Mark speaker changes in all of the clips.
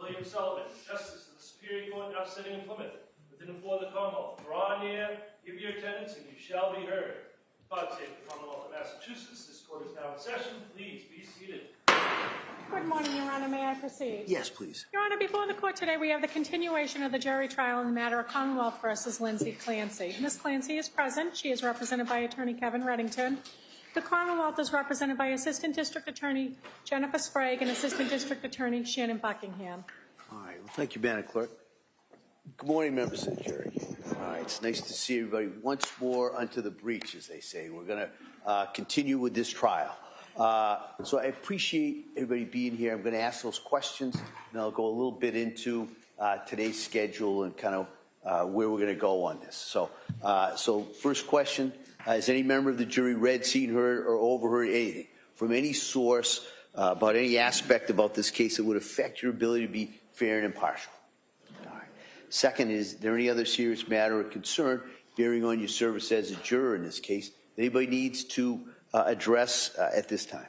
Speaker 1: William Sullivan, Justice of the Superior Court now sitting in Plymouth, within and for the Commonwealth. Draw near, give your attendance, and you shall be heard. God save the Commonwealth of Massachusetts. This court is now in session. Please be seated.
Speaker 2: Good morning, Your Honor. May I proceed?
Speaker 3: Yes, please.
Speaker 2: Your Honor, before the court today, we have the continuation of the jury trial in the matter of Commonwealth versus Lindsay Clancy. Ms. Clancy is present. She is represented by Attorney Kevin Reddington. The Commonwealth is represented by Assistant District Attorney Jennifer Sprague and Assistant District Attorney Shannon Buckingham.
Speaker 3: All right. Well, thank you, Madam Clerk. Good morning, members of the jury. All right. It's nice to see everybody once more unto the breach, as they say. We're going to continue with this trial. So I appreciate everybody being here. I'm going to ask those questions, and I'll go a little bit into today's schedule and kind of where we're going to go on this. So first question, has any member of the jury read, seen, heard, or overheard anything from any source about any aspect about this case that would affect your ability to be fair and impartial? All right. Second, is there any other serious matter or concern bearing on your service as a juror in this case that anybody needs to address at this time?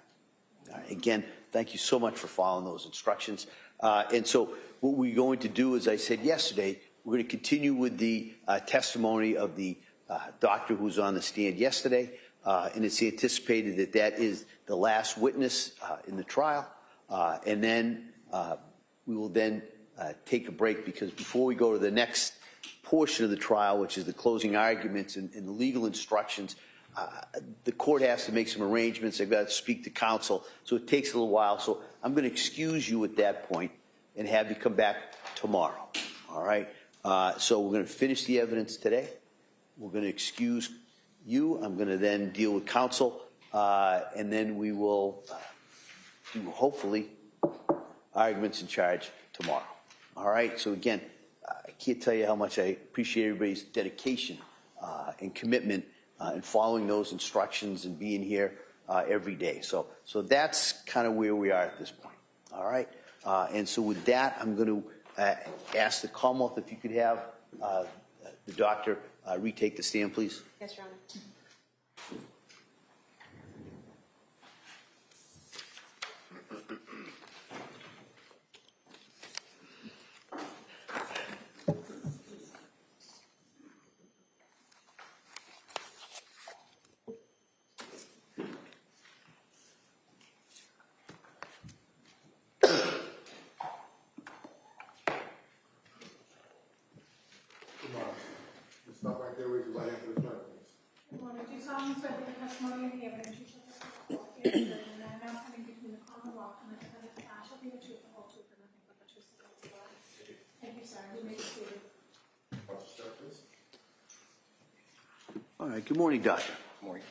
Speaker 3: Again, thank you so much for following those instructions. And so what we're going to do, as I said yesterday, we're going to continue with the testimony of the doctor who was on the stand yesterday, and it's anticipated that that is the last witness in the trial. And then we will then take a break, because before we go to the next portion of the trial, which is the closing arguments and the legal instructions, the court has to make some arrangements. They've got to speak to counsel, so it takes a little while. So I'm going to excuse you at that point and have you come back tomorrow. All right? So we're going to finish the evidence today. We're going to excuse you. I'm going to then deal with counsel, and then we will do, hopefully, arguments in charge tomorrow. All right? So again, I can't tell you how much I appreciate everybody's dedication and commitment and following those instructions and being here every day. So that's kind of where we are at this point. All right? And so with that, I'm going to ask the Commonwealth if you could have the doctor retake the stand, please.
Speaker 4: Yes, Your Honor.
Speaker 5: Stop right there, raise your right hand to the front, please.
Speaker 2: Your Honor, do you solemnly swear that the testimony and the evidence you shall testify before the jury and that now coming between the Commonwealth and the defendant shall be the truth, the whole truth, and nothing but the truth, so help you God? Thank you, sir. You may be seated.
Speaker 5: Watch your step, please.
Speaker 3: All right. Good morning, doctor.
Speaker 5: Good morning.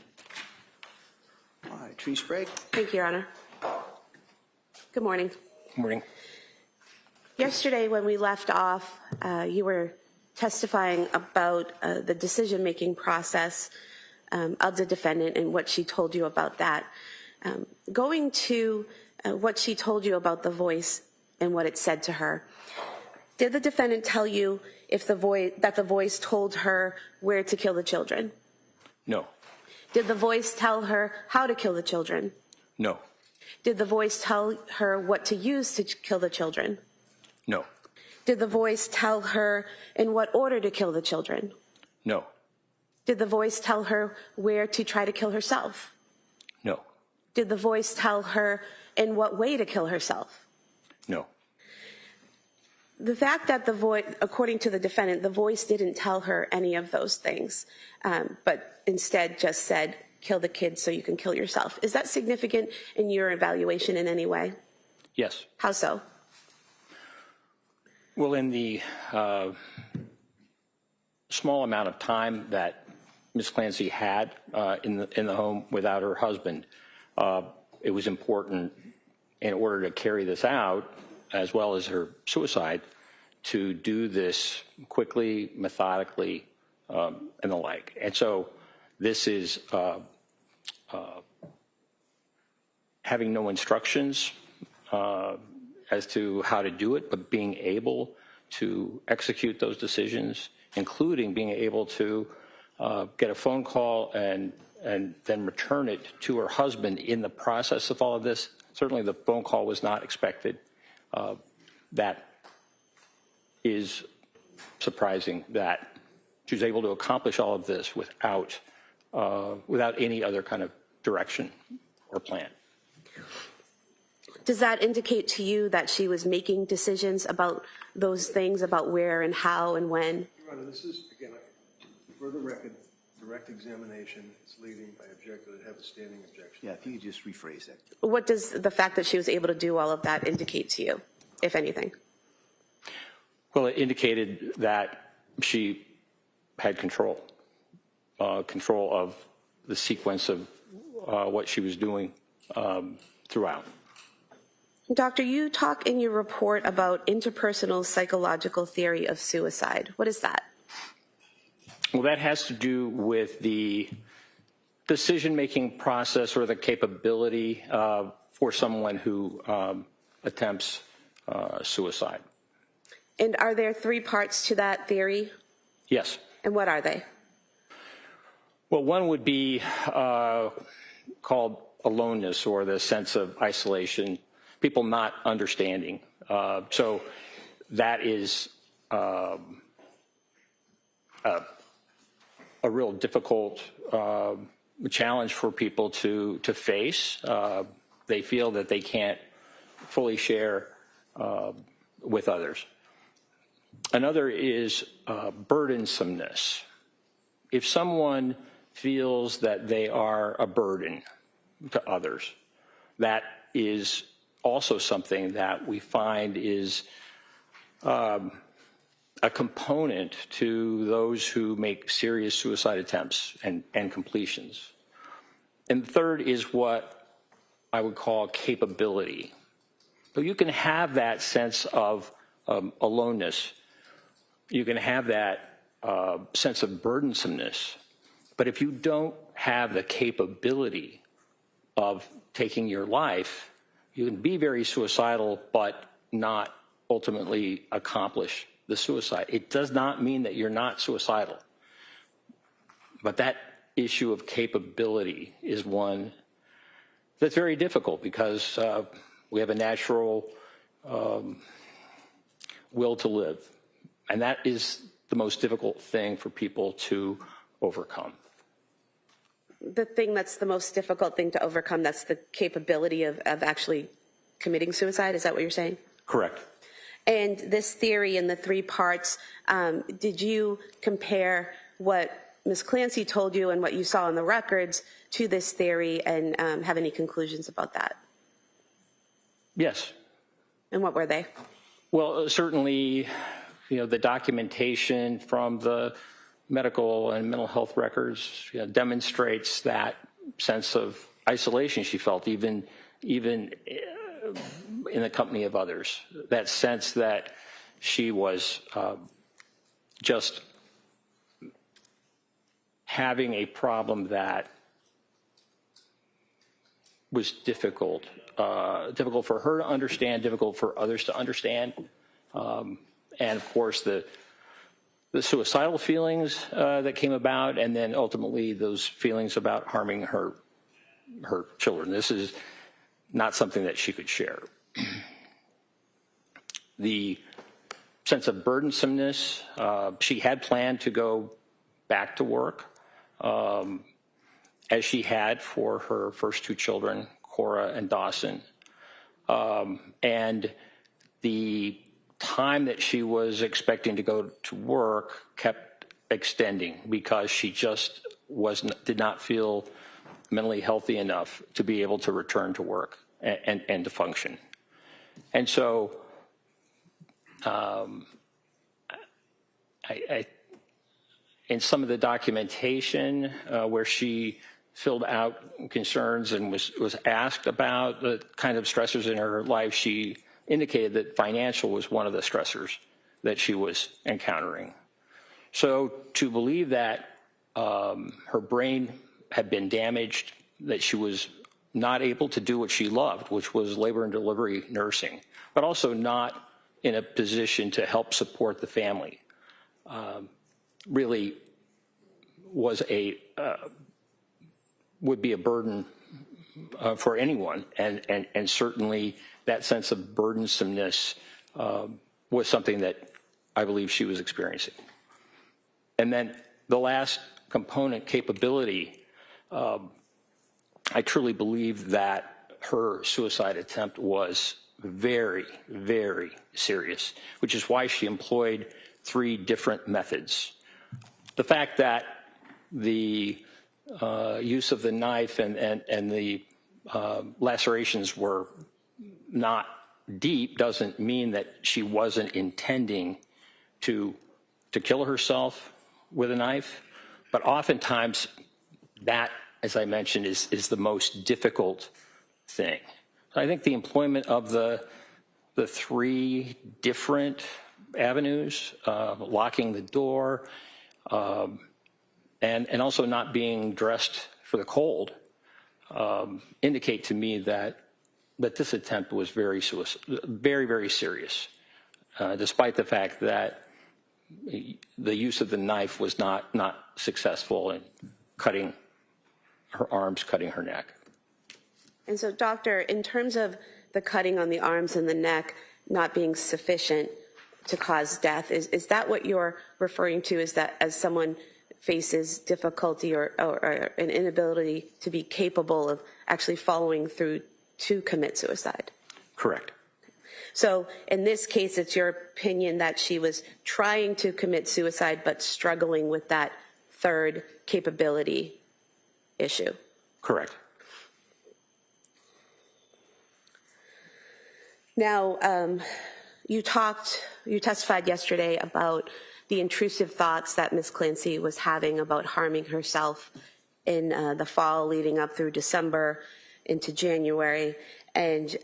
Speaker 3: All right. Attorney Sprague.
Speaker 4: Thank you, Your Honor. Good morning.
Speaker 6: Good morning.
Speaker 4: Yesterday, when we left off, you were testifying about the decision-making process of the defendant and what she told you about that. Going to what she told you about the voice and what it said to her, did the defendant tell you if that the voice told her where to kill the children?
Speaker 6: No.
Speaker 4: Did the voice tell her how to kill the children?
Speaker 6: No.
Speaker 4: Did the voice tell her what to use to kill the children?
Speaker 6: No.
Speaker 4: Did the voice tell her in what order to kill the children?
Speaker 6: No.
Speaker 4: Did the voice tell her where to try to kill herself?
Speaker 6: No.
Speaker 4: Did the voice tell her in what way to kill herself?
Speaker 6: No.
Speaker 4: The fact that the voice, according to the defendant, the voice didn't tell her any of those things, but instead just said, kill the kids so you can kill yourself. Is that significant in your evaluation in any way?
Speaker 6: Yes.
Speaker 4: How so?
Speaker 6: Well, in the small amount of time that Ms. Clancy had in the home without her husband, it was important, in order to carry this out, as well as her suicide, to do this quickly, methodically, and the like. And so this is having no instructions as to how to do it, but being able to execute those decisions, including being able to get a phone call and then return it to her husband in the process of all of this. Certainly the phone call was not expected. That is surprising that she was able to accomplish all of this without any other kind of direction or plan.
Speaker 4: Does that indicate to you that she was making decisions about those things, about where and how and when?
Speaker 7: Your Honor, this is, again, for the record, direct examination. It's leading. I object to have a standing objection.
Speaker 3: Yeah, if you could just rephrase that.
Speaker 4: What does the fact that she was able to do all of that indicate to you, if anything?
Speaker 6: Well, it indicated that she had control of the sequence of what she was doing throughout.
Speaker 4: Doctor, you talk in your report about interpersonal psychological theory of suicide. What is that?
Speaker 6: Well, that has to do with the decision-making process or the capability for someone who attempts suicide.
Speaker 4: And are there 3 parts to that theory?
Speaker 6: Yes.
Speaker 4: And what are they?
Speaker 6: Well, one would be called aloneness, or the sense of isolation, people not understanding. So that is a real difficult challenge for people to face. They feel that they can't fully share with others. Another is burdensomeness. If someone feels that they are a burden to others, that is also something that we find is a component to those who make serious suicide attempts and completions. And third is what I would call capability. So you can have that sense of aloneness. You can have that sense of burdensomeness. But if you don't have the capability of taking your life, you can be very suicidal but not ultimately accomplish the suicide. It does not mean that you're not suicidal. But that issue of capability is one that's very difficult because we have a natural will to live. And that is the most difficult thing for people to overcome.
Speaker 4: The thing that's the most difficult thing to overcome, that's the capability of actually committing suicide? Is that what you're saying?
Speaker 6: Correct.
Speaker 4: And this theory in the 3 parts, did you compare what Ms. Clancy told you and what you saw in the records to this theory and have any conclusions about that?
Speaker 6: Yes.
Speaker 4: And what were they?
Speaker 6: Well, certainly, the documentation from the medical and mental health records demonstrates that sense of isolation she felt, even in the company of others. That sense that she was just having a problem that was difficult for her to understand, difficult for others to understand, and of course the suicidal feelings that came about, and then ultimately those feelings about harming her children. This is not something that she could share. The sense of burdensomeness, she had planned to go back to work, as she had for her first 2 children, Cora and Dawson. And the time that she was expecting to go to work kept extending because she just did not feel mentally healthy enough to be able to return to work and to function. And so in some of the documentation where she filled out concerns and was asked about the kind of stressors in her life, she indicated that financial was one of the stressors that she was encountering. So to believe that her brain had been damaged, that she was not able to do what she loved, which was labor and delivery nursing, but also not in a position to help support the family, really was would be a burden for anyone, and certainly that sense of burdensomeness was something that I believe she was experiencing. And then the last component, capability, I truly believe that her suicide attempt was very, very serious, which is why she employed 3 different methods. The fact that the use of the knife and the lacerations were not deep doesn't mean that she wasn't intending to kill herself with a knife, but oftentimes that, as I mentioned, is the most difficult thing. So I think the employment of the 3 different avenues, locking the door, and also not being dressed for the cold, indicate to me that this attempt was very, very serious, despite the fact that the use of the knife was not successful in cutting her arms, cutting her neck.
Speaker 4: And so, doctor, in terms of the cutting on the arms and the neck not being sufficient to cause death, is that what you're referring to? Is that as someone faces difficulty or an inability to be capable of actually following through to commit suicide?
Speaker 6: Correct.
Speaker 4: So in this case, it's your opinion that she was trying to commit suicide but struggling with that 3rd capability issue?
Speaker 6: Correct.
Speaker 4: Now, you testified yesterday about the intrusive thoughts that Ms. Clancy was having about harming herself in the fall leading up through December into January. And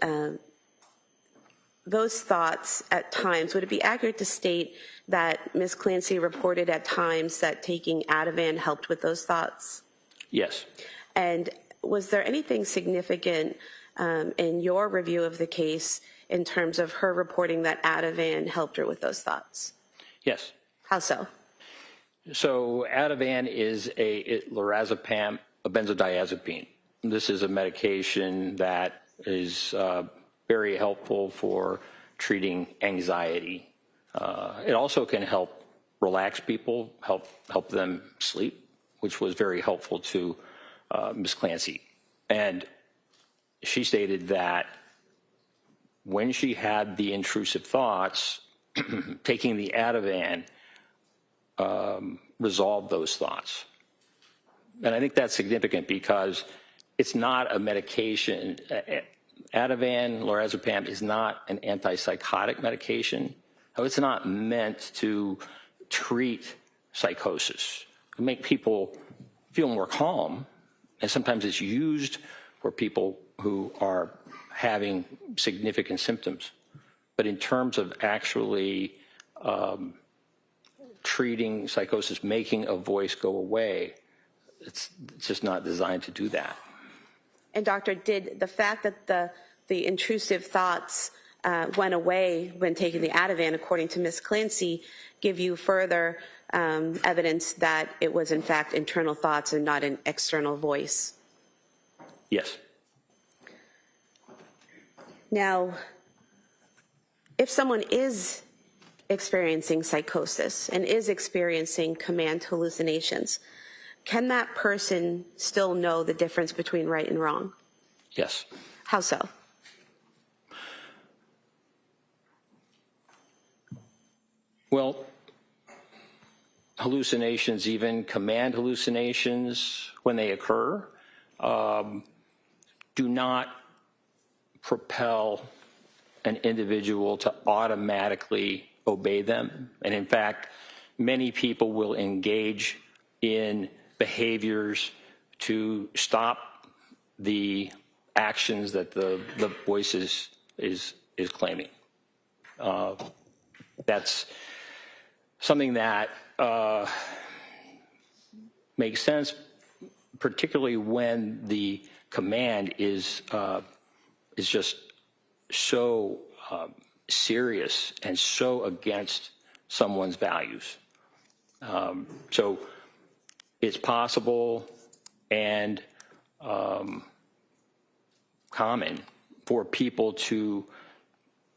Speaker 4: those thoughts at times, would it be accurate to state that Ms. Clancy reported at times that taking Ativan helped with those thoughts?
Speaker 6: Yes.
Speaker 4: And was there anything significant in your review of the case in terms of her reporting that Ativan helped her with those thoughts?
Speaker 6: Yes.
Speaker 4: How so?
Speaker 6: So Ativan is lorazepam, a benzodiazepine. This is a medication that is very helpful for treating anxiety. It also can help relax people, help them sleep, which was very helpful to Ms. Clancy. And she stated that when she had the intrusive thoughts, taking the Ativan resolved those thoughts. And I think that's significant because it's not a medication. Ativan, lorazepam, is not an antipsychotic medication. It's not meant to treat psychosis, to make people feel more calm, and sometimes it's used for people who are having significant symptoms. But in terms of actually treating psychosis, making a voice go away, it's just not designed to do that.
Speaker 4: And doctor, did the fact that the intrusive thoughts went away when taking the Ativan, according to Ms. Clancy, give you further evidence that it was in fact internal thoughts and not an external voice?
Speaker 6: Yes.
Speaker 4: Now, if someone is experiencing psychosis and is experiencing command hallucinations, can that person still know the difference between right and wrong?
Speaker 6: Yes.
Speaker 4: How so?
Speaker 6: Well, hallucinations, even command hallucinations, when they occur, do not propel an individual to automatically obey them. And in fact, many people will engage in behaviors to stop the actions that the voice is claiming. That's something that makes sense, particularly when the command is just so serious and so against someone's values. So it's possible and common for people to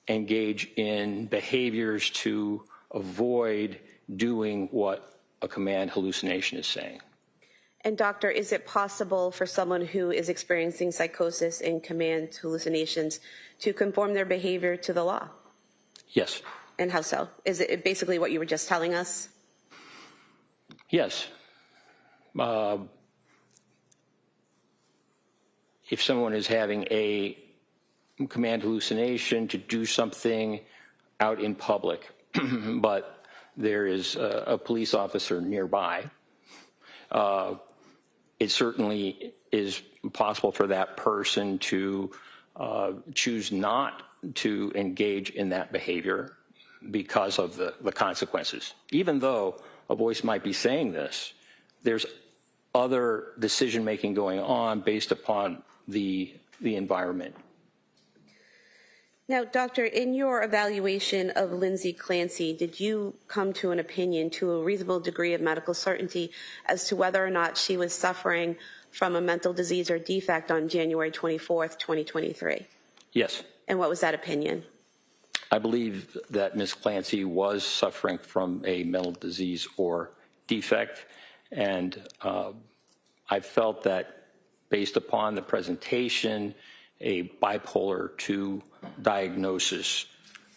Speaker 6: engage in behaviors to avoid doing what a command hallucination is saying.
Speaker 4: And doctor, is it possible for someone who is experiencing psychosis and command hallucinations to conform their behavior to the law?
Speaker 6: Yes.
Speaker 4: And how so? Is it basically what you were just telling us?
Speaker 6: Yes. If someone is having a command hallucination to do something out in public, but there is a police officer nearby, it certainly is possible for that person to choose not to engage in that behavior because of the consequences. Even though a voice might be saying this, there's other decision-making going on based upon the environment.
Speaker 4: Now, doctor, in your evaluation of Lindsay Clancy, did you come to an opinion to a reasonable degree of medical certainty as to whether or not she was suffering from a mental disease or defect on January 24th, 2023?
Speaker 6: Yes.
Speaker 4: And what was that opinion?
Speaker 6: I believe that Ms. Clancy was suffering from a mental disease or defect, and I felt that based upon the presentation, a bipolar II diagnosis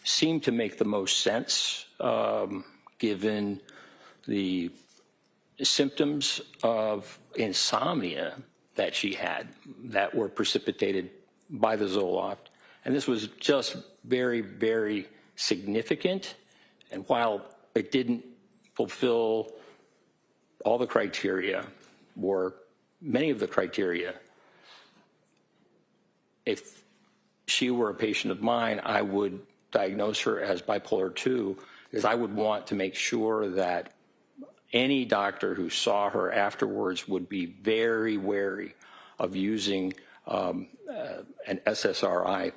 Speaker 6: seemed to make the most sense given the symptoms of insomnia that she had that were precipitated by the Zoloft. And this was just very, very significant. And while it didn't fulfill all the criteria, or many of the criteria, if she were a patient of mine, I would diagnose her as bipolar II, because I would want to make sure that any doctor who saw her afterwards would be very wary of using an SSRI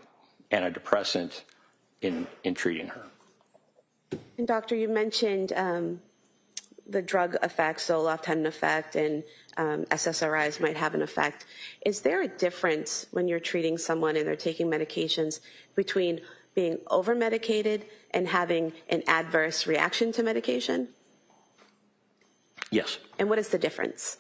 Speaker 6: antidepressant in treating her.
Speaker 4: And doctor, you mentioned the drug effects, Zoloft had an effect, and SSRIs might have an effect. Is there a difference when you're treating someone and they're taking medications between being over-medicated and having an adverse reaction to medication?
Speaker 6: Yes.
Speaker 4: And what is the difference?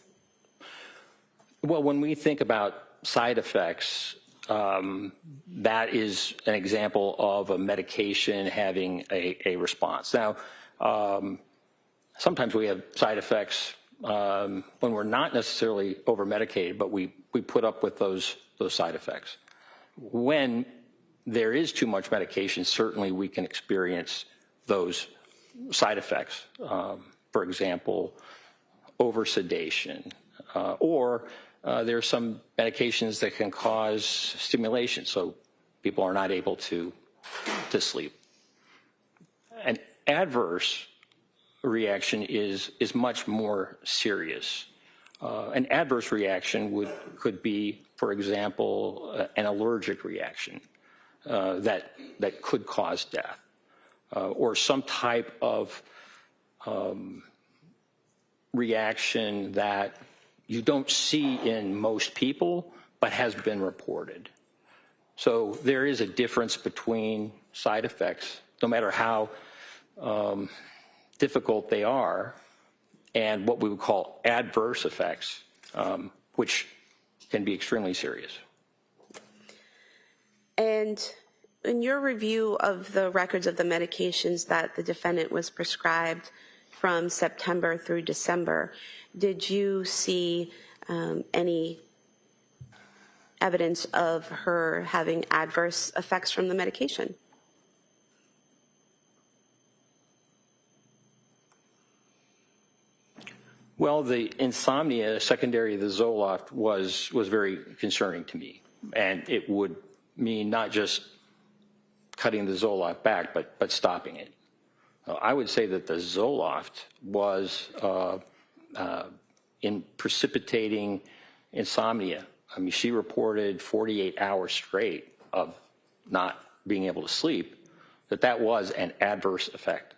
Speaker 6: Well, when we think about side effects, that is an example of a medication having a response. Now, sometimes we have side effects when we're not necessarily over-medicated, but we put up with those side effects. When there is too much medication, certainly we can experience those side effects. For example, over-sedation, or there are some medications that can cause stimulation, so people are not able to sleep. An adverse reaction is much more serious. An adverse reaction could be, for example, an allergic reaction that could cause death, or some type of reaction that you don't see in most people but has been reported. So there is a difference between side effects, no matter how difficult they are, and what we would call adverse effects, which can be extremely serious.
Speaker 4: And in your review of the records of the medications that the defendant was prescribed from September through December, did you see any evidence of her having adverse effects from the medication?
Speaker 6: Well, the insomnia secondary to the Zoloft was very concerning to me, and it would mean not just cutting the Zoloft back, but stopping it. I would say that the Zoloft was in precipitating insomnia. I mean, she reported 48 hours straight of not being able to sleep, that was an adverse effect.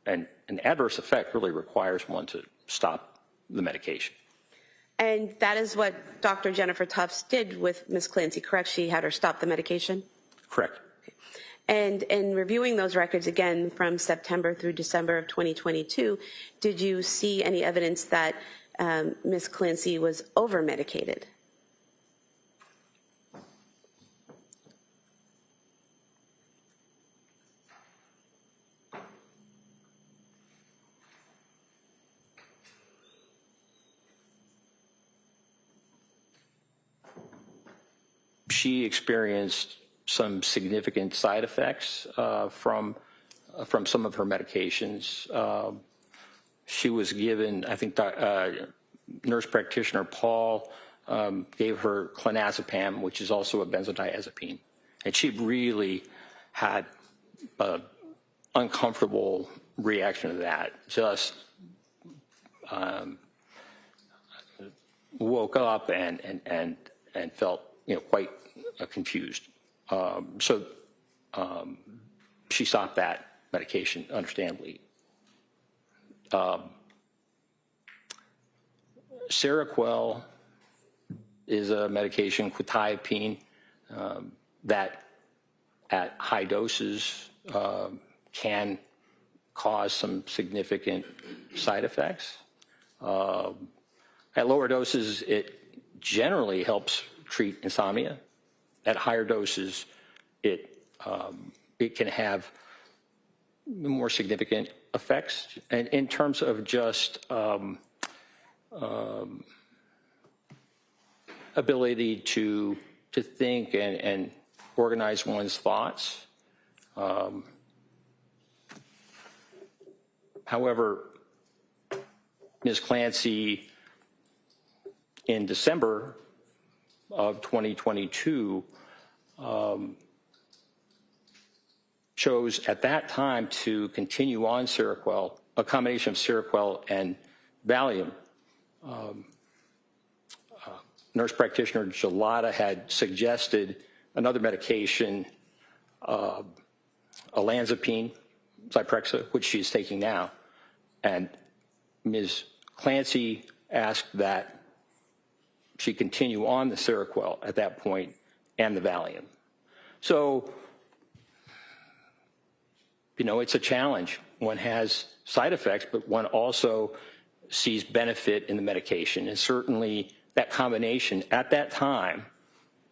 Speaker 6: And an adverse effect really requires one to stop the medication.
Speaker 4: And that is what Dr. Jennifer Tufts did with Ms. Clancy, correct? She had her stop the medication?
Speaker 6: Correct.
Speaker 4: And in reviewing those records again from September through December of 2022, did you see any evidence that Ms. Clancy was over-medicated?
Speaker 6: She experienced some significant side effects from some of her medications. She was given, I think, nurse practitioner Paul gave her clonazepam, which is also a benzodiazepine, and she really had an uncomfortable reaction to that. Just woke up and felt quite confused. So she stopped that medication, understandably. Seroquel is a medication, quetiapine, that at high doses can cause some significant side effects. At lower doses, it generally helps treat insomnia. At higher doses, it can have more significant effects. And in terms of just ability to think and organize one's thoughts. However, Ms. Clancy, in December of 2022, chose at that time to continue on Seroquel, a combination of Seroquel and Valium. Nurse practitioner Gelada had suggested another medication, olanzapine, Zyprexa, which she's taking now. And Ms. Clancy asked that she continue on the Seroquel at that point and the Valium. So, it's a challenge. One has side effects, but one also sees benefit in the medication. And certainly that combination at that time,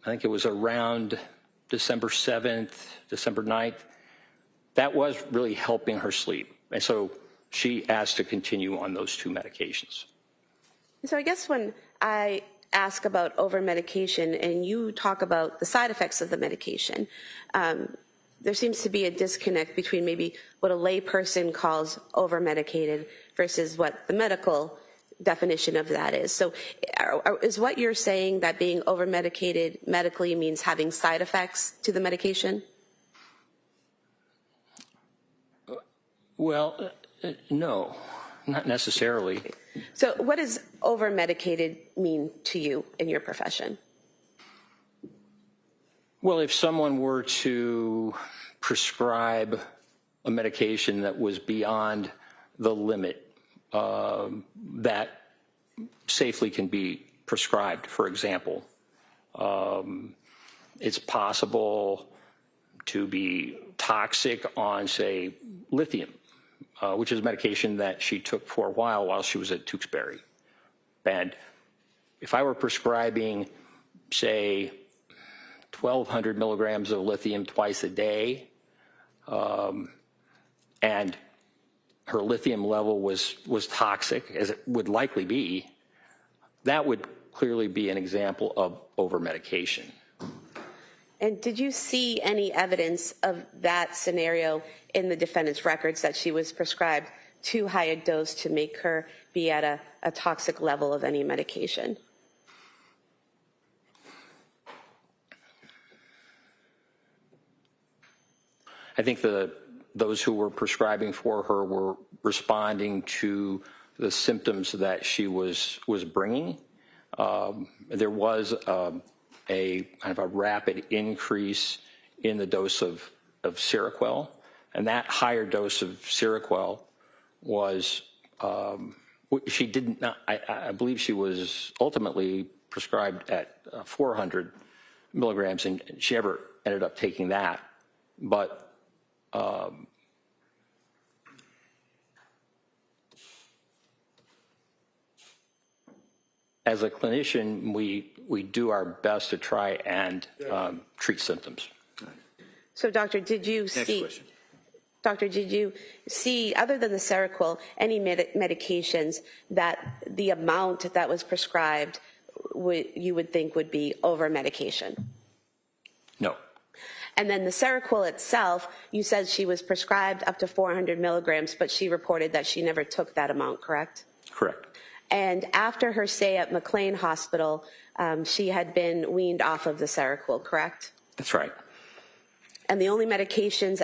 Speaker 6: I think it was around December 7th, December 9th, that was really helping her sleep. And so she asked to continue on those two medications.
Speaker 4: So I guess when I ask about over-medication and you talk about the side effects of the medication, there seems to be a disconnect between maybe what a lay person calls over-medicated versus what the medical definition of that is. So is what you're saying that being over-medicated medically means having side effects to the medication?
Speaker 6: Well, no, not necessarily.
Speaker 4: So what does over-medicated mean to you in your profession?
Speaker 6: Well, if someone were to prescribe a medication that was beyond the limit that safely can be prescribed, for example, it's possible to be toxic on, say, lithium, which is a medication that she took for a while she was at Tewksbury. And if I were prescribing, say, 1,200 milligrams of lithium twice a day, and her lithium level was toxic, as it would likely be, that would clearly be an example of over-medication.
Speaker 4: And did you see any evidence of that scenario in the defendant's records, that she was prescribed too high a dose to make her be at a toxic level of any medication?
Speaker 6: I think those who were prescribing for her were responding to the symptoms that she was bringing. There was a kind of a rapid increase in the dose of Seroquel, and that higher dose of Seroquel was she did not. I believe she was ultimately prescribed at 400 milligrams, and she ever ended up taking that. but as a clinician, we do our best to try and treat symptoms.
Speaker 4: So, Doctor, did you see, other than the Seroquel, any medications that the amount that was prescribed you would think would be over-medication?
Speaker 6: No.
Speaker 4: And then the Seroquel itself, you said she was prescribed up to 400 milligrams, but she reported that she never took that amount, correct?
Speaker 6: Correct.
Speaker 4: And after her stay at McLean Hospital, she had been weaned off of the Seroquel, correct?
Speaker 6: That's right.
Speaker 4: And the only medications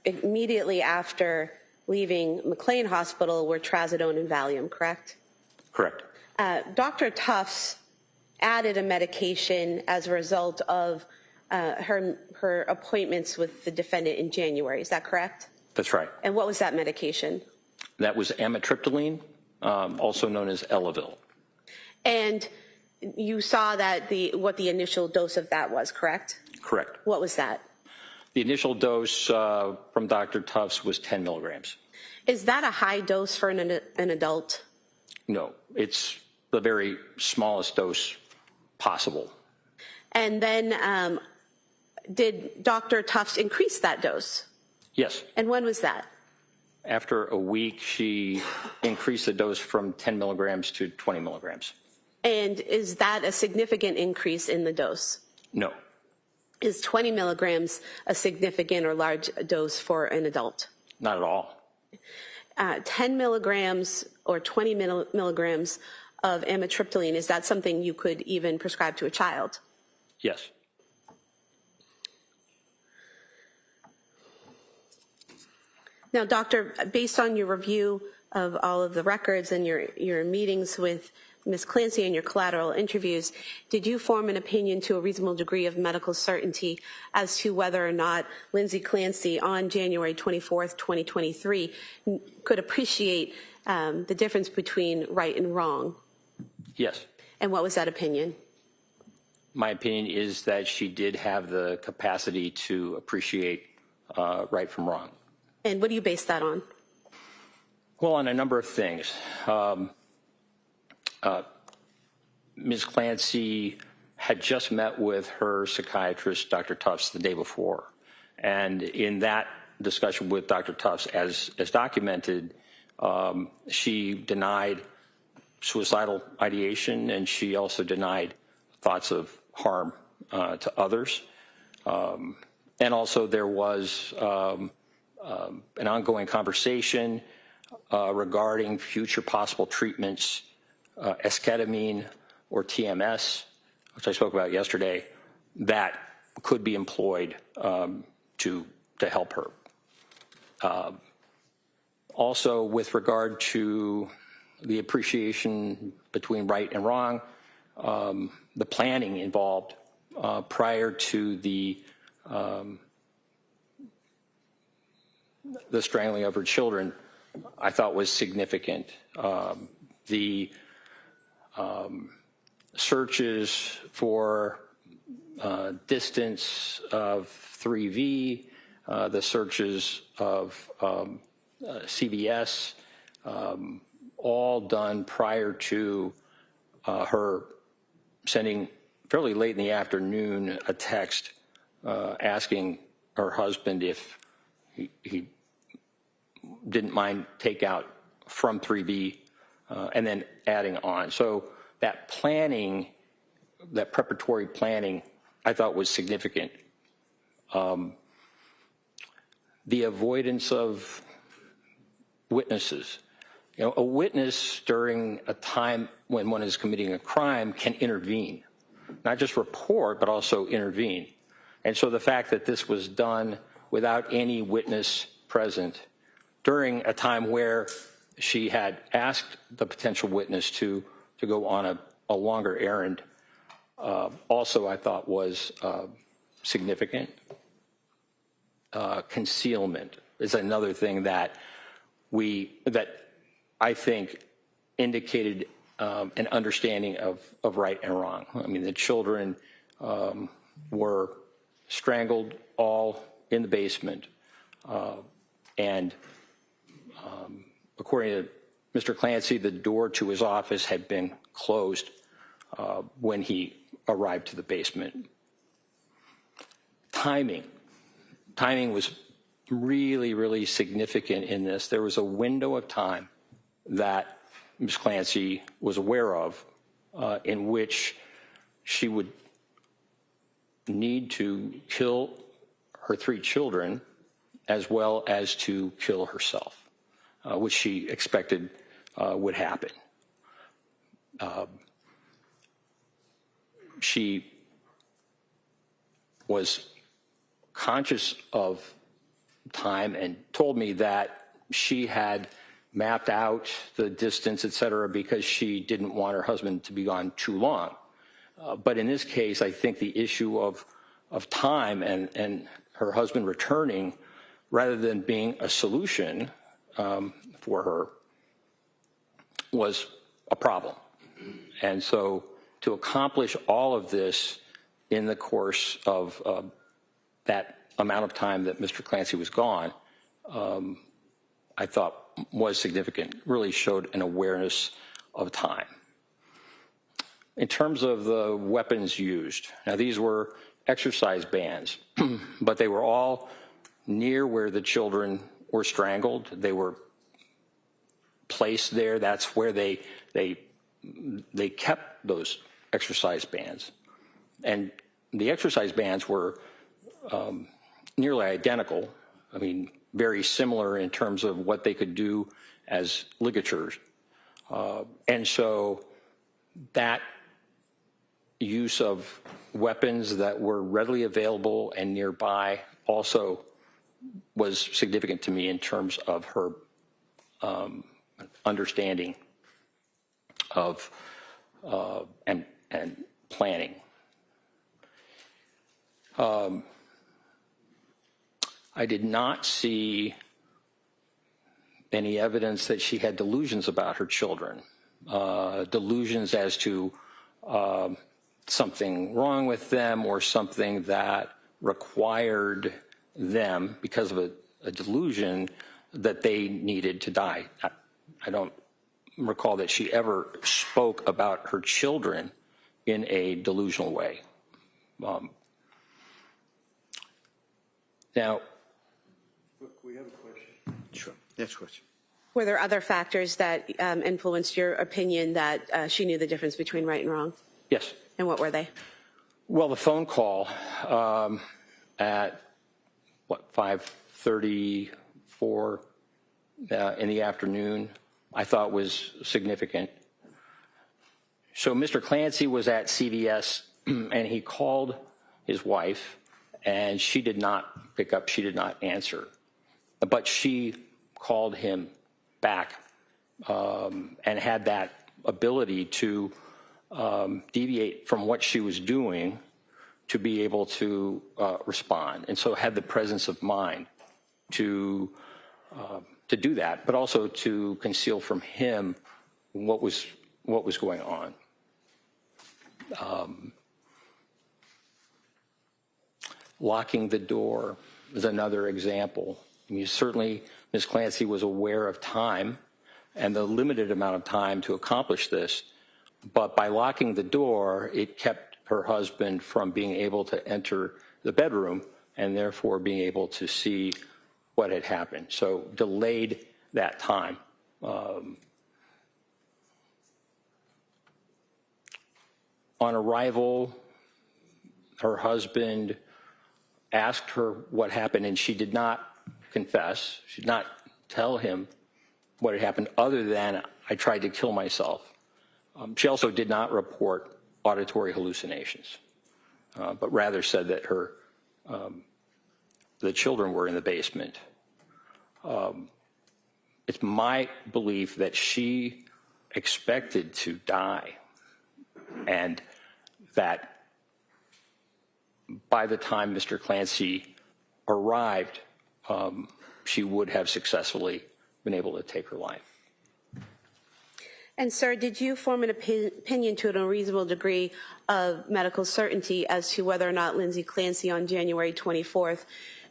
Speaker 4: immediately after leaving McLean Hospital were trazodone and Valium, correct?
Speaker 6: Correct.
Speaker 4: Dr. Tufts added a medication as a result of her appointments with the defendant in January, is that correct?
Speaker 6: That's right.
Speaker 4: And what was that medication?
Speaker 6: That was amitriptyline, also known as Elavil.
Speaker 4: And you saw that what the initial dose of that was, correct?
Speaker 6: Correct.
Speaker 4: What was that?
Speaker 6: The initial dose from Dr. Tufts was 10 milligrams.
Speaker 4: Is that a high dose for an adult?
Speaker 6: No, it's the very smallest dose possible.
Speaker 4: And then did Dr. Tufts increase that dose?
Speaker 6: Yes.
Speaker 4: And when was that?
Speaker 6: After a week, she increased the dose from 10 milligrams to 20 milligrams.
Speaker 4: And is that a significant increase in the dose?
Speaker 6: No.
Speaker 4: Is 20 milligrams a significant or large dose for an adult?
Speaker 6: Not at all.
Speaker 4: 10 milligrams or 20 milligrams of amitriptyline, is that something you could even prescribe to a child?
Speaker 6: Yes.
Speaker 4: Now, doctor, based on your review of all of the records and your meetings with Ms. Clancy and your collateral interviews, did you form an opinion to a reasonable degree of medical certainty as to whether or not Lindsay Clancy on January 24th, 2023 could appreciate the difference between right and wrong?
Speaker 6: Yes.
Speaker 4: And what was that opinion?
Speaker 6: My opinion is that she did have the capacity to appreciate right from wrong.
Speaker 4: And what do you base that on?
Speaker 6: Well, on a number of things. Ms. Clancy had just met with her psychiatrist, Dr. Tufts, the day before. And in that discussion with Dr. Tufts, as documented, she denied suicidal ideation, and she also denied thoughts of harm to others. And also there was an ongoing conversation regarding future possible treatments, esketamine or TMS, which I spoke about yesterday, that could be employed to help her. Also, with regard to the appreciation between right and wrong, the planning involved prior to the strangling of her children, I thought was significant. The searches for distance of 3V, the searches of CBS, all done prior to her sending fairly late in the afternoon a text asking her husband if he didn't mind takeout from 3B and then adding on. So that planning, that preparatory planning, I thought was significant. The avoidance of witnesses. You know, a witness during a time when one is committing a crime can intervene, not just report, but also intervene. And so the fact that this was done without any witness present during a time where she had asked the potential witness to go on a longer errand, also I thought was significant. Concealment is another thing that I think indicated an understanding of right and wrong. I mean, the children were strangled all in the basement, and according to Mr. Clancy, the door to his office had been closed when he arrived to the basement. Timing was really, really significant in this. There was a window of time that Ms. Clancy was aware of in which she would need to kill her 3 children as well as to kill herself, which she expected would happen. She was conscious of time and told me that she had mapped out the distance, et cetera, because she didn't want her husband to be gone too long. But in this case, I think the issue of time and her husband returning, rather than being a solution for her, was a problem. And so to accomplish all of this in the course of that amount of time that Mr. Clancy was gone, I thought was significant, really showed an awareness of time. In terms of the weapons used, now these were exercise bands, but they were all near where the children were strangled. They were placed there. That's where they kept those exercise bands. And the exercise bands were nearly identical. I mean, very similar in terms of what they could do as ligatures. And so that use of weapons that were readily available and nearby also was significant to me in terms of her understanding of and planning. I did not see any evidence that she had delusions about her children, delusions as to something wrong with them or something that required them, because of a delusion, that they needed to die. I don't recall that she ever spoke about her children in a delusional way. Now,
Speaker 7: we have a question.
Speaker 3: Sure. Next question.
Speaker 4: Were there other factors that influenced your opinion that she knew the difference between right and wrong?
Speaker 6: yes.
Speaker 4: And what were they?
Speaker 6: Well, the phone call at, 5:34 in the afternoon, I thought was significant. So Mr. Clancy was at CBS, and he called his wife, and she did not pick up, she did not answer. But she called him back and had that ability to deviate from what she was doing to be able to respond, and so had the presence of mind to do that, but also to conceal from him what was going on. Locking the door is another example. I mean, certainly Ms. Clancy was aware of time and the limited amount of time to accomplish this, but by locking the door, it kept her husband from being able to enter the bedroom and therefore being able to see what had happened. So delayed that time. On arrival, her husband asked her what happened, and she did not confess. She did not tell him what had happened other than, I tried to kill myself. She also did not report auditory hallucinations, but rather said that the children were in the basement. It's my belief that she expected to die, and that by the time Mr. Clancy arrived, she would have successfully been able to take her life.
Speaker 4: And sir, did you form an opinion to a reasonable degree of medical certainty as to whether or not Lindsay Clancy on January 24th,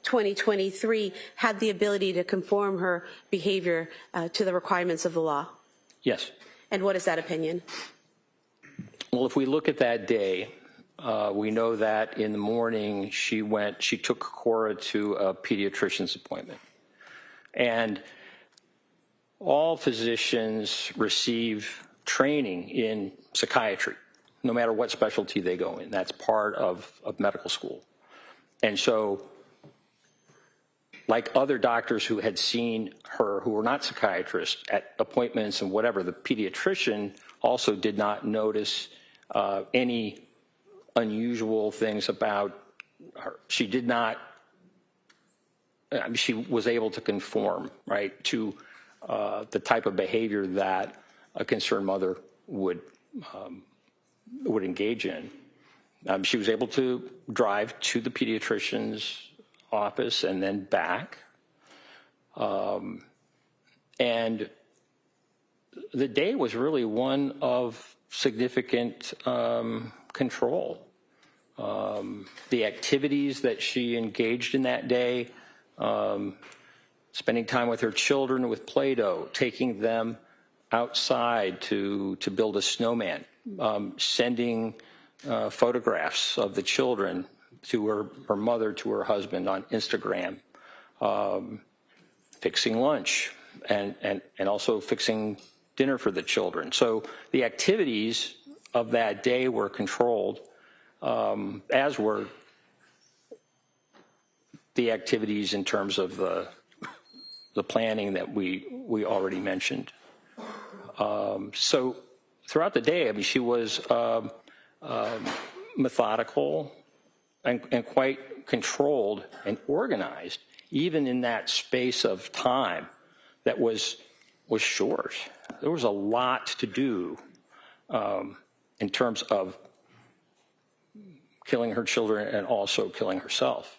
Speaker 4: 2023 had the ability to conform her behavior to the requirements of the law?
Speaker 6: Yes.
Speaker 4: And what is that opinion?
Speaker 6: Well, if we look at that day, we know that in the morning she took Cora to a pediatrician's appointment. And all physicians receive training in psychiatry, no matter what specialty they go in. That's part of medical school. And so, like other doctors who had seen her who were not psychiatrists at appointments and whatever, the pediatrician also did not notice any unusual things about her. She did not, she was able to conform, right, to the type of behavior that a concerned mother would engage in. She was able to drive to the pediatrician's office and then back. And the day was really one of significant control. The activities that she engaged in that day, spending time with her children with Play-Doh, taking them outside to build a snowman, sending photographs of the children to her mother, to her husband on Instagram, fixing lunch, and also fixing dinner for the children. So the activities of that day were controlled, as were the activities in terms of the planning that we already mentioned. So throughout the day, I mean, she was methodical and quite controlled and organized, even in that space of time that was short. There was a lot to do in terms of killing her children and also killing herself.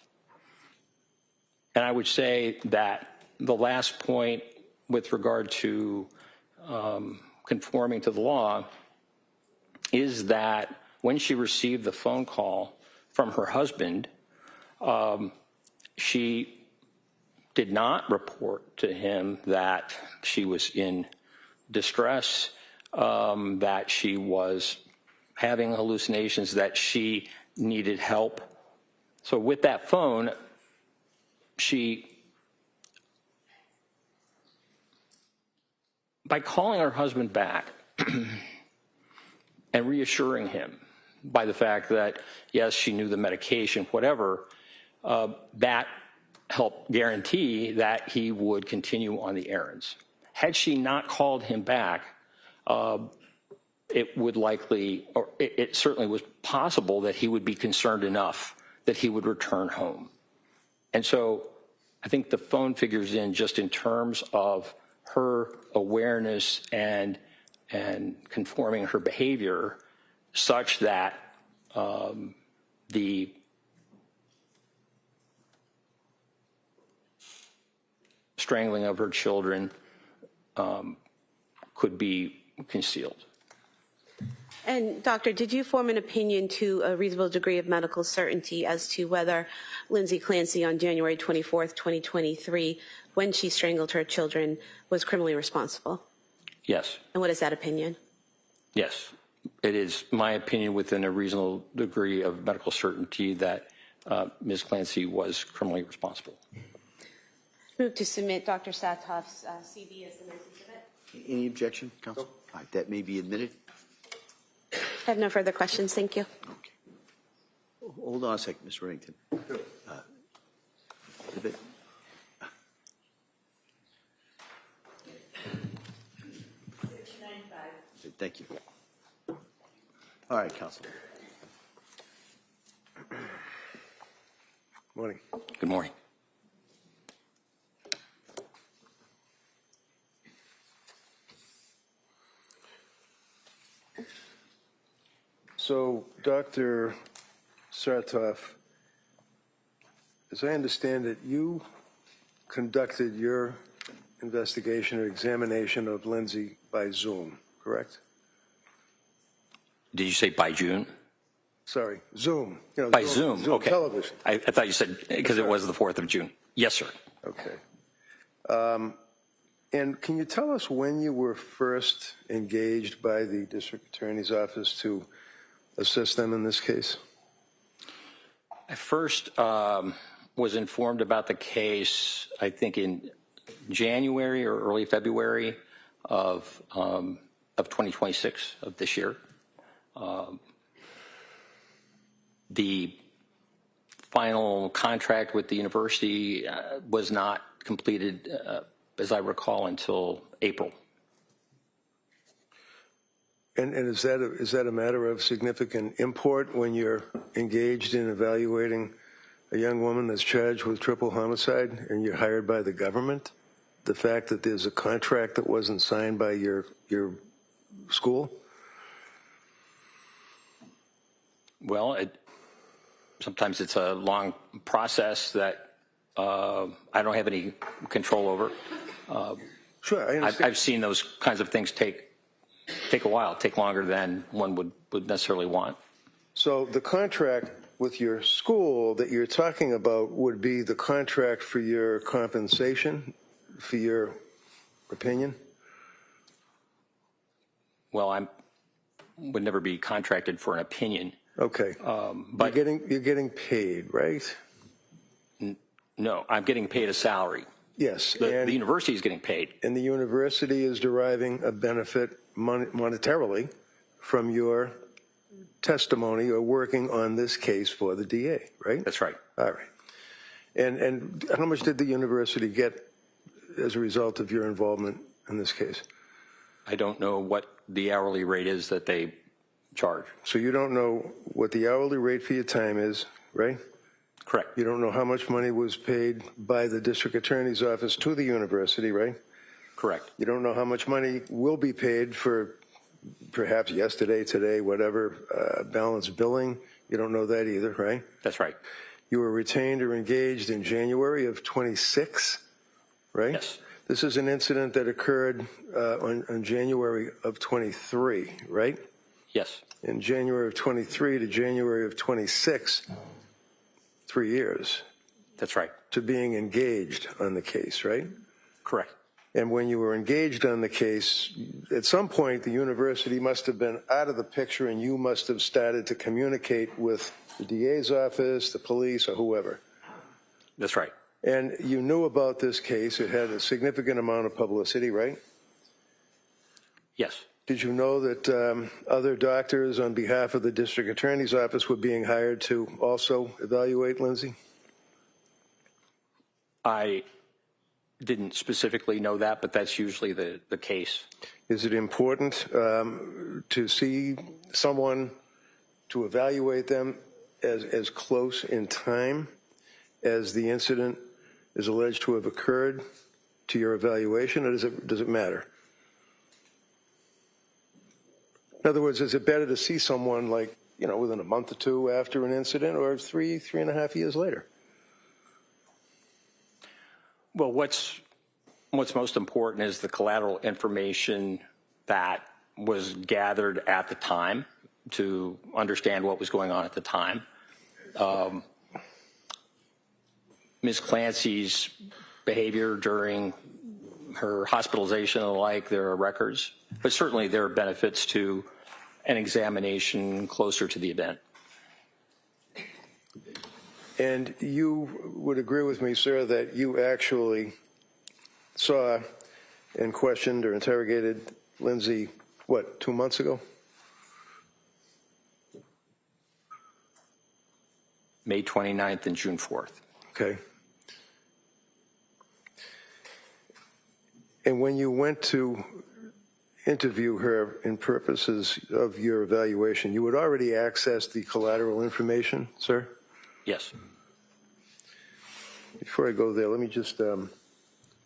Speaker 6: And I would say that the last point with regard to conforming to the law is that when she received the phone call from her husband, she did not report to him that she was in distress, that she was having hallucinations, that she needed help. So with that phone, by calling her husband back and reassuring him by the fact that, yes, she knew the medication, whatever, that helped guarantee that he would continue on the errands. Had she not called him back, it would likely, or it certainly was possible that he would be concerned enough that he would return home. And so I think the phone figures in just in terms of her awareness and conforming her behavior such that the strangling of her children could be concealed.
Speaker 4: And doctor, did you form an opinion to a reasonable degree of medical certainty as to whether Lindsay Clancy on January 24th, 2023, when she strangled her children, was criminally responsible?
Speaker 6: Yes.
Speaker 4: And what is that opinion?
Speaker 6: Yes. It is my opinion within a reasonable degree of medical certainty that Ms. Clancy was criminally responsible.
Speaker 4: Move to submit Dr. Saathoff's CV as the next exhibit.
Speaker 3: Any objection, counsel? All right, that may be admitted.
Speaker 4: I have no further questions. Thank you.
Speaker 3: Okay. Hold on a second, Ms. Reddington. Thank you. All right, counsel.
Speaker 7: Morning.
Speaker 6: Good morning.
Speaker 7: So, Dr. Saathoff, as I understand it, you conducted your investigation or examination of Lindsay by Zoom, correct?
Speaker 6: Did you say by June?
Speaker 7: Sorry, Zoom.
Speaker 6: By Zoom, okay.
Speaker 7: Television.
Speaker 6: I thought you said because it was the 4th of June. Yes, sir.
Speaker 7: Okay. And can you tell us when you were first engaged by the district attorney's office to assist them in this case?
Speaker 6: I first was informed about the case, I think, in January or early February of 2026 of this year. The final contract with the university was not completed, as I recall, until April.
Speaker 7: And is that a matter of significant import when you're engaged in evaluating a young woman that's charged with triple homicide and you're hired by the government? The fact that there's a contract that wasn't signed by your school?
Speaker 6: Well, sometimes it's a long process that I don't have any control over.
Speaker 7: Sure, I understand.
Speaker 6: I've seen those kinds of things take a while, take longer than one would necessarily want.
Speaker 7: So the contract with your school that you're talking about would be the contract for your compensation, for your opinion?
Speaker 6: Well, I would never be contracted for an opinion.
Speaker 7: Okay.
Speaker 6: But
Speaker 7: you're getting paid, right?
Speaker 6: No, I'm getting paid a salary.
Speaker 7: Yes.
Speaker 6: The university is getting paid.
Speaker 7: And the university is deriving a benefit monetarily from your testimony or working on this case for the DA, right?
Speaker 6: That's right.
Speaker 7: All right. And how much did the university get as a result of your involvement in this case?
Speaker 6: I don't know what the hourly rate is that they charge.
Speaker 7: So you don't know what the hourly rate for your time is, right?
Speaker 6: Correct.
Speaker 7: You don't know how much money was paid by the district attorney's office to the university, right?
Speaker 6: Correct.
Speaker 7: You don't know how much money will be paid for perhaps yesterday, today, whatever, balance billing. You don't know that either, right?
Speaker 6: That's right.
Speaker 7: You were retained or engaged in January of 26, right?
Speaker 6: Yes.
Speaker 7: This is an incident that occurred on January of 23, right?
Speaker 6: Yes.
Speaker 7: In January of 23 to January of 26, 3 years.
Speaker 6: That's right.
Speaker 7: To being engaged on the case, right?
Speaker 6: Correct.
Speaker 7: And when you were engaged on the case, at some point the university must have been out of the picture and you must have started to communicate with the DA's office, the police, or whoever.
Speaker 6: That's right.
Speaker 7: And you knew about this case. It had a significant amount of publicity, right?
Speaker 6: Yes.
Speaker 7: Did you know that other doctors on behalf of the district attorney's office were being hired to also evaluate Lindsay?
Speaker 6: I didn't specifically know that, but that's usually the case.
Speaker 7: Is it important to see someone, to evaluate them as close in time as the incident is alleged to have occurred to your evaluation, or does it matter? In other words, is it better to see someone like, within a month or two after an incident, or 3.5 years later?
Speaker 6: Well, what's most important is the collateral information that was gathered at the time to understand what was going on at the time. Ms. Clancy's behavior during her hospitalization and the like, there are records, but certainly there are benefits to an examination closer to the event.
Speaker 7: And you would agree with me, sir, that you actually saw and questioned or interrogated Lindsay, 2 months ago?
Speaker 6: May 29th and June 4th.
Speaker 7: Okay. And when you went to interview her in purposes of your evaluation, you had already accessed the collateral information, sir?
Speaker 6: Yes.
Speaker 7: Before I go there, let me just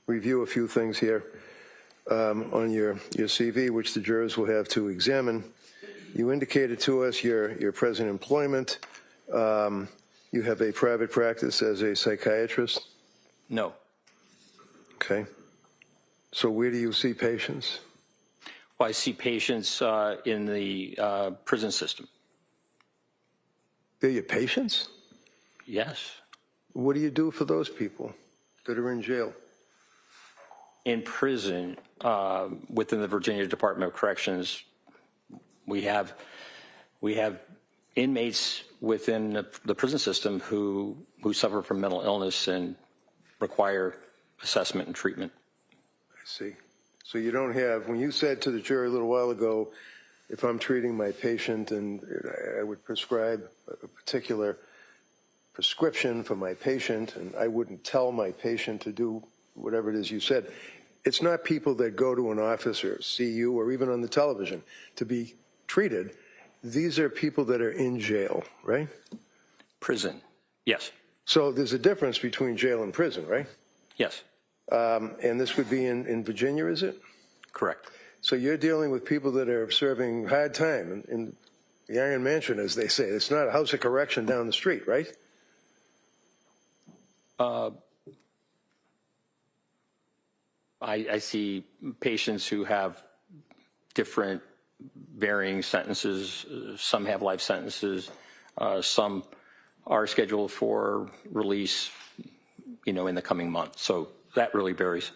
Speaker 7: review a few things here on your CV, which the jurors will have to examine. You indicated to us your present employment. You have a private practice as a psychiatrist?
Speaker 6: No.
Speaker 7: Okay. So where do you see patients?
Speaker 6: I see patients in the prison system.
Speaker 7: They're your patients?
Speaker 6: Yes.
Speaker 7: What do you do for those people that are in jail?
Speaker 6: In prison, within the Virginia Department of Corrections, we have inmates within the prison system who suffer from mental illness and require assessment and treatment.
Speaker 7: I see. So you don't have, when you said to the jury a little while ago, if I'm treating my patient and I would prescribe a particular prescription for my patient and I wouldn't tell my patient to do whatever it is you said, it's not people that go to an office or see you or even on the television to be treated. These are people that are in jail, right?
Speaker 6: Prison, yes.
Speaker 7: So there's a difference between jail and prison, right?
Speaker 6: Yes.
Speaker 7: And this would be in Virginia, is it?
Speaker 6: Correct.
Speaker 7: So you're dealing with people that are serving hard time in the Iron Mansion, as they say. It's not a house of correction down the street, right?
Speaker 6: I see patients who have different varying sentences. Some have life sentences. Some are scheduled for release, in the coming months. So that really varies.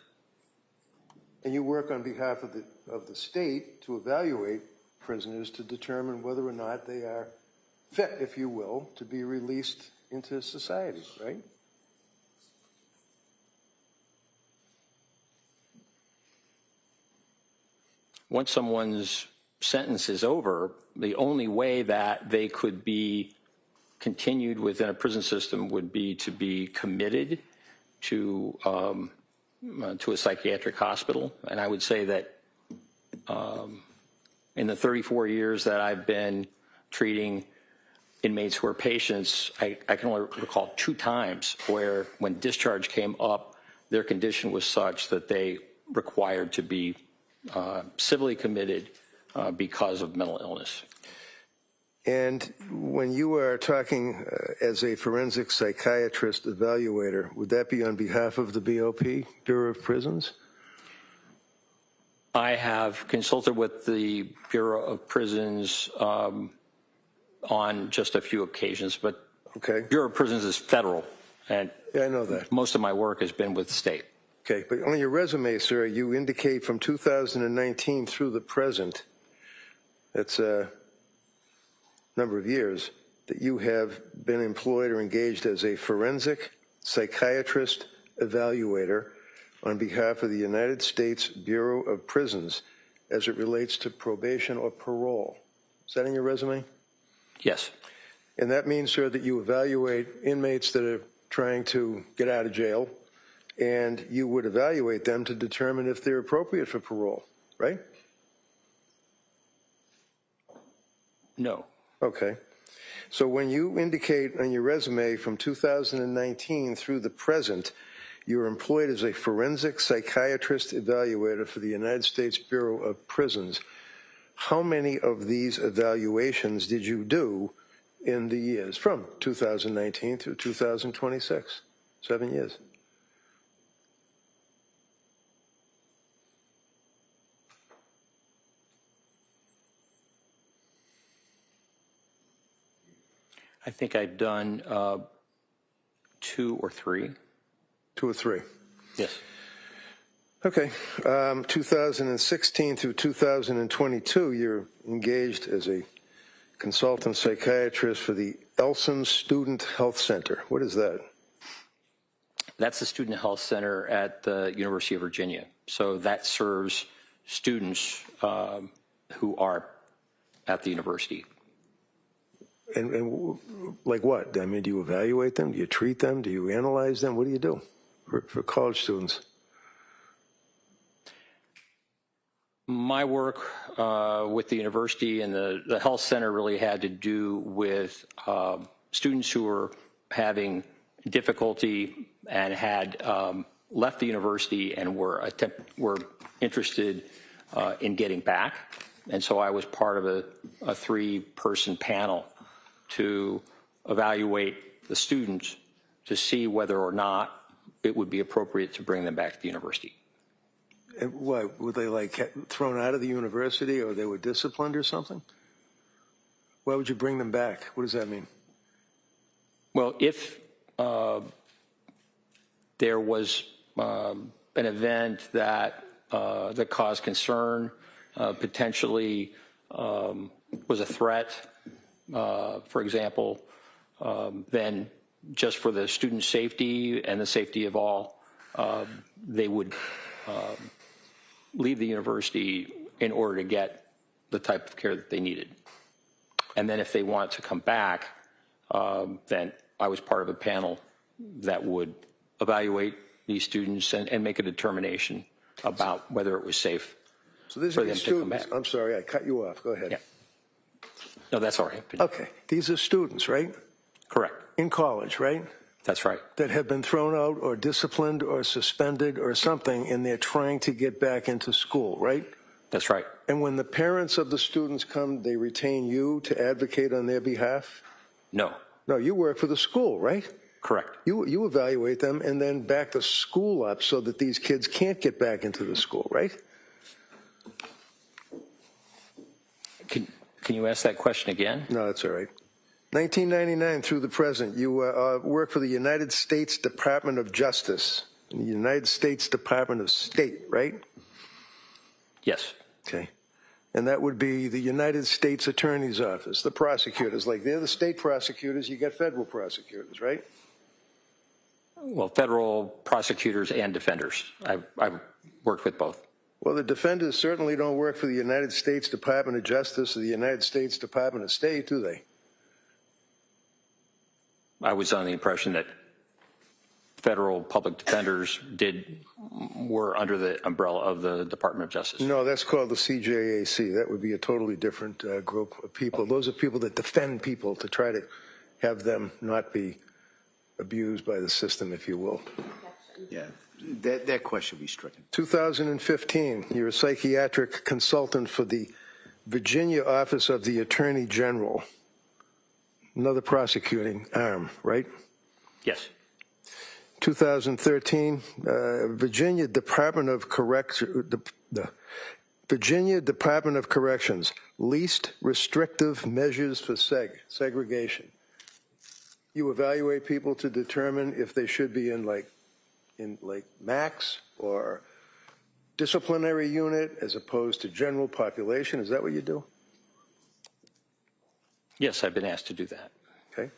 Speaker 7: And you work on behalf of the state to evaluate prisoners to determine whether or not they are fit, if you will, to be released into society, right?
Speaker 6: Once someone's sentence is over, the only way that they could be continued within a prison system would be to be committed to a psychiatric hospital. And I would say that in the 34 years that I've been treating inmates who are patients, I can only recall 2 times where when discharge came up, their condition was such that they required to be civilly committed because of mental illness.
Speaker 7: And when you are talking as a forensic psychiatrist evaluator, would that be on behalf of the BOP, Bureau of Prisons?
Speaker 6: I have consulted with the Bureau of Prisons on just a few occasions, but
Speaker 7: Okay.
Speaker 6: Bureau of Prisons is federal, and
Speaker 7: Yeah, I know that.
Speaker 6: most of my work has been with the state.
Speaker 7: Okay, but on your resume, sir, you indicate from 2019 through the present, that's a number of years, that you have been employed or engaged as a forensic psychiatrist evaluator on behalf of the United States Bureau of Prisons as it relates to probation or parole. Is that in your resume?
Speaker 6: Yes.
Speaker 7: And that means, sir, that you evaluate inmates that are trying to get out of jail, and you would evaluate them to determine if they're appropriate for parole, right?
Speaker 6: No.
Speaker 7: Okay. So when you indicate on your resume from 2019 through the present, you're employed as a forensic psychiatrist evaluator for the United States Bureau of Prisons. How many of these evaluations did you do in the years from 2019 to 2026? 7 years.
Speaker 6: I think I've done 2 or 3.
Speaker 7: 2 or 3.
Speaker 6: Yes.
Speaker 7: Okay. 2016 through 2022, you're engaged as a consultant psychiatrist for the Elson Student Health Center. What is that?
Speaker 6: That's the Student Health Center at the University of Virginia. So that serves students who are at the university.
Speaker 7: And like what? I mean, do you evaluate them? Do you treat them? Do you analyze them? What do you do for college students?
Speaker 6: My work with the university and the health center really had to do with students who were having difficulty and had left the university and were interested in getting back. And so I was part of a 3-person panel to evaluate the students to see whether or not it would be appropriate to bring them back to the university.
Speaker 7: And what, were they like thrown out of the university or they were disciplined or something? Why would you bring them back? What does that mean?
Speaker 6: Well, if there was an event that caused concern, potentially was a threat, for example, then just for the student safety and the safety of all, they would leave the university in order to get the type of care that they needed. And then if they wanted to come back, then I was part of a panel that would evaluate these students and make a determination about whether it was safe
Speaker 7: So these
Speaker 6: for
Speaker 7: are
Speaker 6: them
Speaker 7: the
Speaker 6: to come
Speaker 7: students.
Speaker 6: back.
Speaker 7: I'm sorry, I cut you off. Go ahead.
Speaker 6: Yeah. No, that's all right.
Speaker 7: Okay, these are students, right?
Speaker 6: Correct.
Speaker 7: In college, right?
Speaker 6: That's right.
Speaker 7: That have been thrown out or disciplined or suspended or something, and they're trying to get back into school, right?
Speaker 6: That's right.
Speaker 7: And when the parents of the students come, they retain you to advocate on their behalf?
Speaker 6: No.
Speaker 7: No, you work for the school, right?
Speaker 6: Correct.
Speaker 7: You evaluate them and then back the school up so that these kids can't get back into the school, right?
Speaker 6: Can you ask that question again?
Speaker 7: No, that's all right. 1999 through the present, you work for the United States Department of Justice, the United States Department of State, right?
Speaker 6: Yes.
Speaker 7: Okay. And that would be the United States Attorney's Office, the prosecutors. Like they're the state prosecutors, you got federal prosecutors, right?
Speaker 6: Well, federal prosecutors and defenders. I've worked with both.
Speaker 7: Well, the defenders certainly don't work for the United States Department of Justice or the United States Department of State, do they?
Speaker 6: I was under the impression that federal public defenders were under the umbrella of the Department of Justice.
Speaker 7: No, that's called the CJAC. That would be a totally different group of people. Those are people that defend people to try to have them not be abused by the system, if you will.
Speaker 3: Yeah, that question be stricken.
Speaker 7: 2015, you're a psychiatric consultant for the Virginia Office of the Attorney General. Another prosecuting arm, right?
Speaker 6: Yes.
Speaker 7: 2013, Virginia Department of Virginia Department of Corrections, least restrictive measures for segregation. You evaluate people to determine if they should be in max or disciplinary unit as opposed to general population. Is that what you do?
Speaker 6: Yes, I've been asked to do that.
Speaker 7: Okay.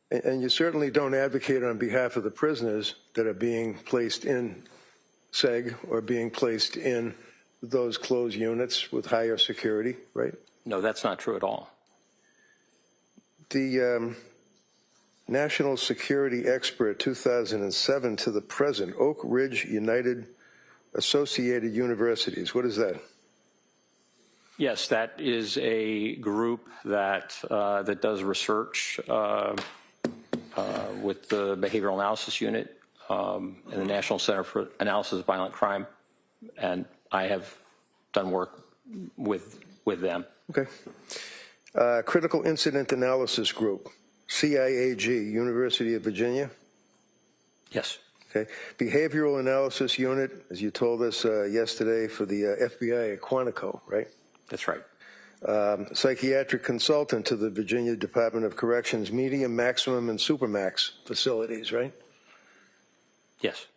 Speaker 7: And you certainly don't advocate on behalf of the prisoners that are being placed in seg or being placed in those closed units with higher security, right?
Speaker 6: No, that's not true at all.
Speaker 7: The National Security Expert 2007 to the present, Oak Ridge United Associated Universities. What is that?
Speaker 6: Yes, that is a group that does research with the Behavioral Analysis Unit and the National Center for Analysis of Violent Crime, and I have done work with them.
Speaker 7: Okay. Critical Incident Analysis Group, CIAG, University of Virginia.
Speaker 6: Yes.
Speaker 7: Okay. Behavioral Analysis Unit, as you told us yesterday, for the FBI at Quantico, right?
Speaker 6: That's right.
Speaker 7: Psychiatric consultant to the Virginia Department of Corrections, medium, maximum, and supermax facilities, right?
Speaker 6: Yes.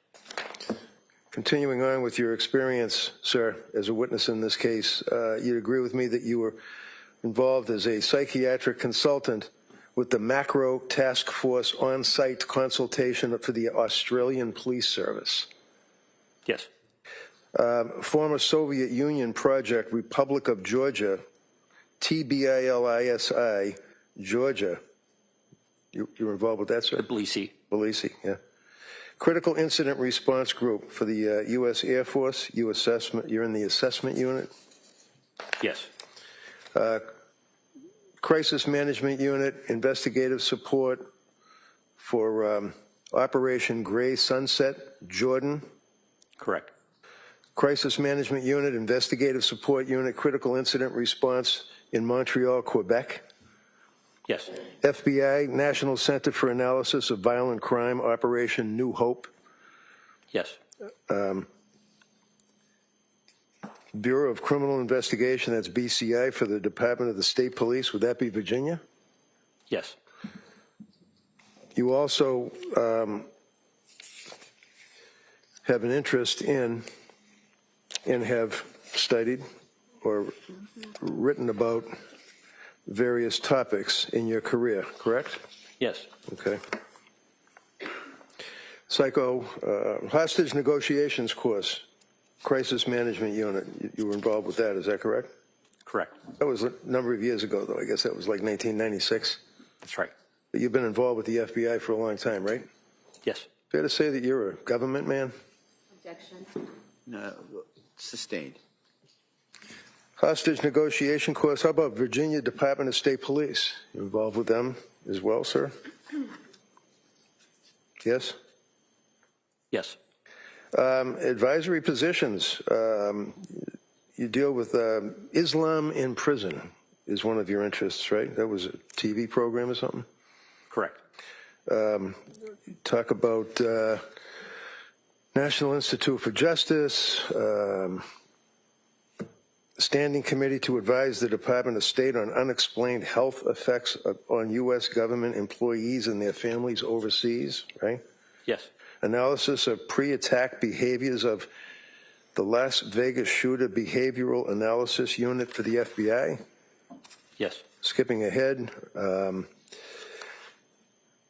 Speaker 7: Continuing on with your experience, sir, as a witness in this case, you'd agree with me that you were involved as a psychiatric consultant with the Macro Task Force on-site consultation for the Australian Police Service.
Speaker 6: Yes.
Speaker 7: Former Soviet Union project, Republic of Georgia, TBILISI, Georgia. You're involved with that, sir?
Speaker 6: Tbilisi.
Speaker 7: Tbilisi, yeah. Critical Incident Response Group for the U.S. Air Force. You're in the assessment unit.
Speaker 6: Yes.
Speaker 7: Crisis Management Unit, investigative support for Operation Gray Sunset, Jordan.
Speaker 6: Correct.
Speaker 7: Crisis Management Unit, Investigative Support Unit, Critical Incident Response in Montreal, Quebec.
Speaker 6: Yes.
Speaker 7: FBI, National Center for Analysis of Violent Crime, Operation New Hope.
Speaker 6: Yes.
Speaker 7: Bureau of Criminal Investigation, that's BCI, for the Department of the State Police. Would that be Virginia?
Speaker 6: Yes.
Speaker 7: You also have an interest in and have studied or written about various topics in your career, correct?
Speaker 6: Yes.
Speaker 7: Okay. Hostage negotiations course, crisis management unit. You were involved with that, is that correct?
Speaker 6: Correct.
Speaker 7: That was a number of years ago, though. I guess that was like 1996.
Speaker 6: That's right.
Speaker 7: But you've been involved with the FBI for a long time, right?
Speaker 6: Yes.
Speaker 7: Fair to say that you're a government man?
Speaker 4: Objection.
Speaker 3: No, sustained.
Speaker 7: Hostage negotiation course. How about Virginia Department of State Police? You involved with them as well, sir? Yes?
Speaker 6: Yes.
Speaker 7: Advisory positions. You deal with Islam in prison is one of your interests, right? That was a TV program or something?
Speaker 6: Correct.
Speaker 7: Talk about National Institute for Justice, Standing Committee to advise the Department of State on unexplained health effects on U.S. government employees and their families overseas, right?
Speaker 6: Yes.
Speaker 7: Analysis of pre-attack behaviors of the Las Vegas shooter behavioral analysis unit for the FBI.
Speaker 6: Yes.
Speaker 7: Skipping ahead,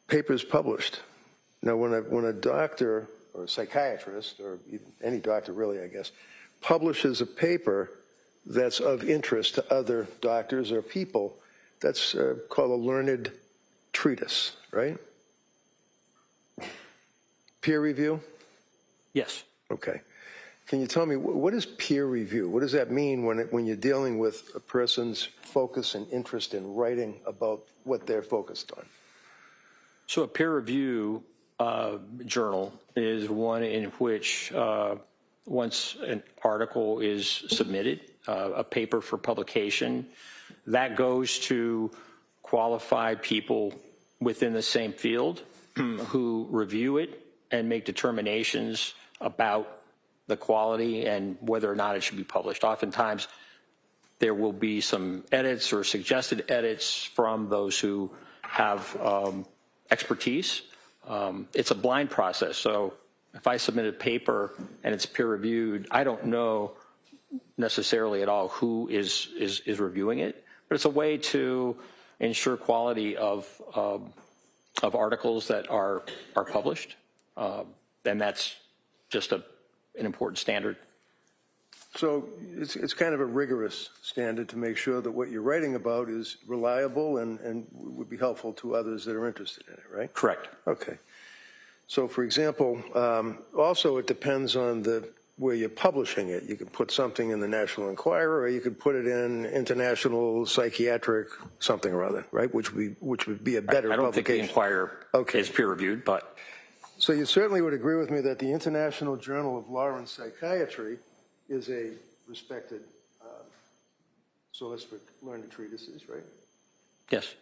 Speaker 7: papers published. Now, when a doctor or a psychiatrist, or any doctor really, I guess, publishes a paper that's of interest to other doctors or people, that's called a learned treatise, right? Peer review?
Speaker 6: Yes.
Speaker 7: Okay. Can you tell me, what is peer review? What does that mean when you're dealing with a person's focus and interest in writing about what they're focused on?
Speaker 6: So a peer review journal is one in which once an article is submitted, a paper for publication, that goes to qualified people within the same field who review it and make determinations about the quality and whether or not it should be published. Oftentimes, there will be some edits or suggested edits from those who have expertise. It's a blind process, so if I submit a paper and it's peer reviewed, I don't know necessarily at all who is reviewing it, but it's a way to ensure quality of articles that are published, and that's just an important standard.
Speaker 7: So it's kind of a rigorous standard to make sure that what you're writing about is reliable and would be helpful to others that are interested in it, right?
Speaker 6: Correct.
Speaker 7: Okay. So, for example, also it depends on where you're publishing it. You can put something in the National Enquirer, or you could put it in International Psychiatric something or other, right? Which would be a better publication.
Speaker 6: I don't think the Enquirer is peer reviewed, but.
Speaker 7: So you certainly would agree with me that the International Journal of Law and Psychiatry is a respected source for learned treatises, right?
Speaker 6: Yes.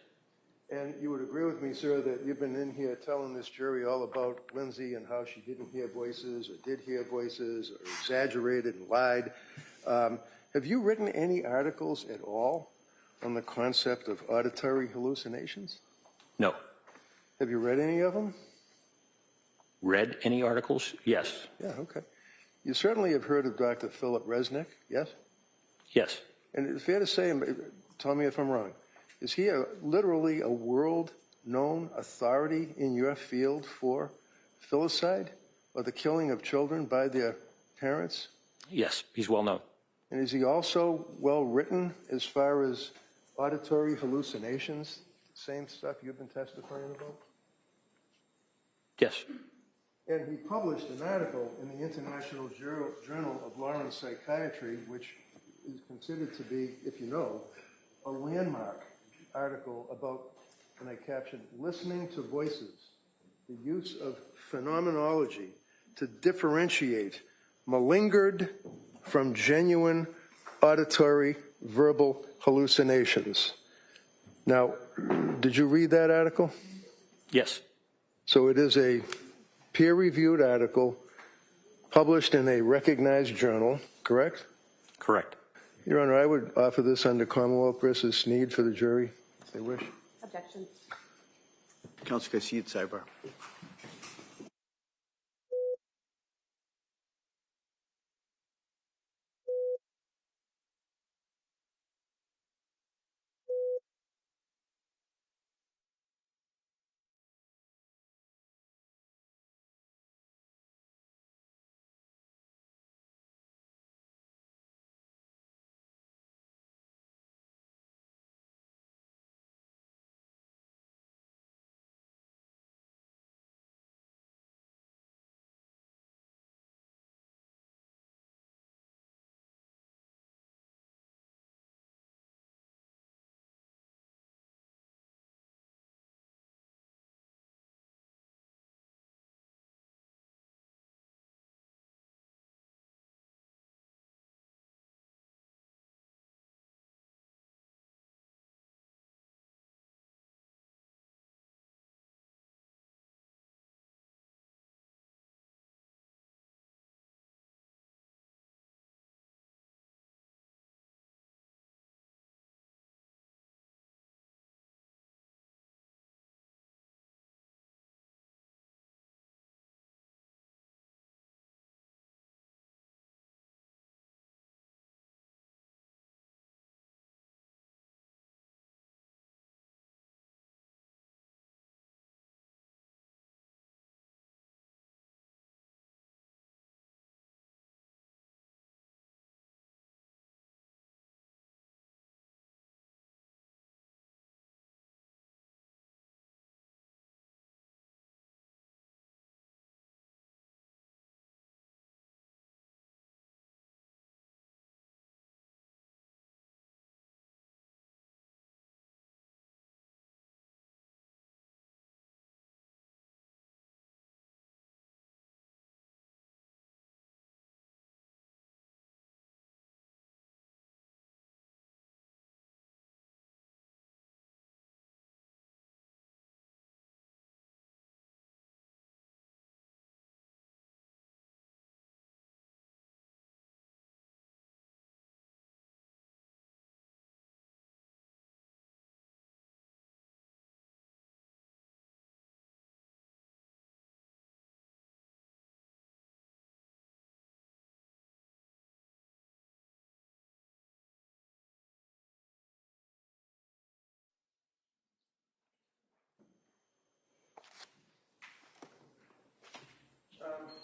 Speaker 7: And you would agree with me, sir, that you've been in here telling this jury all about Lindsay and how she didn't hear voices or did hear voices or exaggerated and lied. Have you written any articles at all on the concept of auditory hallucinations?
Speaker 6: No.
Speaker 7: Have you read any of them?
Speaker 6: Read any articles? Yes.
Speaker 7: Yeah, okay. You certainly have heard of Dr. Philip Resnick, yes?
Speaker 6: Yes.
Speaker 7: And it's fair to say, tell me if I'm wrong, is he literally a world-known authority in your field for filicide or the killing of children by their parents?
Speaker 6: Yes, he's well known.
Speaker 7: And is he also well-written as far as auditory hallucinations, same stuff you've been testifying about?
Speaker 6: Yes.
Speaker 7: And he published an article in the International Journal of Law and Psychiatry, which is considered to be, if you know, a landmark article about, and I captioned, listening to voices, the use of phenomenology to differentiate malingered from genuine auditory verbal hallucinations. Now, did you read that article?
Speaker 6: Yes.
Speaker 7: So it is a peer-reviewed article published in a recognized journal, correct?
Speaker 6: Correct.
Speaker 7: Your Honor, I would offer this under Commonwealth versus Sneed for the jury, if they wish.
Speaker 4: Objection.
Speaker 3: Counsel Garcia at sidebar.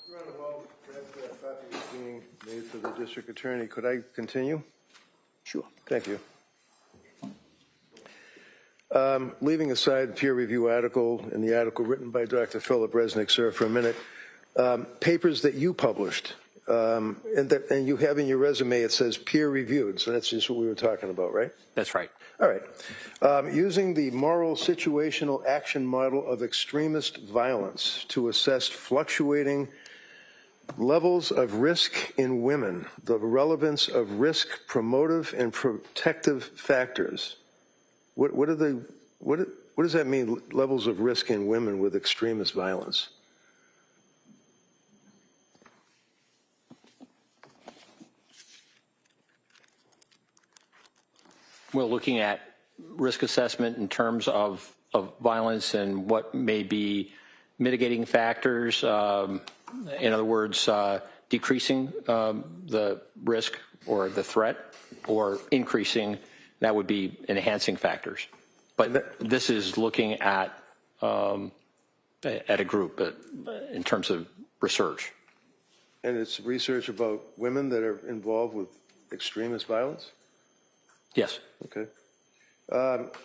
Speaker 7: Your Honor, while that copy is being made for the district attorney, could I continue?
Speaker 3: Sure.
Speaker 7: Thank you. Leaving aside peer review article and the article written by Dr. Philip Resnick, sir, for a minute, papers that you published, and you have in your resume, it says peer reviewed, so that's just what we were talking about, right?
Speaker 6: That's right.
Speaker 7: All right. Using the moral situational action model of extremist violence to assess fluctuating levels of risk in women, the relevance of risk promotive and protective factors. What does that mean, levels of risk in women with extremist violence?
Speaker 6: Well, looking at risk assessment in terms of violence and what may be mitigating factors, in other words, decreasing the risk or the threat, or increasing, that would be enhancing factors. But this is looking at a group in terms of research.
Speaker 7: And it's research about women that are involved with extremist violence?
Speaker 6: Yes.
Speaker 7: Okay.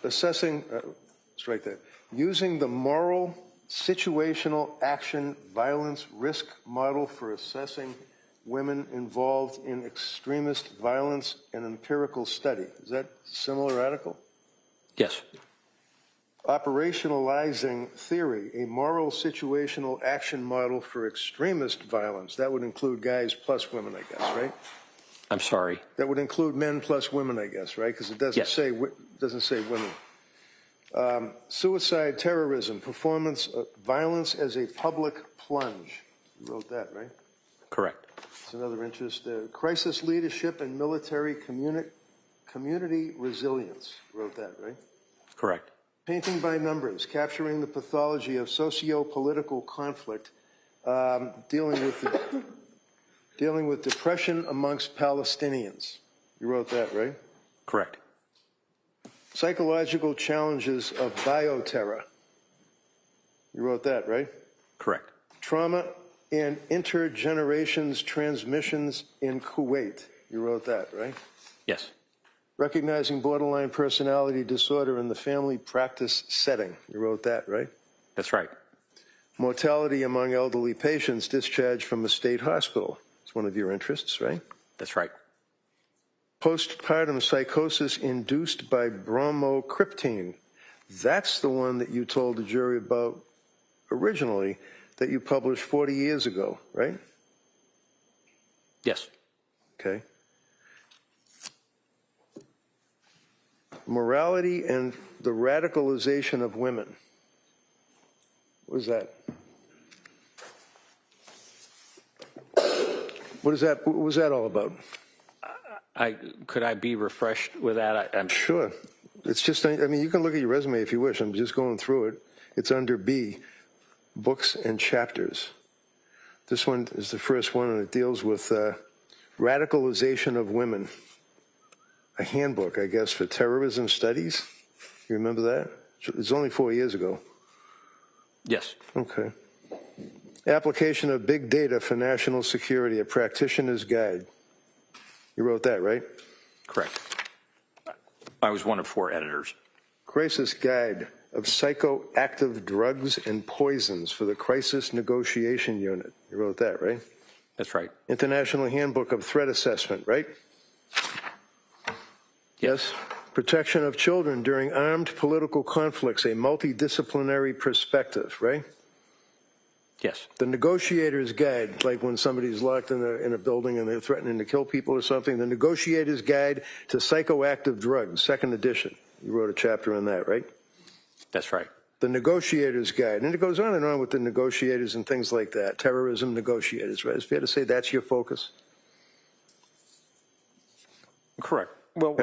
Speaker 7: Assessing, strike that. Using the moral situational action violence risk model for assessing women involved in extremist violence, an empirical study. Is that a similar article?
Speaker 6: Yes.
Speaker 7: Operationalizing theory, a moral situational action model for extremist violence. That would include guys plus women, I guess, right?
Speaker 6: I'm sorry.
Speaker 7: That would include men plus women, I guess, right? Because it doesn't say women. Suicide, terrorism, performance, violence as a public plunge. You wrote that, right?
Speaker 6: Correct.
Speaker 7: It's another interest. Crisis leadership and military community resilience. You wrote that, right?
Speaker 6: Correct.
Speaker 7: Painting by numbers, capturing the pathology of socio-political conflict, dealing with depression amongst Palestinians. You wrote that, right?
Speaker 6: Correct.
Speaker 7: Psychological challenges of bioterror. You wrote that, right?
Speaker 6: Correct.
Speaker 7: Trauma and intergenerations transmissions in Kuwait. You wrote that, right?
Speaker 6: Yes.
Speaker 7: Recognizing borderline personality disorder in the family practice setting. You wrote that, right?
Speaker 6: That's right.
Speaker 7: Mortality among elderly patients discharged from a state hospital. It's one of your interests, right?
Speaker 6: That's right.
Speaker 7: Postpartum psychosis induced by bromocriptine. That's the one that you told the jury about originally that you published 40 years ago, right?
Speaker 6: Yes.
Speaker 7: Okay. Morality and the radicalization of women. What is that? What was that all about?
Speaker 6: Could I be refreshed with that? I'm
Speaker 7: Sure. It's just, I mean, you can look at your resume if you wish. I'm just going through it. It's under B, books and chapters. This one is the first one, and it deals with radicalization of women. A handbook, I guess, for terrorism studies. You remember that? It's only 4 years ago.
Speaker 6: Yes.
Speaker 7: Okay. Application of big data for national security, a practitioner's guide. You wrote that, right?
Speaker 6: Correct. I was one of 4 editors.
Speaker 7: Crisis Guide of Psychoactive Drugs and Poisons for the Crisis Negotiation Unit. You wrote that, right?
Speaker 6: That's right.
Speaker 7: International Handbook of Threat Assessment, right? Yes. Protection of Children During Armed Political Conflicts, a Multidisciplinary Perspective, right?
Speaker 6: Yes.
Speaker 7: The Negotiator's Guide, like when somebody's locked in a building and they're threatening to kill people or something, the Negotiator's Guide to Psychoactive Drugs, 2nd edition. You wrote a chapter on that, right?
Speaker 6: That's right.
Speaker 7: The Negotiator's Guide. And it goes on and on with the negotiators and things like that. Terrorism negotiators, right? It's fair to say that's your focus?
Speaker 6: Correct. Well,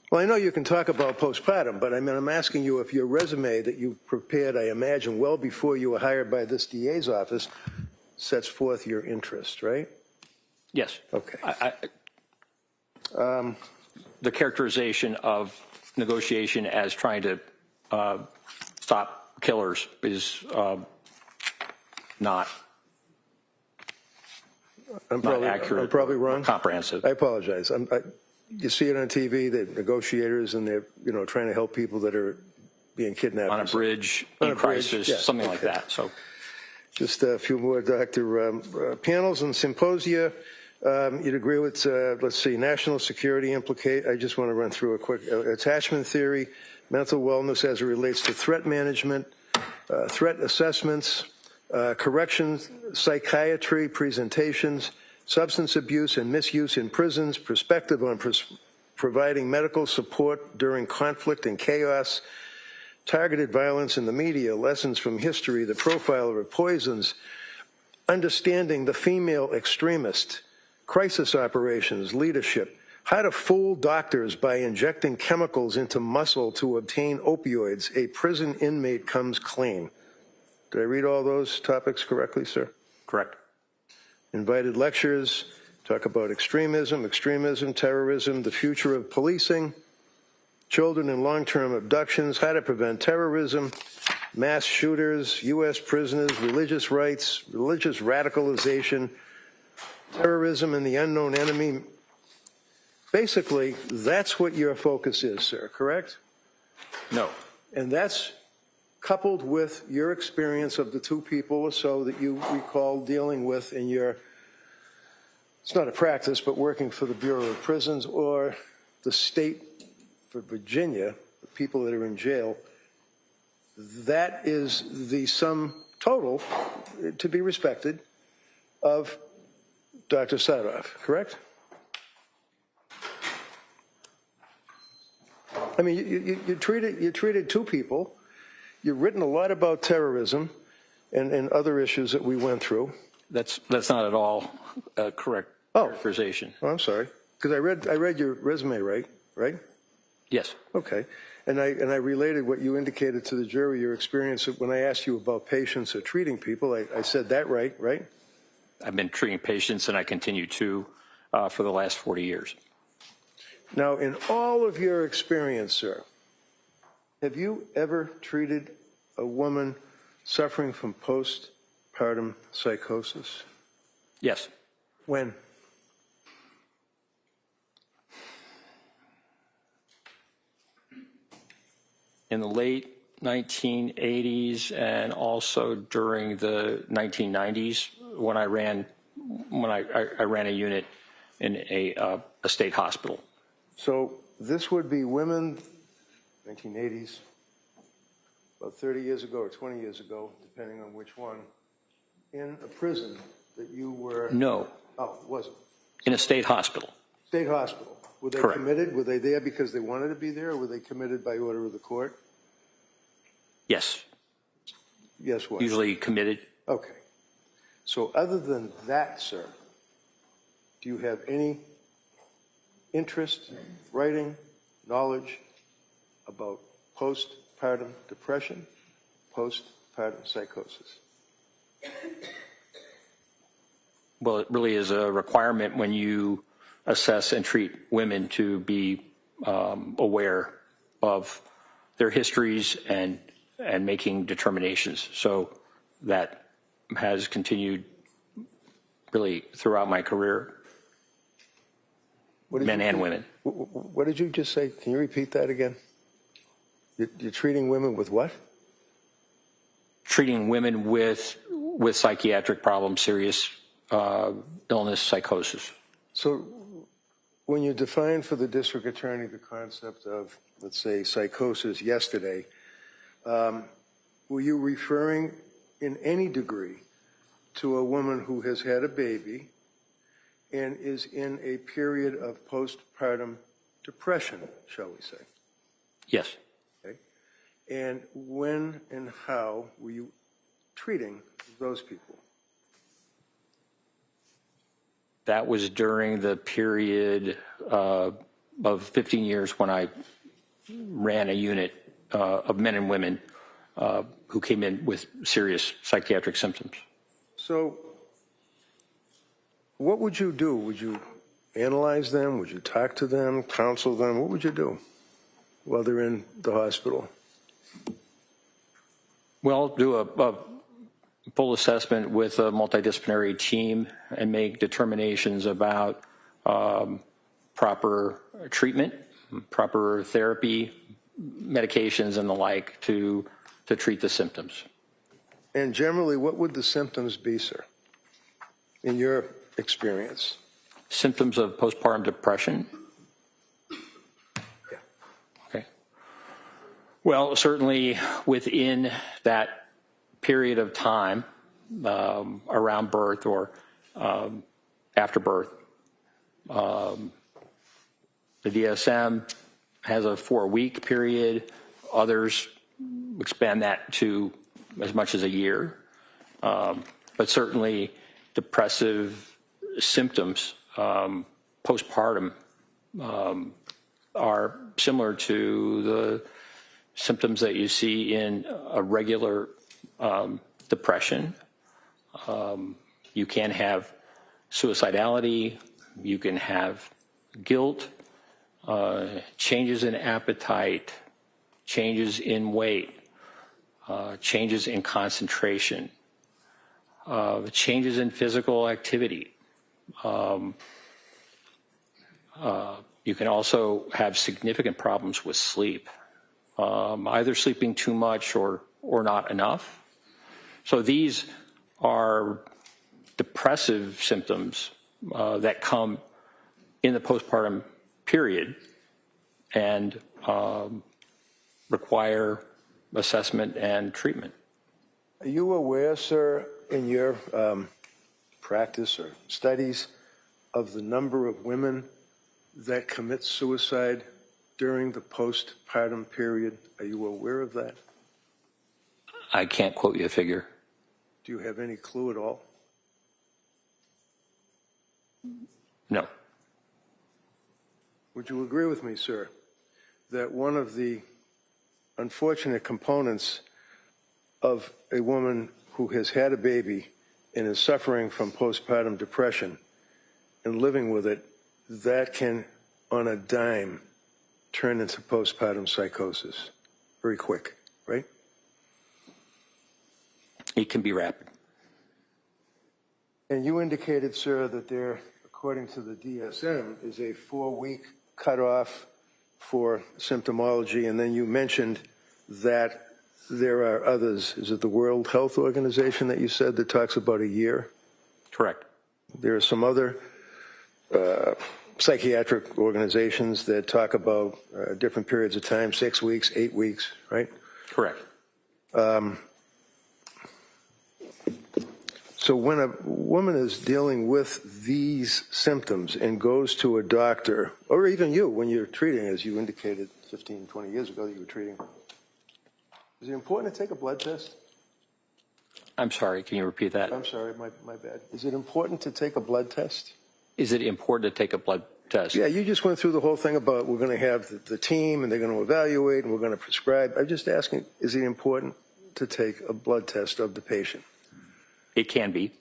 Speaker 7: Well, I know you can talk about postpartum, but I mean, I'm asking you if your resume that you prepared, I imagine, well before you were hired by this DA's office, sets forth your interest, right?
Speaker 6: yes.
Speaker 7: Okay.
Speaker 6: The characterization of negotiation as trying to stop killers is not accurate.
Speaker 7: I'm probably wrong.
Speaker 6: Comprehensive.
Speaker 7: I apologize. You see it on TV, the negotiators, and they're trying to help people that are being kidnapped
Speaker 6: on a bridge, in crisis,
Speaker 7: yeah.
Speaker 6: something like that. So,
Speaker 7: just a few more, Doctor. Panels and symposia. You'd agree with, let's see, national security I just want to run through a quick attachment theory, mental wellness as it relates to threat management, threat assessments, corrections, psychiatry presentations, substance abuse and misuse in prisons, perspective on providing medical support during conflict and chaos, targeted violence in the media, lessons from history, the profiler of poisons, understanding the female extremist, crisis operations, leadership, how to fool doctors by injecting chemicals into muscle to obtain opioids, a prison inmate comes clean. Did I read all those topics correctly, sir?
Speaker 6: correct.
Speaker 7: Invited lectures, talk about extremism, terrorism, the future of policing, children in long-term abductions, how to prevent terrorism, mass shooters, U.S. prisoners, religious rights, religious radicalization, terrorism and the unknown enemy. Basically, that's what your focus is, sir, correct?
Speaker 6: No.
Speaker 7: And that's coupled with your experience of the 2 people or so that you recall dealing with in your, it's not a practice, but working for the Bureau of Prisons or the state for Virginia, the people that are in jail. That is the sum total, to be respected, of Dr. Saathoff, correct? I mean, you treated 2 people. You've written a lot about terrorism and other issues that we went through.
Speaker 6: That's not at all a correct characterization.
Speaker 7: Oh, I'm sorry. Because I read your resume, right?
Speaker 6: Yes.
Speaker 7: Okay. And I related what you indicated to the jury, your experience when I asked you about patients or treating people. I said that right?
Speaker 6: I've been treating patients, and I continue to for the last 40 years.
Speaker 7: Now, in all of your experience, sir, have you ever treated a woman suffering from postpartum psychosis?
Speaker 6: Yes.
Speaker 7: When?
Speaker 6: In the late 1980s and also during the 1990s when I ran a unit in a state hospital.
Speaker 7: So this would be women, 1980s, about 30 years ago or 20 years ago, depending on which one, in a prison that you were...
Speaker 6: No.
Speaker 7: Oh, it wasn't.
Speaker 6: In a state hospital.
Speaker 7: State hospital. Were they
Speaker 6: Correct.
Speaker 7: committed? Were they there because they wanted to be there, or were they committed by order of the court?
Speaker 6: Yes.
Speaker 7: Yes, what?
Speaker 6: Usually committed.
Speaker 7: Okay. So other than that, sir, do you have any interest, writing, knowledge about postpartum depression, postpartum psychosis?
Speaker 6: Well, it really is a requirement when you assess and treat women to be aware of their histories and making determinations. So that has continued really throughout my career, men and women.
Speaker 7: What did you just say? Can you repeat that again? You're treating women with what?
Speaker 6: Treating women with psychiatric problems, serious illness, psychosis.
Speaker 7: So when you defined for the district attorney the concept of, let's say, psychosis yesterday, were you referring in any degree to a woman who has had a baby and is in a period of postpartum depression, shall we say?
Speaker 6: Yes.
Speaker 7: Okay. And when and how were you treating those people?
Speaker 6: That was during the period of 15 years when I ran a unit of men and women who came in with serious psychiatric symptoms.
Speaker 7: So what would you do? Would you analyze them? Would you talk to them, counsel them? What would you do while they're in the hospital?
Speaker 6: Well, do a full assessment with a multidisciplinary team and make determinations about proper treatment, proper therapy, medications, and the like to treat the symptoms.
Speaker 7: And generally, what would the symptoms be, sir, in your experience?
Speaker 6: Symptoms of postpartum depression?
Speaker 7: Yeah.
Speaker 6: Okay. Well, certainly within that period of time around birth or after birth, the DSM has a 4-week period. Others expand that to as much as a year. But certainly depressive symptoms postpartum are similar to the symptoms that you see in a regular depression. You can have suicidality, you can have guilt, changes in appetite, changes in weight, changes in concentration, changes in physical activity. You can also have significant problems with sleep, either sleeping too much or not enough. So these are depressive symptoms that come in the postpartum period and require assessment and treatment.
Speaker 7: Are you aware, sir, in your practice or studies of the number of women that commit suicide during the postpartum period? Are you aware of that?
Speaker 6: I can't quote you a figure.
Speaker 7: Do you have any clue at all?
Speaker 6: No.
Speaker 7: Would you agree with me, sir, that one of the unfortunate components of a woman who has had a baby and is suffering from postpartum depression and living with it, that can, on a dime, turn into postpartum psychosis very quick, right?
Speaker 6: It can be rapid.
Speaker 7: And you indicated, sir, that there, according to the DSM, is a 4-week cutoff for symptomology, and then you mentioned that there are others. Is it the World Health Organization that you said that talks about a year?
Speaker 6: Correct.
Speaker 7: There are some other psychiatric organizations that talk about different periods of time, 6 weeks, 8 weeks, right?
Speaker 6: Correct.
Speaker 7: So when a woman is dealing with these symptoms and goes to a doctor, or even you, when you're treating, as you indicated 15, 20 years ago, you were treating, is it important to take a blood test?
Speaker 6: I'm sorry, can you repeat that?
Speaker 7: I'm sorry, my bad. Is it important to take a blood test?
Speaker 6: Is it important to take a blood test?
Speaker 7: Yeah, you just went through the whole thing about we're going to have the team and they're going to evaluate and we're going to prescribe. I'm just asking, is it important to take a blood test of the patient?
Speaker 6: It can be.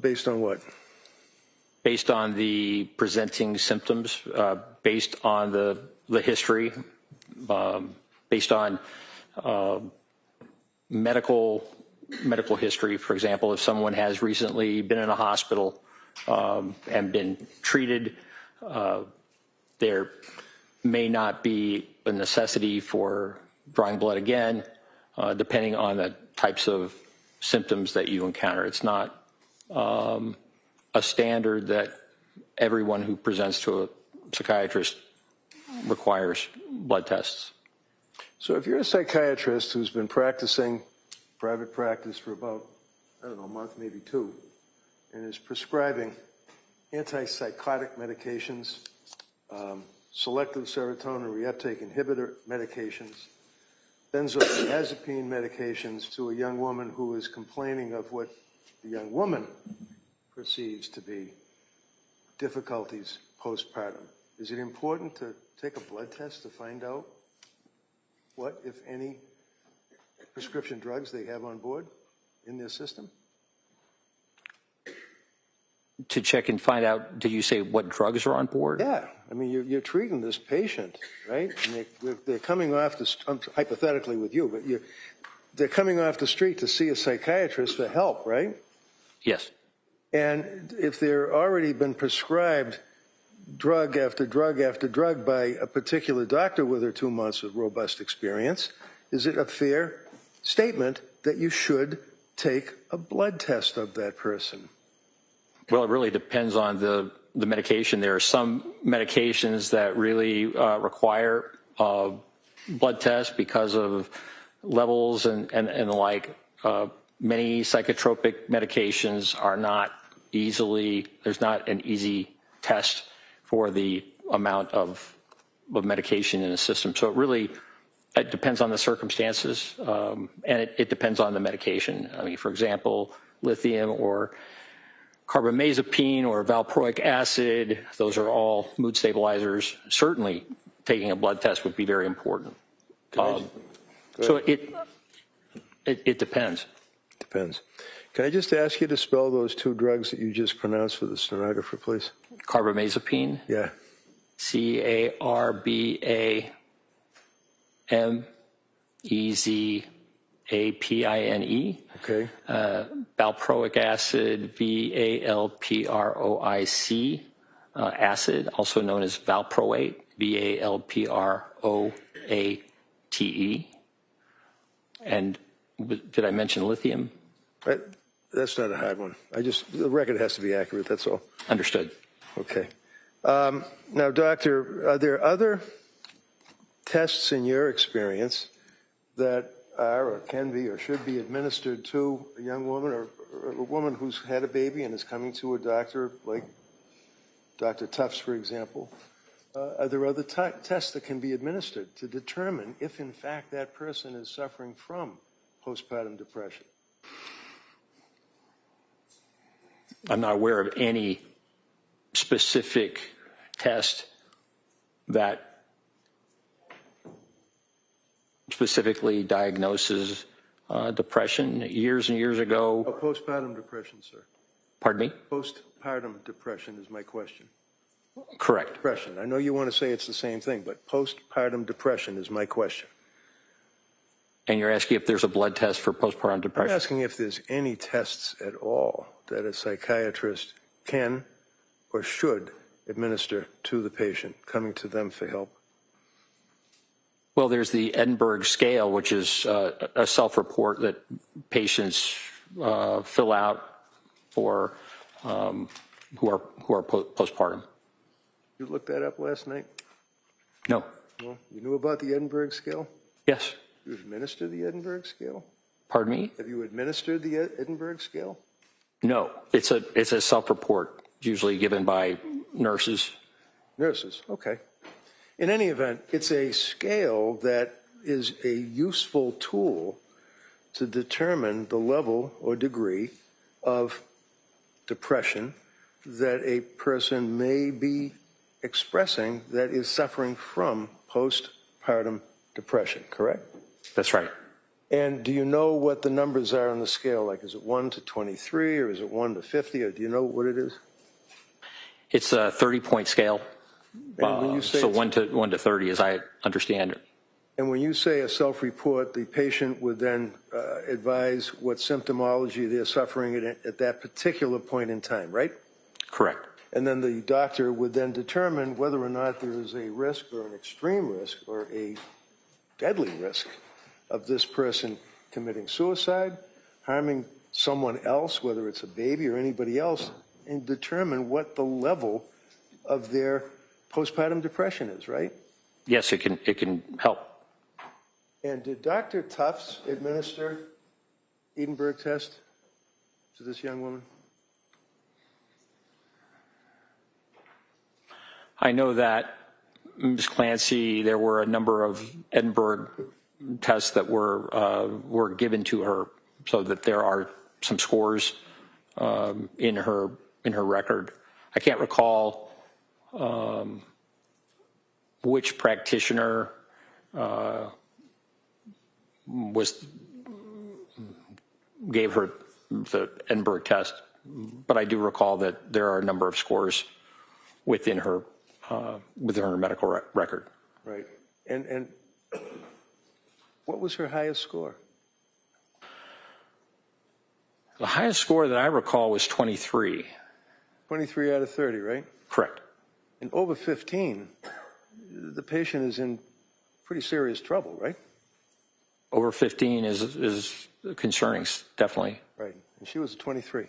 Speaker 7: Based on what?
Speaker 6: Based on the presenting symptoms, based on the history, based on medical history. For example, if someone has recently been in a hospital and been treated, there may not be a necessity for drawing blood again, depending on the types of symptoms that you encounter. It's not a standard that everyone who presents to a psychiatrist requires blood tests.
Speaker 7: So if you're a psychiatrist who's been practicing private practice for about, I don't know, a month, maybe 2, and is prescribing antipsychotic medications, selective serotonin reuptake inhibitor medications, benzodiazepine medications to a young woman who is complaining of what the young woman perceives to be difficulties postpartum, is it important to take a blood test to find out what, if any, prescription drugs they have on board in their system?
Speaker 6: To check and find out, did you say what drugs are on board?
Speaker 7: Yeah. I mean, you're treating this patient, right? And they're coming off the, hypothetically with you, but they're coming off the street to see a psychiatrist for help, right?
Speaker 6: Yes.
Speaker 7: And if they're already been prescribed drug after drug after drug by a particular doctor with her 2 months of robust experience, is it a fair statement that you should take a blood test of that person?
Speaker 6: Well, it really depends on the medication. There are some medications that really require blood tests because of levels and the like. Many psychotropic medications are not easily, there's not an easy test for the amount of medication in the system. So it depends on the circumstances, and it depends on the medication. I mean, for example, lithium or carbamazepine or valproic acid, those are all mood stabilizers. Certainly taking a blood test would be very important. So it depends.
Speaker 7: Depends. Can I just ask you to spell those 2 drugs that you just pronounced for the stenographer, please?
Speaker 6: Carbamazepine.
Speaker 7: Yeah.
Speaker 6: Carbamazepine.
Speaker 7: Okay.
Speaker 6: Valproic acid, Valproic acid, also known as valproate, Valproate. And did I mention lithium?
Speaker 7: That's not a hard one. The record has to be accurate, that's all.
Speaker 6: Understood.
Speaker 7: Okay. Now, doctor, are there other tests in your experience that are or can be or should be administered to a young woman or a woman who's had a baby and is coming to a doctor, like Dr. Tufts, for example? Are there other tests that can be administered to determine if, in fact, that person is suffering from postpartum depression?
Speaker 6: I'm not aware of any specific test that specifically diagnoses depression. Years and years ago.
Speaker 7: Oh, postpartum depression, sir.
Speaker 6: Pardon me?
Speaker 7: Postpartum depression is my question.
Speaker 6: Correct.
Speaker 7: Depression. I know you want to say it's the same thing, but postpartum depression is my question.
Speaker 6: And you're asking if there's a blood test for postpartum depression?
Speaker 7: I'm asking if there's any tests at all that a psychiatrist can or should administer to the patient coming to them for help.
Speaker 6: Well, there's the Edinburgh scale, which is a self-report that patients fill out for who are postpartum.
Speaker 7: You looked that up last night?
Speaker 6: No.
Speaker 7: Well, you knew about the Edinburgh scale?
Speaker 6: Yes.
Speaker 7: You administer the Edinburgh scale?
Speaker 6: Pardon me?
Speaker 7: Have you administered the Edinburgh scale?
Speaker 6: No. It's a self-report, usually given by nurses.
Speaker 7: Nurses, okay. In any event, it's a scale that is a useful tool to determine the level or degree of depression that a person may be expressing that is suffering from postpartum depression, correct?
Speaker 6: That's right.
Speaker 7: And do you know what the numbers are on the scale? Like, is it 1 to 23, or is it 1 to 50, or do you know what it is?
Speaker 6: It's a 30-point scale.
Speaker 7: And when you say
Speaker 6: So 1 to 30, as I understand it.
Speaker 7: And when you say a self-report, the patient would then advise what symptomology they're suffering at that particular point in time, right?
Speaker 6: Correct.
Speaker 7: And then the doctor would then determine whether or not there is a risk or an extreme risk or a deadly risk of this person committing suicide, harming someone else, whether it's a baby or anybody else, and determine what the level of their postpartum depression is, right?
Speaker 6: Yes, it can help.
Speaker 7: And did Dr. Tufts administer Edinburgh test to this young woman?
Speaker 6: I know that, Ms. Clancy, there were a number of Edinburgh tests that were given to her, so that there are some scores in her record. I can't recall which practitioner gave her the Edinburgh test, but I do recall that there are a number of scores within her medical record.
Speaker 7: Right. And what was her highest score?
Speaker 6: The highest score that I recall was 23.
Speaker 7: 23 out of 30, right?
Speaker 6: Correct.
Speaker 7: And over 15, the patient is in pretty serious trouble, right?
Speaker 6: Over 15 is concerning, definitely.
Speaker 7: Right. And she was a 23.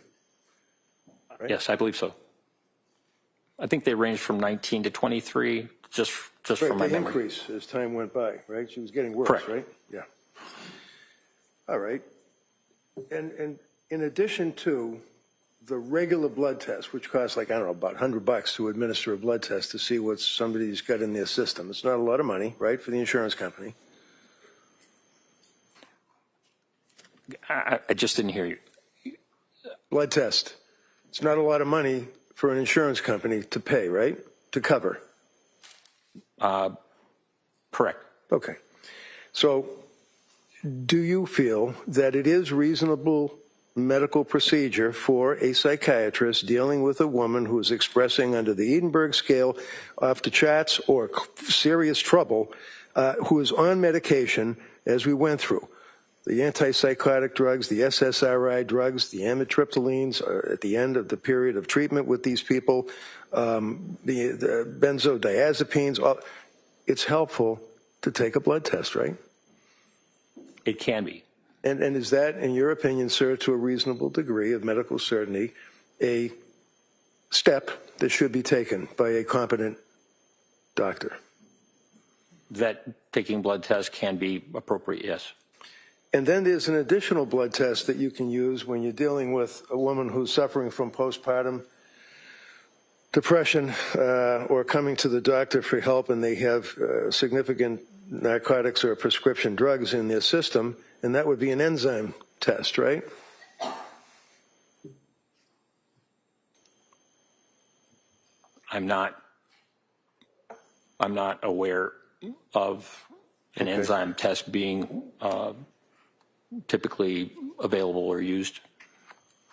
Speaker 7: Right?
Speaker 6: Yes, I believe so. I think they ranged from 19 to 23, just
Speaker 7: Right,
Speaker 6: from my
Speaker 7: they
Speaker 6: memory.
Speaker 7: increase as time went by, right? She was getting worse,
Speaker 6: Correct.
Speaker 7: right? Yeah. All right. And in addition to the regular blood test, which costs like, I don't know, about $100 to administer a blood test to see what somebody's got in their system. It's not a lot of money, right, for the insurance company.
Speaker 6: I just didn't hear you.
Speaker 7: Blood test. It's not a lot of money for an insurance company to pay, right, to cover.
Speaker 6: Correct.
Speaker 7: Okay. So do you feel that it is reasonable medical procedure for a psychiatrist dealing with a woman who is expressing under the Edinburgh scale off the charts or serious trouble, who is on medication, as we went through, the antipsychotic drugs, the SSRI drugs, the amitriptylines at the end of the period of treatment with these people, the benzodiazepines, it's helpful to take a blood test, right?
Speaker 6: It can be.
Speaker 7: And is that, in your opinion, sir, to a reasonable degree of medical certainty, a step that should be taken by a competent doctor?
Speaker 6: That taking blood tests can be appropriate, yes.
Speaker 7: And then there's an additional blood test that you can use when you're dealing with a woman who's suffering from postpartum depression or coming to the doctor for help and they have significant narcotics or prescription drugs in their system, and that would be an enzyme test, right?
Speaker 6: I'm not aware of an enzyme test being typically available or used.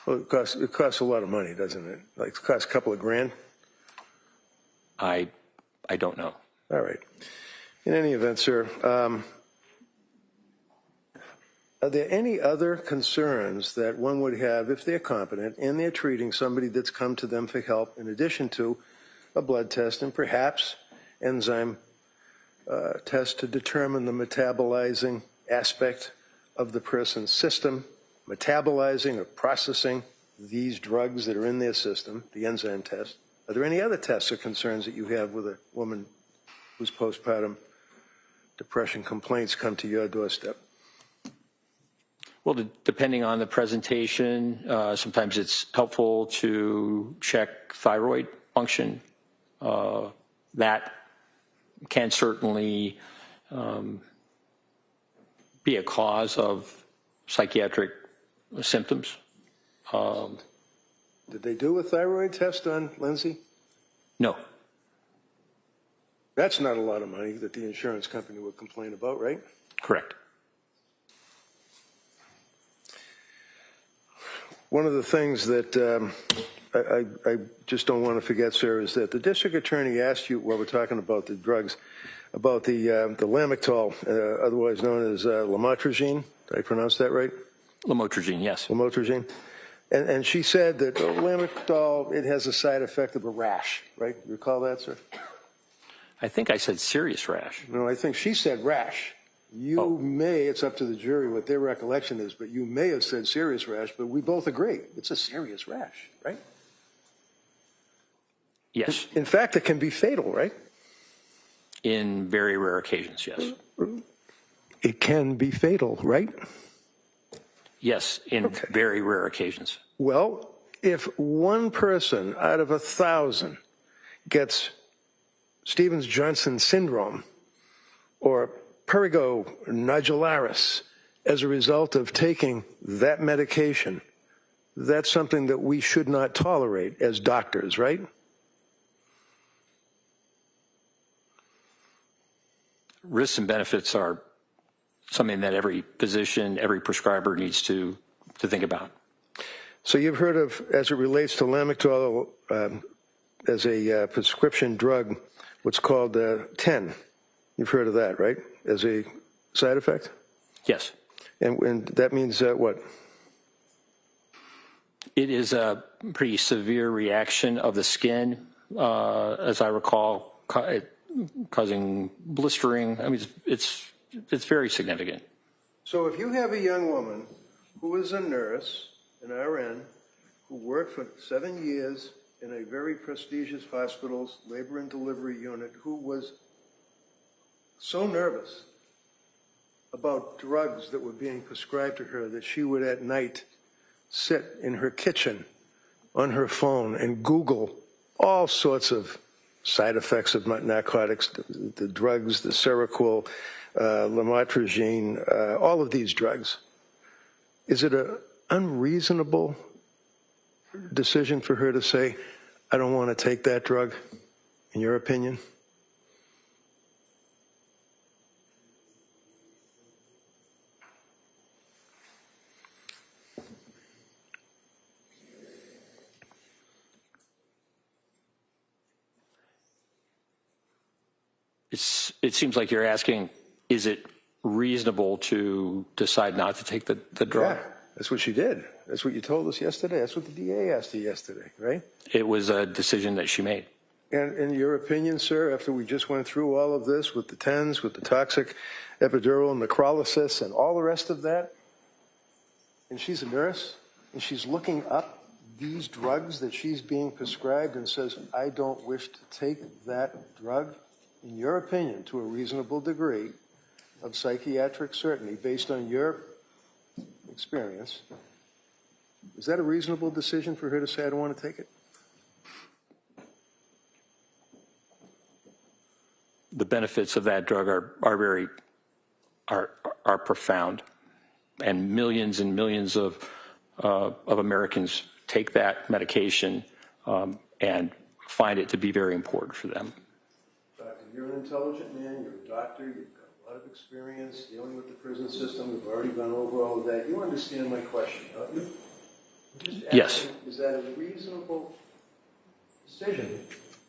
Speaker 7: Well, it costs a lot of money, doesn't it? Like it costs a couple of grand?
Speaker 6: I don't know.
Speaker 7: All right. In any event, sir, are there any other concerns that one would have if they're competent and they're treating somebody that's come to them for help in addition to a blood test and perhaps enzyme test to determine the metabolizing aspect of the person's system, metabolizing or processing these drugs that are in their system, the enzyme test? Are there any other tests or concerns that you have with a woman whose postpartum depression complaints come to your doorstep?
Speaker 6: Well, depending on the presentation, sometimes it's helpful to check thyroid function. That can certainly be a cause of psychiatric symptoms.
Speaker 7: Did they do a thyroid test on Lindsay?
Speaker 6: No.
Speaker 7: That's not a lot of money that the insurance company would complain about, right?
Speaker 6: Correct.
Speaker 7: One of the things that I just don't want to forget, sir, is that the district attorney asked you, while we're talking about the drugs, about the Lamictal, otherwise known as lamotrigine. Did I pronounce that right?
Speaker 6: Lamotrigine, yes.
Speaker 7: Lamotrigine. And she said that Lamictal, it has a side effect of a rash, right? You recall that, sir?
Speaker 6: I think I said serious rash.
Speaker 7: No, I think she said rash. You may, it's up to the jury what their recollection is, but you may have said serious rash, but we both agree. It's a serious rash, right?
Speaker 6: Yes.
Speaker 7: In fact, it can be fatal, right?
Speaker 6: In very rare occasions, yes.
Speaker 7: It can be fatal, right?
Speaker 6: Yes, in very rare occasions.
Speaker 7: Well, if one person out of 1,000 gets Stevens-Johnson syndrome or prurigo nodularis as a result of taking that medication, that's something that we should not tolerate as doctors, right?
Speaker 6: Risks and benefits are something that every physician, every prescriber needs to think about.
Speaker 7: So you've heard of, as it relates to Lamictal as a prescription drug, what's called 10. You've heard of that, right? As a side effect?
Speaker 6: Yes.
Speaker 7: And that means what?
Speaker 6: It is a pretty severe reaction of the skin, as I recall, causing blistering. I mean, it's very significant.
Speaker 7: So if you have a young woman who is a nurse, an RN, who worked for 7 years in a very prestigious hospital's labor and delivery unit, who was so nervous about drugs that were being prescribed to her that she would at night sit in her kitchen on her phone and Google all sorts of side effects of narcotics, the drugs, the Seroquel, lamotrigine, all of these drugs. Is it an unreasonable decision for her to say, I don't want to take that drug, in your opinion?
Speaker 6: It seems like you're asking, is it reasonable to decide not to take the drug?
Speaker 7: Yeah, that's what she did. That's what you told us yesterday. That's what the DA asked you yesterday, right?
Speaker 6: It was a decision that she made.
Speaker 7: And in your opinion, sir, after we just went through all of this with the TENS, with the toxic epidural necrolysis and all the rest of that, and she's a nurse, and she's looking up these drugs that she's being prescribed and says, I don't wish to take that drug, in your opinion, to a reasonable degree of psychiatric certainty based on your experience, is that a reasonable decision for her to say, I don't want to take it?
Speaker 6: The benefits of that drug are profound, and millions of Americans take that medication, and find it to be very important for them.
Speaker 7: Doctor, you're an intelligent man, you're a doctor, you've got a lot of experience dealing with the prison system. We've already gone over all of that. You understand my question, don't you?
Speaker 6: Yes.
Speaker 7: Is that a reasonable decision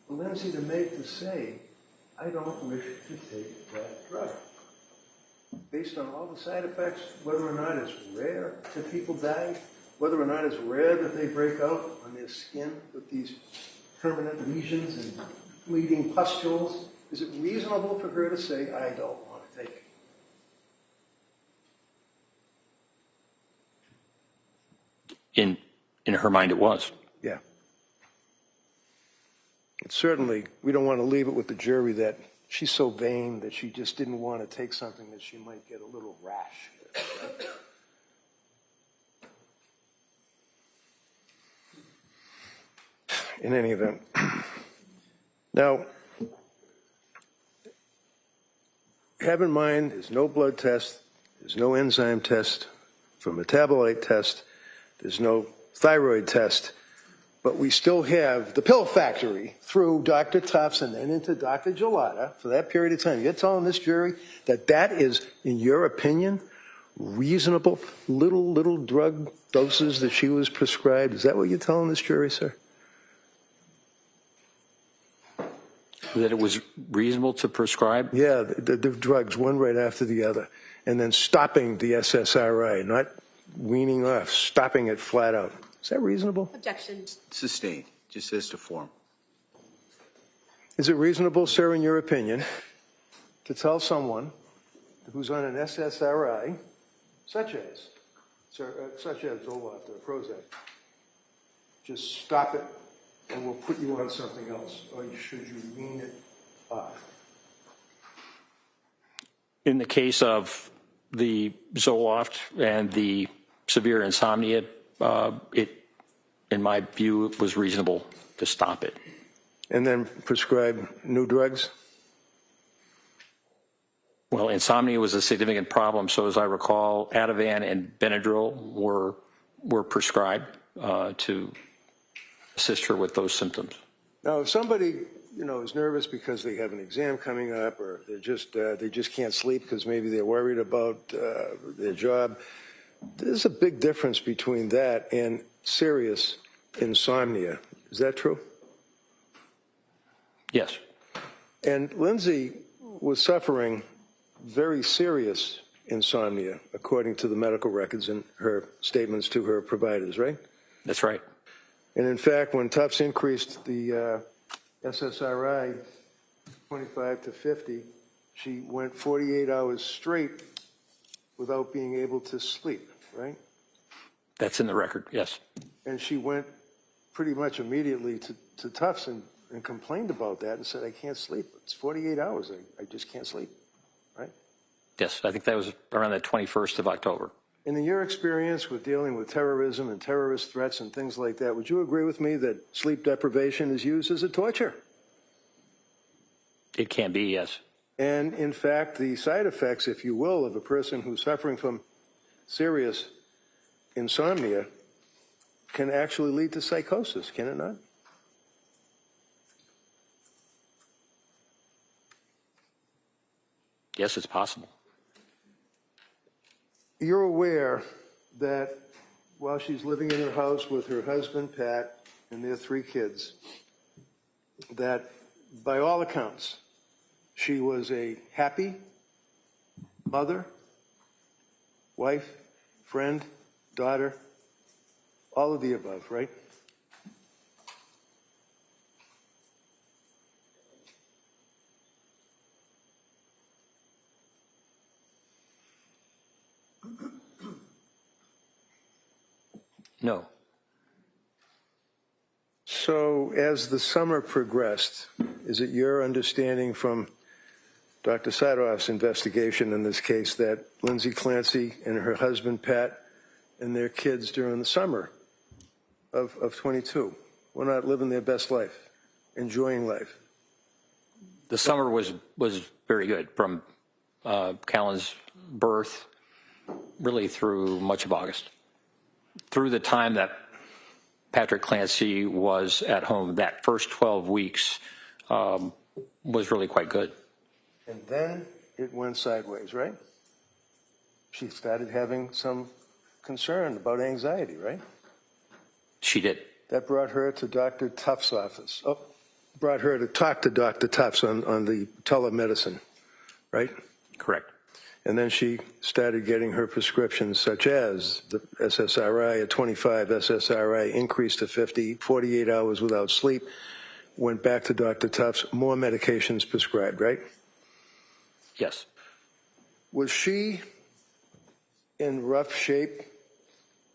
Speaker 7: for Lindsay to make, to say, I don't wish to take that drug? Based on all the side effects, whether or not it's rare that people die, whether or not it's rare that they break out on their skin with these permanent lesions and bleeding pustules, is it reasonable for her to say, I don't want to take it?
Speaker 6: In her mind, it was.
Speaker 7: Yeah. And certainly, we don't want to leave it with the jury that she's so vain that she just didn't want to take something that she might get a little rash. Right? In any event. Now, have in mind, there's no blood test, there's no enzyme test, for metabolite test, there's no thyroid test, but we still have the pill factory through Dr. Tufts and then into Dr. Gelada for that period of time. You're telling this jury that that is, in your opinion, reasonable little drug doses that she was prescribed? Is that what you're telling this jury, sir?
Speaker 6: That it was reasonable to prescribe?
Speaker 7: Yeah, the drugs, one right after the other, and then stopping the SSRI, not weaning off, stopping it flat out. Is that reasonable?
Speaker 4: Objection.
Speaker 3: Sustained, just as to form.
Speaker 7: Is it reasonable, sir, in your opinion, to tell someone who's on an SSRI, such as Zoloft or Prozac, just stop it and we'll put you on something else, or should you wean it off?
Speaker 6: In the case of the Zoloft and the severe insomnia, in my view, it was reasonable to stop it.
Speaker 7: And then prescribe new drugs?
Speaker 6: Well, insomnia was a significant problem, so as I recall, Ativan and Benadryl were prescribed to assist her with those symptoms.
Speaker 7: Now, if somebody, is nervous because they have an exam coming up, or they just can't sleep because maybe they're worried about their job, there's a big difference between that and serious insomnia. Is that true?
Speaker 6: Yes.
Speaker 7: And Lindsay was suffering very serious insomnia, according to the medical records and her statements to her providers, right?
Speaker 6: That's right.
Speaker 7: And in fact, when Tufts increased the SSRI 25 to 50, she went 48 hours straight without being able to sleep, right?
Speaker 6: That's in the record, yes.
Speaker 7: And she went pretty much immediately to Tufts and complained about that and said, I can't sleep. It's 48 hours. I just can't sleep, right?
Speaker 6: Yes, I think that was around the 21st of October.
Speaker 7: And in your experience with dealing with terrorism and terrorist threats and things like that, would you agree with me that sleep deprivation is used as a torture?
Speaker 6: It can be, yes.
Speaker 7: And in fact, the side effects, if you will, of a person who's suffering from serious insomnia can actually lead to psychosis, can it not?
Speaker 6: Yes, it's possible.
Speaker 7: You're aware that while she's living in her house with her husband, Pat, and their 3 kids, that by all accounts, she was a happy mother, wife, friend, daughter, all of the above, right?
Speaker 6: No.
Speaker 7: So as the summer progressed, is it your understanding from Dr. Saathoff's investigation in this case that Lindsay Clancy and her husband, Pat, and their kids during the summer of 22 were not living their best life, enjoying life?
Speaker 6: The summer was very good, from Callan's birth really through much of August. Through the time that Patrick Clancy was at home. That first 12 weeks was really quite good.
Speaker 7: And then it went sideways, right? She started having some concern about anxiety, right?
Speaker 6: She did.
Speaker 7: That brought her to Dr. Tuff's office. Oh, brought her to talk to Dr. Tuff's on the telemedicine, right?
Speaker 6: Correct.
Speaker 7: And then she started getting her prescriptions, such as the SSRI at 25, SSRI increased to 50, 48 hours without sleep, went back to Dr. Tuff's, more medications prescribed, right?
Speaker 6: Yes.
Speaker 7: Was she in rough shape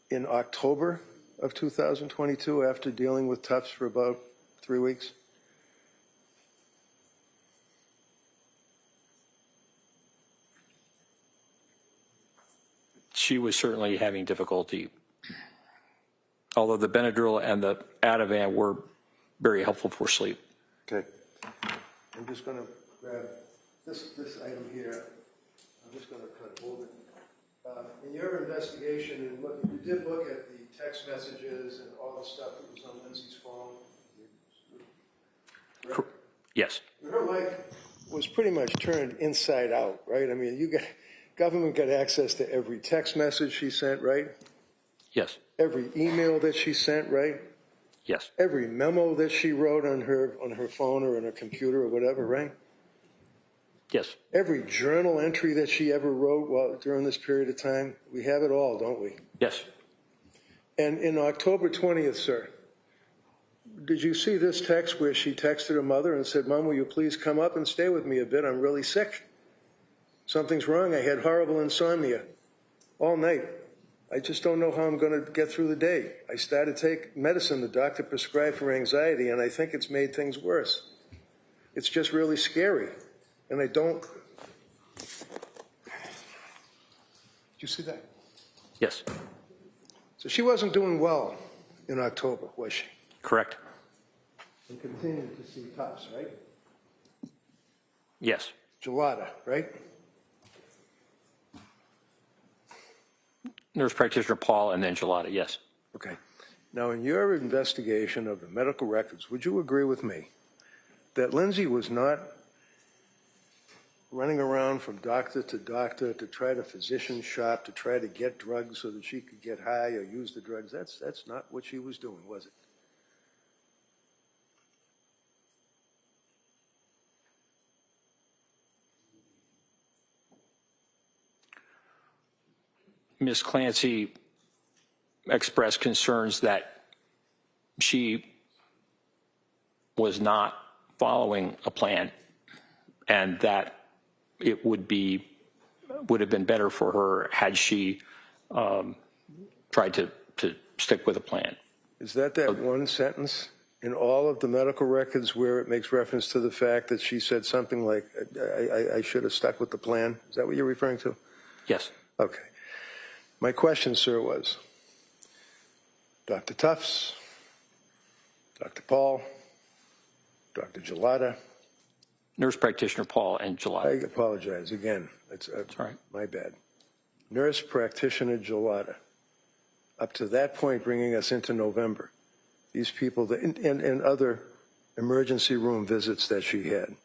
Speaker 7: in October of 2022 after dealing with Tufts for about 3 weeks?
Speaker 6: She was certainly having difficulty, although the Benadryl and the Ativan were very helpful for sleep.
Speaker 7: Okay. I'm just going to grab this item here. I'm just going to kind of hold it. In your investigation, and look, you did look at the text messages and all the stuff that was on Lindsay's phone. Right?
Speaker 6: Yes.
Speaker 7: Her life was pretty much turned inside out, right? I mean, government got access to every text message she sent, right?
Speaker 6: Yes.
Speaker 7: Every email that she sent, right?
Speaker 6: Yes.
Speaker 7: Every memo that she wrote on her phone or on her computer or whatever, right?
Speaker 6: Yes.
Speaker 7: Every journal entry that she ever wrote during this period of time, we have it all, don't we?
Speaker 6: Yes.
Speaker 7: And in October 20th, sir, did you see this text where she texted her mother and said, "Mom, will you please come up and stay with me a bit? I'm really sick. Something's wrong. I had horrible insomnia all night. I just don't know how I'm going to get through the day. I started to take medicine the doctor prescribed for anxiety, and I think it's made things worse. It's just really scary. And I don't..." Did you see that?
Speaker 6: Yes.
Speaker 7: So she wasn't doing well in October, was she?
Speaker 6: Correct.
Speaker 7: And continued to see Tufts, right?
Speaker 6: Yes.
Speaker 7: Gelada, right?
Speaker 6: Nurse practitioner Paul and then Gelada, yes.
Speaker 7: Okay. Now, in your investigation of the medical records, would you agree with me that Lindsay was not running around from doctor to doctor to try to physician shop, to try to get drugs so that she could get high or use the drugs? That's not what she was doing, was it?
Speaker 6: Ms. Clancy expressed concerns that she was not following a plan and that it would have been better for her had she tried to stick with a plan.
Speaker 7: Is that one sentence in all of the medical records where it makes reference to the fact that she said something like, I should have stuck with the plan? Is that what you're referring to?
Speaker 6: Yes.
Speaker 7: Okay. My question, sir, was Dr. Tufts, Dr. Paul, Dr. Gelada.
Speaker 6: Nurse practitioner Paul and Gelada.
Speaker 7: I apologize again. It's
Speaker 6: all right.
Speaker 7: My bad. Nurse practitioner Gelada. Up to that point, bringing us into November, these people and other emergency room visits that she had,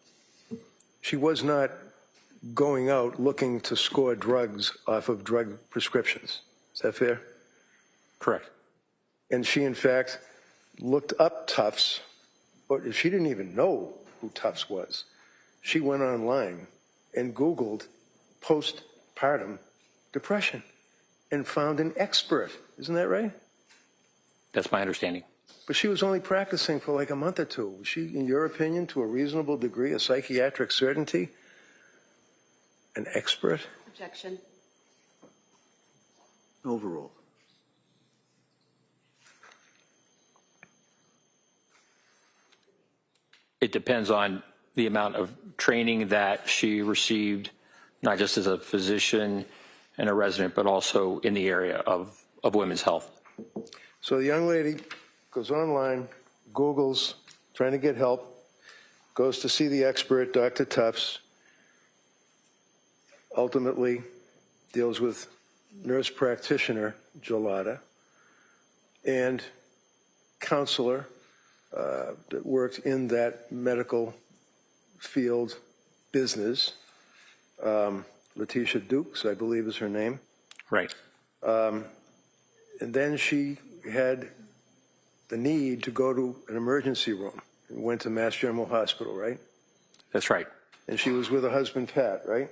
Speaker 7: she was not going out looking to score drugs off of drug prescriptions. Is that fair?
Speaker 6: Correct.
Speaker 7: And she, in fact, looked up Tufts, but she didn't even know who Tufts was. She went online and Googled postpartum depression and found an expert. Isn't that right?
Speaker 6: That's my understanding.
Speaker 7: But she was only practicing for like a month or two. Was she, in your opinion, to a reasonable degree, a psychiatric certainty, an expert?
Speaker 4: Objection.
Speaker 3: Overruled.
Speaker 6: It depends on the amount of training that she received, not just as a physician and a resident, but also in the area of women's health.
Speaker 7: So the young lady goes online, Googles, trying to get help, goes to see the expert, Dr. Tufts, ultimately deals with nurse practitioner Gelada, and counselor that worked in that medical field business. Letitia Dukes, I believe is her name.
Speaker 6: Right.
Speaker 7: And then she had the need to go to an emergency room and went to Mass General Hospital, right?
Speaker 6: That's right.
Speaker 7: And she was with her husband, Pat, right?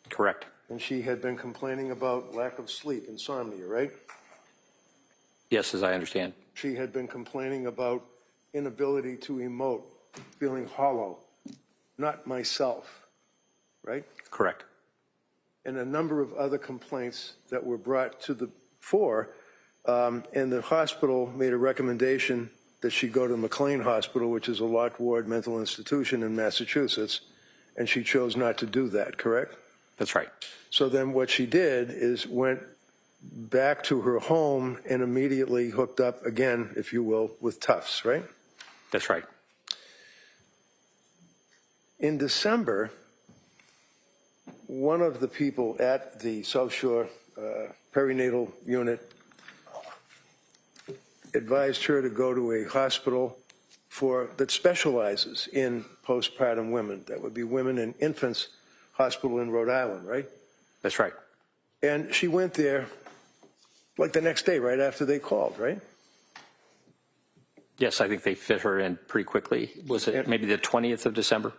Speaker 6: Correct.
Speaker 7: And she had been complaining about lack of sleep, insomnia, right?
Speaker 6: Yes, as I understand.
Speaker 7: She had been complaining about inability to emote, feeling hollow, not myself, right?
Speaker 6: Correct.
Speaker 7: And a number of other complaints that were brought to the fore. And the hospital made a recommendation that she go to McLean Hospital, which is a locked ward mental institution in Massachusetts, and she chose not to do that, correct?
Speaker 6: That's right.
Speaker 7: So then what she did is went back to her home and immediately hooked up again, if you will, with Tufts, right?
Speaker 6: That's right.
Speaker 7: In December, one of the people at the South Shore perinatal unit advised her to go to a hospital that specializes in postpartum women. That would be Women and Infants Hospital in Rhode Island, right?
Speaker 6: That's right.
Speaker 7: And she went there like the next day, right after they called, right?
Speaker 6: Yes, I think they fit her in pretty quickly. Was it maybe the 20th of December?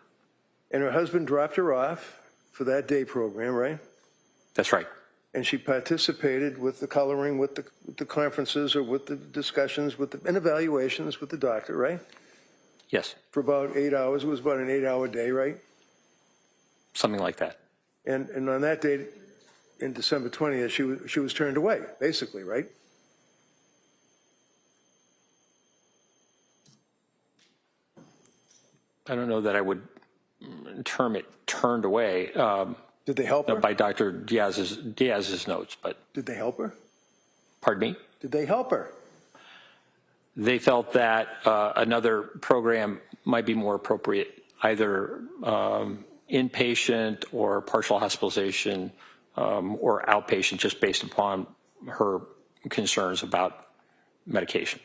Speaker 7: And her husband dropped her off for that day program, right?
Speaker 6: That's right.
Speaker 7: And she participated with the coloring, with the conferences, or with the discussions, and evaluations with the doctor, right?
Speaker 6: Yes.
Speaker 7: For about 8 hours. It was about an 8-hour day, right?
Speaker 6: Something like that.
Speaker 7: And on that day, in December 20th, she was turned away, basically, right?
Speaker 6: I don't know that I would term it turned away.
Speaker 7: Did they help her?
Speaker 6: By Dr. Diaz's notes, but.
Speaker 7: Did they help her?
Speaker 6: Pardon me?
Speaker 7: Did they help her?
Speaker 6: They felt that another program might be more appropriate, either inpatient or partial hospitalization or outpatient, just based upon her concerns about medication.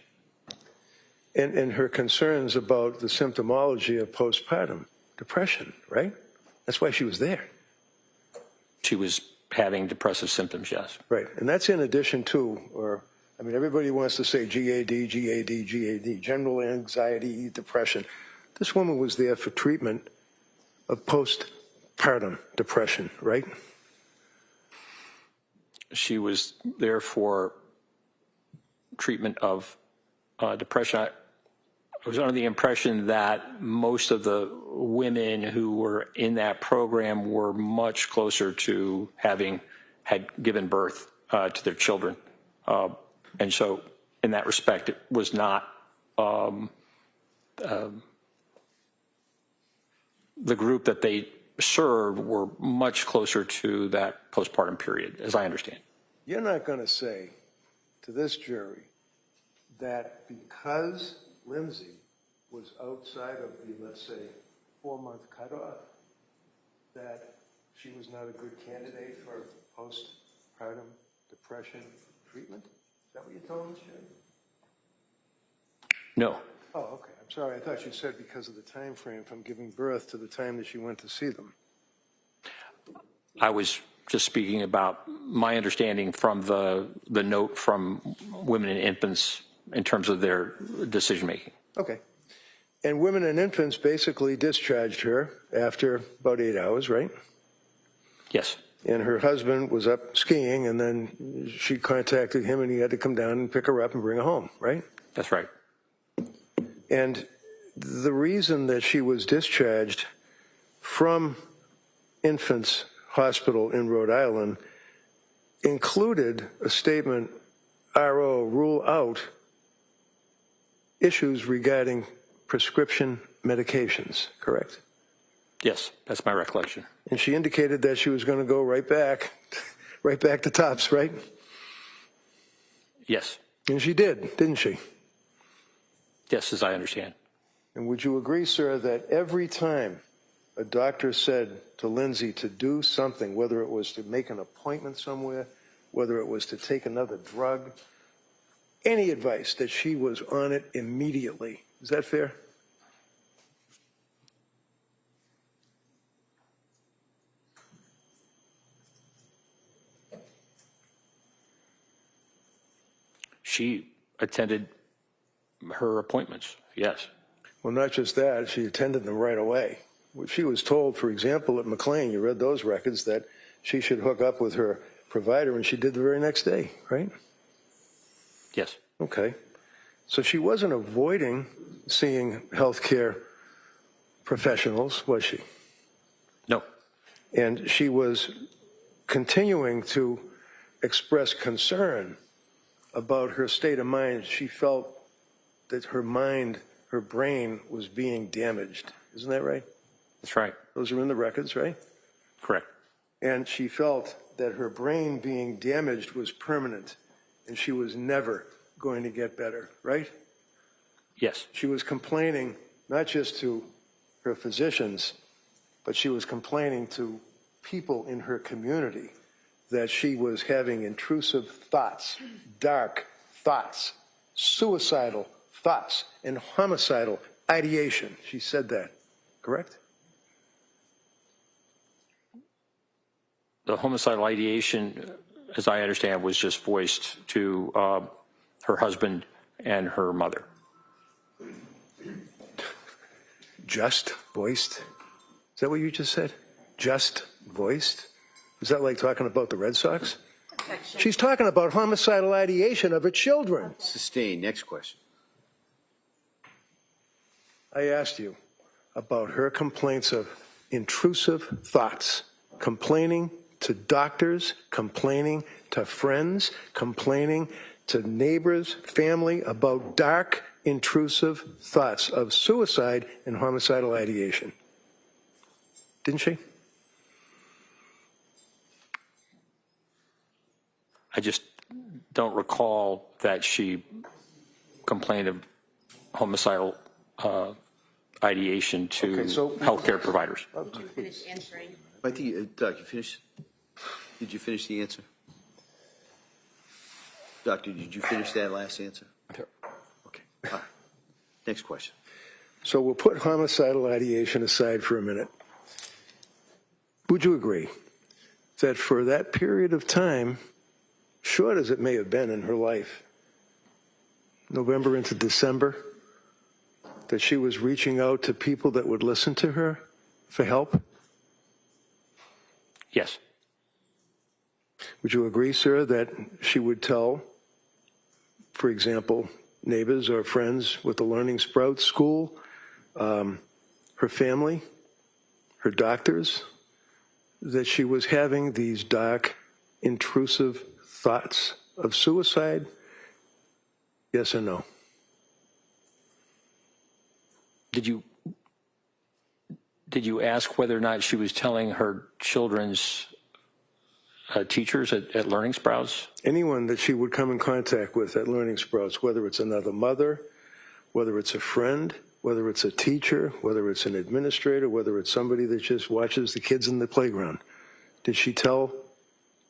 Speaker 7: And her concerns about the symptomology of postpartum depression, right? That's why she was there.
Speaker 6: She was having depressive symptoms, yes.
Speaker 7: Right, and that's in addition to, everybody wants to say GAD, GAD, GAD, general anxiety, depression. This woman was there for treatment of postpartum depression, right?
Speaker 6: She was there for treatment of depression. I was under the impression that most of the women who were in that program were much closer to had given birth to their children. And so in that respect, it was not the group that they served were much closer to that postpartum period, as I understand.
Speaker 7: You're not going to say to this jury that because Lindsay was outside of the, let's say, 4-month cutoff, that she was not a good candidate for postpartum depression treatment? Is that what you told us, Jim?
Speaker 6: No.
Speaker 7: Oh, okay. I'm sorry. I thought you said because of the time frame from giving birth to the time that she went to see them.
Speaker 6: I was just speaking about my understanding from the note from Women and Infants in terms of their decision-making.
Speaker 7: Okay. And Women and Infants basically discharged her after about 8 hours, right?
Speaker 6: Yes.
Speaker 7: And her husband was up skiing, and then she contacted him, and he had to come down and pick her up and bring her home, right?
Speaker 6: That's right.
Speaker 7: And the reason that she was discharged from Infants Hospital in Rhode Island included a statement, RO, rule out issues regarding prescription medications, correct?
Speaker 6: Yes, that's my recollection.
Speaker 7: And she indicated that she was going to go right back to Tufts, right?
Speaker 6: Yes.
Speaker 7: And she did, didn't she?
Speaker 6: Yes, as I understand.
Speaker 7: And would you agree, sir, that every time a doctor said to Lindsay to do something, whether it was to make an appointment somewhere, whether it was to take another drug, any advice that she was on it immediately. Is that fair?
Speaker 6: She attended her appointments, yes.
Speaker 7: Well, not just that, she attended them right away. She was told, for example, at McLean, you read those records, that she should hook up with her provider, and she did the very next day, right?
Speaker 6: Yes.
Speaker 7: Okay. So she wasn't avoiding seeing healthcare professionals, was she?
Speaker 6: No.
Speaker 7: And she was continuing to express concern about her state of mind. She felt that her mind, her brain was being damaged. Isn't that right?
Speaker 6: That's right.
Speaker 7: Those are in the records, right?
Speaker 6: Correct.
Speaker 7: And she felt that her brain being damaged was permanent and she was never going to get better, right?
Speaker 6: Yes.
Speaker 7: She was complaining not just to her physicians, but she was complaining to people in her community that she was having intrusive thoughts, dark thoughts, suicidal thoughts, and homicidal ideation. She said that, correct?
Speaker 6: The homicidal ideation, as I understand, was just voiced to her husband and her mother.
Speaker 7: Just voiced? Is that what you just said? Just voiced? Is that like talking about the Red Sox? She's talking about homicidal ideation of her children.
Speaker 3: Sustained. Next question.
Speaker 7: I asked you about her complaints of intrusive thoughts, complaining to doctors, complaining to friends, complaining to neighbors, family about dark, intrusive thoughts of suicide and homicidal ideation. Didn't she?
Speaker 6: I just don't recall that she complained of homicidal ideation to healthcare providers.
Speaker 4: Finish answering.
Speaker 3: I think, Doc, you finished? Did you finish the answer? Doctor, did you finish that last answer?
Speaker 6: Sure.
Speaker 3: Okay. All right. Next question.
Speaker 7: So we'll put homicidal ideation aside for a minute. Would you agree that for that period of time, short as it may have been in her life, November into December, that she was reaching out to people that would listen to her for help?
Speaker 6: Yes.
Speaker 7: Would you agree, sir, that she would tell, for example, neighbors or friends with the Learning Sprout School, her family, her doctors, that she was having these dark, intrusive thoughts of suicide? Yes or no?
Speaker 6: Did you ask whether or not she was telling her children's teachers at Learning Sprouts?
Speaker 7: Anyone that she would come in contact with at Learning Sprouts, whether it's another mother, whether it's a friend, whether it's a teacher, whether it's an administrator, whether it's somebody that just watches the kids in the playground, did she tell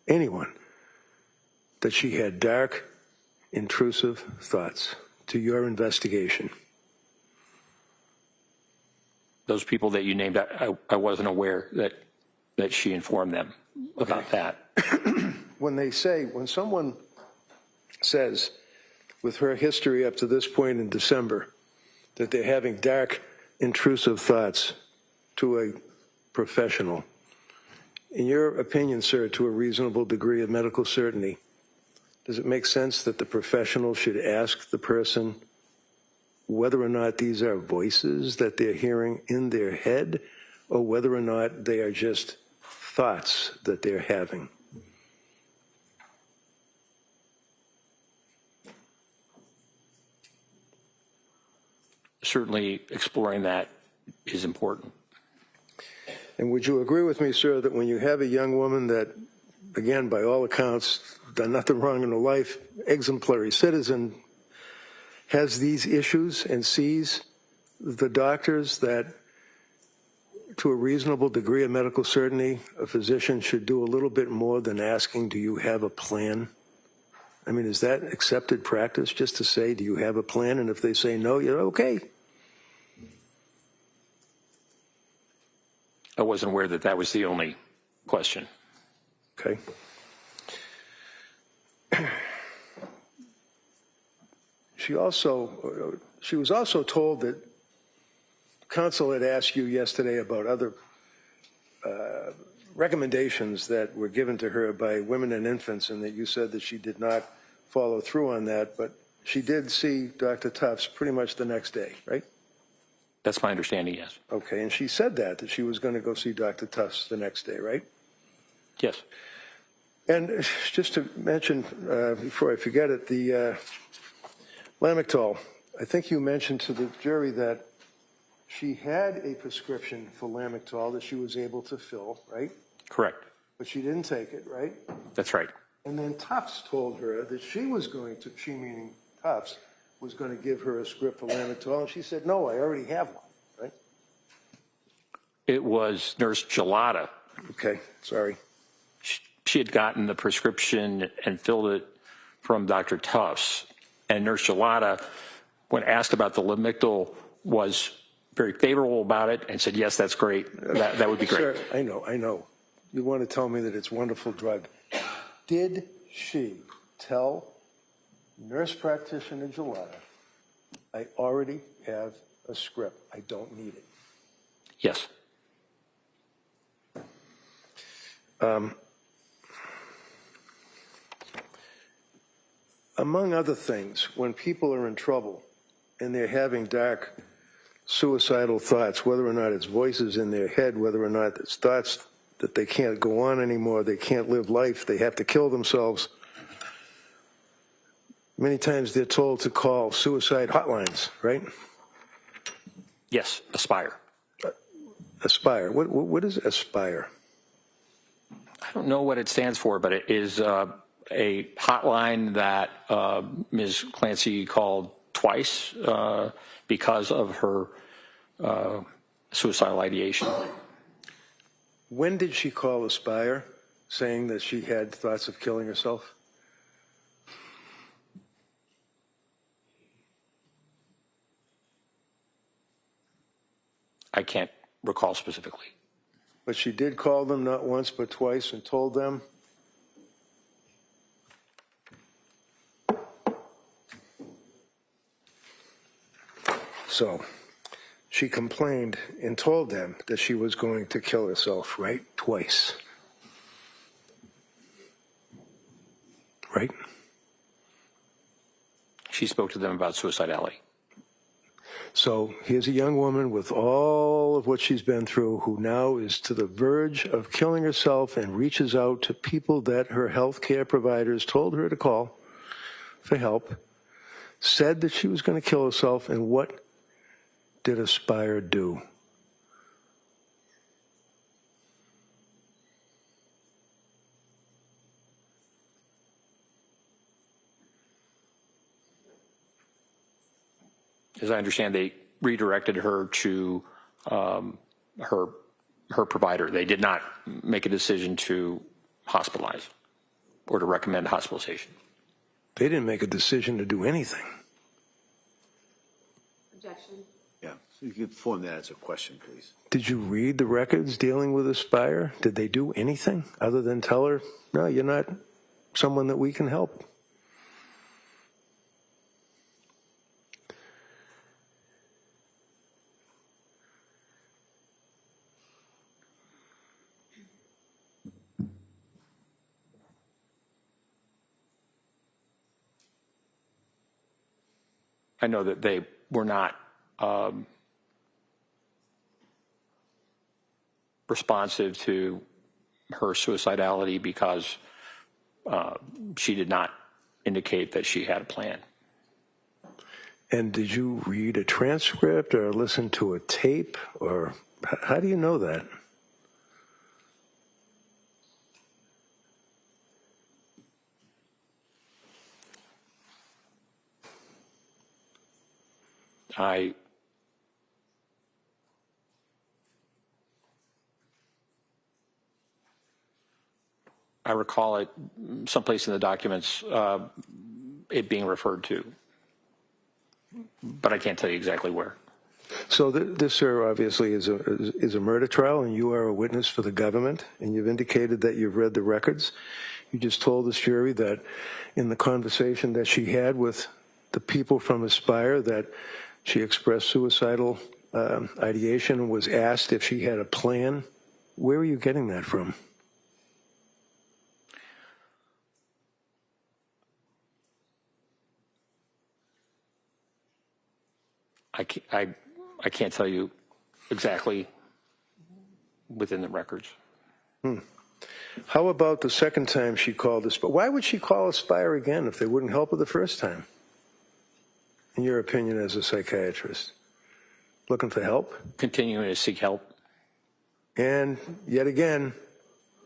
Speaker 7: anyone that she had dark, intrusive thoughts to your investigation?
Speaker 6: Those people that you named, I wasn't aware that she informed them about that.
Speaker 7: When someone says, with her history up to this point in December, that they're having dark, intrusive thoughts to a professional, in your opinion, sir, to a reasonable degree of medical certainty, does it make sense that the professional should ask the person whether or not these are voices that they're hearing in their head, or whether or not they are just thoughts that they're having?
Speaker 6: Certainly exploring that is important.
Speaker 7: And would you agree with me, sir, that when you have a young woman that, again, by all accounts, done nothing wrong in her life, exemplary citizen, has these issues and sees the doctors that, to a reasonable degree of medical certainty, a physician should do a little bit more than asking, do you have a plan? I mean, is that accepted practice just to say, do you have a plan? And if they say no, you're okay.
Speaker 6: I wasn't aware that that was the only question.
Speaker 7: Okay. She was also told that counsel had asked you yesterday about other recommendations that were given to her by women and infants, and that you said that she did not follow through on that, but she did see Dr. Tufts pretty much the next day, right?
Speaker 6: That's my understanding, yes.
Speaker 7: Okay, and she said that she was going to go see Dr. Tufts the next day, right?
Speaker 6: Yes.
Speaker 7: And just to mention, before I forget it, the Lamictal, I think you mentioned to the jury that she had a prescription for Lamictal that she was able to fill, right?
Speaker 6: Correct.
Speaker 7: But she didn't take it, right?
Speaker 6: That's right.
Speaker 7: And then Tufts told her that she was going to, she meaning Tufts, was going to give her a script for Lamictal, and she said, no, I already have one, right?
Speaker 6: It was Nurse Gelada.
Speaker 7: Okay, sorry.
Speaker 6: She had gotten the prescription and filled it from Dr. Tufts. And Nurse Gelada, when asked about the Lamictal, was very favorable about it and said, yes, that's great. That would be great.
Speaker 7: Sir, I know. You want to tell me that it's a wonderful drug. Did she tell nurse practitioner Gelada, I already have a script, I don't need it?
Speaker 6: Yes.
Speaker 7: Among other things, when people are in trouble and they're having dark suicidal thoughts, whether or not it's voices in their head, whether or not it's thoughts that they can't go on anymore, they can't live life, they have to kill themselves, many times they're told to call suicide hotlines, right?
Speaker 6: Yes, Aspire.
Speaker 7: Aspire. What is Aspire?
Speaker 6: I don't know what it stands for, but it is a hotline that Ms. Clancy called twice because of her suicidal ideation.
Speaker 7: When did she call Aspire saying that she had thoughts of killing herself?
Speaker 6: I can't recall specifically.
Speaker 7: But she did call them not once but twice and told them. So she complained and told them that she was going to kill herself, right? Twice. Right?
Speaker 6: She spoke to them about suicidality.
Speaker 7: So here's a young woman with all of what she's been through who now is to the verge of killing herself and reaches out to people that her health care providers told her to call for help, said that she was going to kill herself, and what did Aspire do?
Speaker 6: As I understand, they redirected her to her provider. They did not make a decision to hospitalize or to recommend hospitalization.
Speaker 7: They didn't make a decision to do anything.
Speaker 4: Objection.
Speaker 3: Yeah, so you can form that as a question, please.
Speaker 7: Did you read the records dealing with Aspire? Did they do anything other than tell her, no, you're not someone that we can help?
Speaker 6: I know that they were not responsive to her suicidality because she did not indicate that she had a plan.
Speaker 7: And did you read a transcript or listen to a tape, or how do you know that?
Speaker 6: I I recall it someplace in the documents, it being referred to, but I can't tell you exactly where.
Speaker 7: So this, sir, obviously is a murder trial, and you are a witness for the government, and you've indicated that you've read the records. You just told this jury that in the conversation that she had with the people from Aspire that she expressed suicidal ideation and was asked if she had a plan. Where are you getting that from?
Speaker 6: I can't tell you exactly within the records.
Speaker 7: How about the second time she called Aspire? Why would she call Aspire again if they wouldn't help her the first time? In your opinion as a psychiatrist? Looking for help?
Speaker 6: Continuing to seek help.
Speaker 7: And yet again,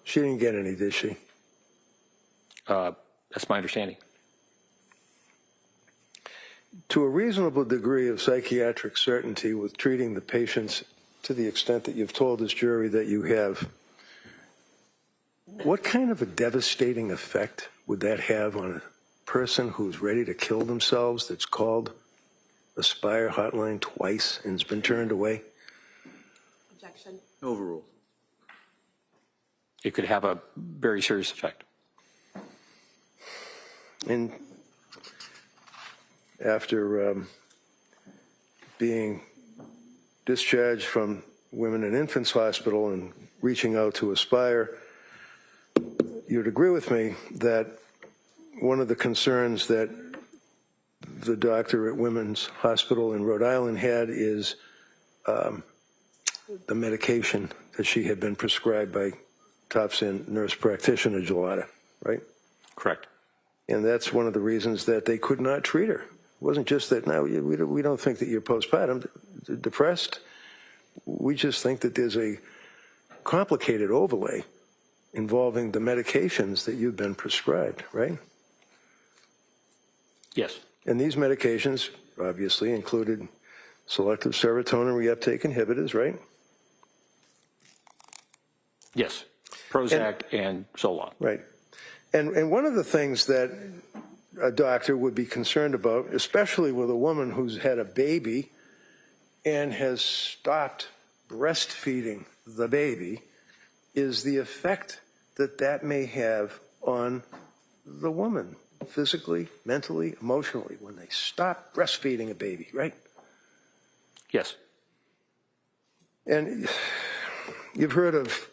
Speaker 7: she didn't get any, did she?
Speaker 6: That's my understanding.
Speaker 7: To a reasonable degree of psychiatric certainty with treating the patients to the extent that you've told this jury that you have, what kind of a devastating effect would that have on a person who's ready to kill themselves that's called Aspire hotline twice and has been turned away?
Speaker 4: Objection.
Speaker 3: Overruled.
Speaker 6: It could have a very serious effect.
Speaker 7: And after being discharged from Women and Infants Hospital and reaching out to Aspire, you'd agree with me that one of the concerns that the doctor at Women's Hospital in Rhode Island had is the medication that she had been prescribed by top-end nurse practitioner Gelada, right?
Speaker 6: Correct.
Speaker 7: And that's one of the reasons that they could not treat her. It wasn't just that, no, we don't think that you're postpartum depressed. We just think that there's a complicated overlay involving the medications that you've been prescribed, right?
Speaker 6: Yes.
Speaker 7: And these medications obviously included selective serotonin reuptake inhibitors, right?
Speaker 6: Yes. Prozac and Zoloft.
Speaker 7: Right. And one of the things that a doctor would be concerned about, especially with a woman who's had a baby and has stopped breastfeeding the baby, is the effect that that may have on the woman, physically, mentally, emotionally, when they stop breastfeeding a baby, right?
Speaker 6: Yes.
Speaker 7: And you've heard of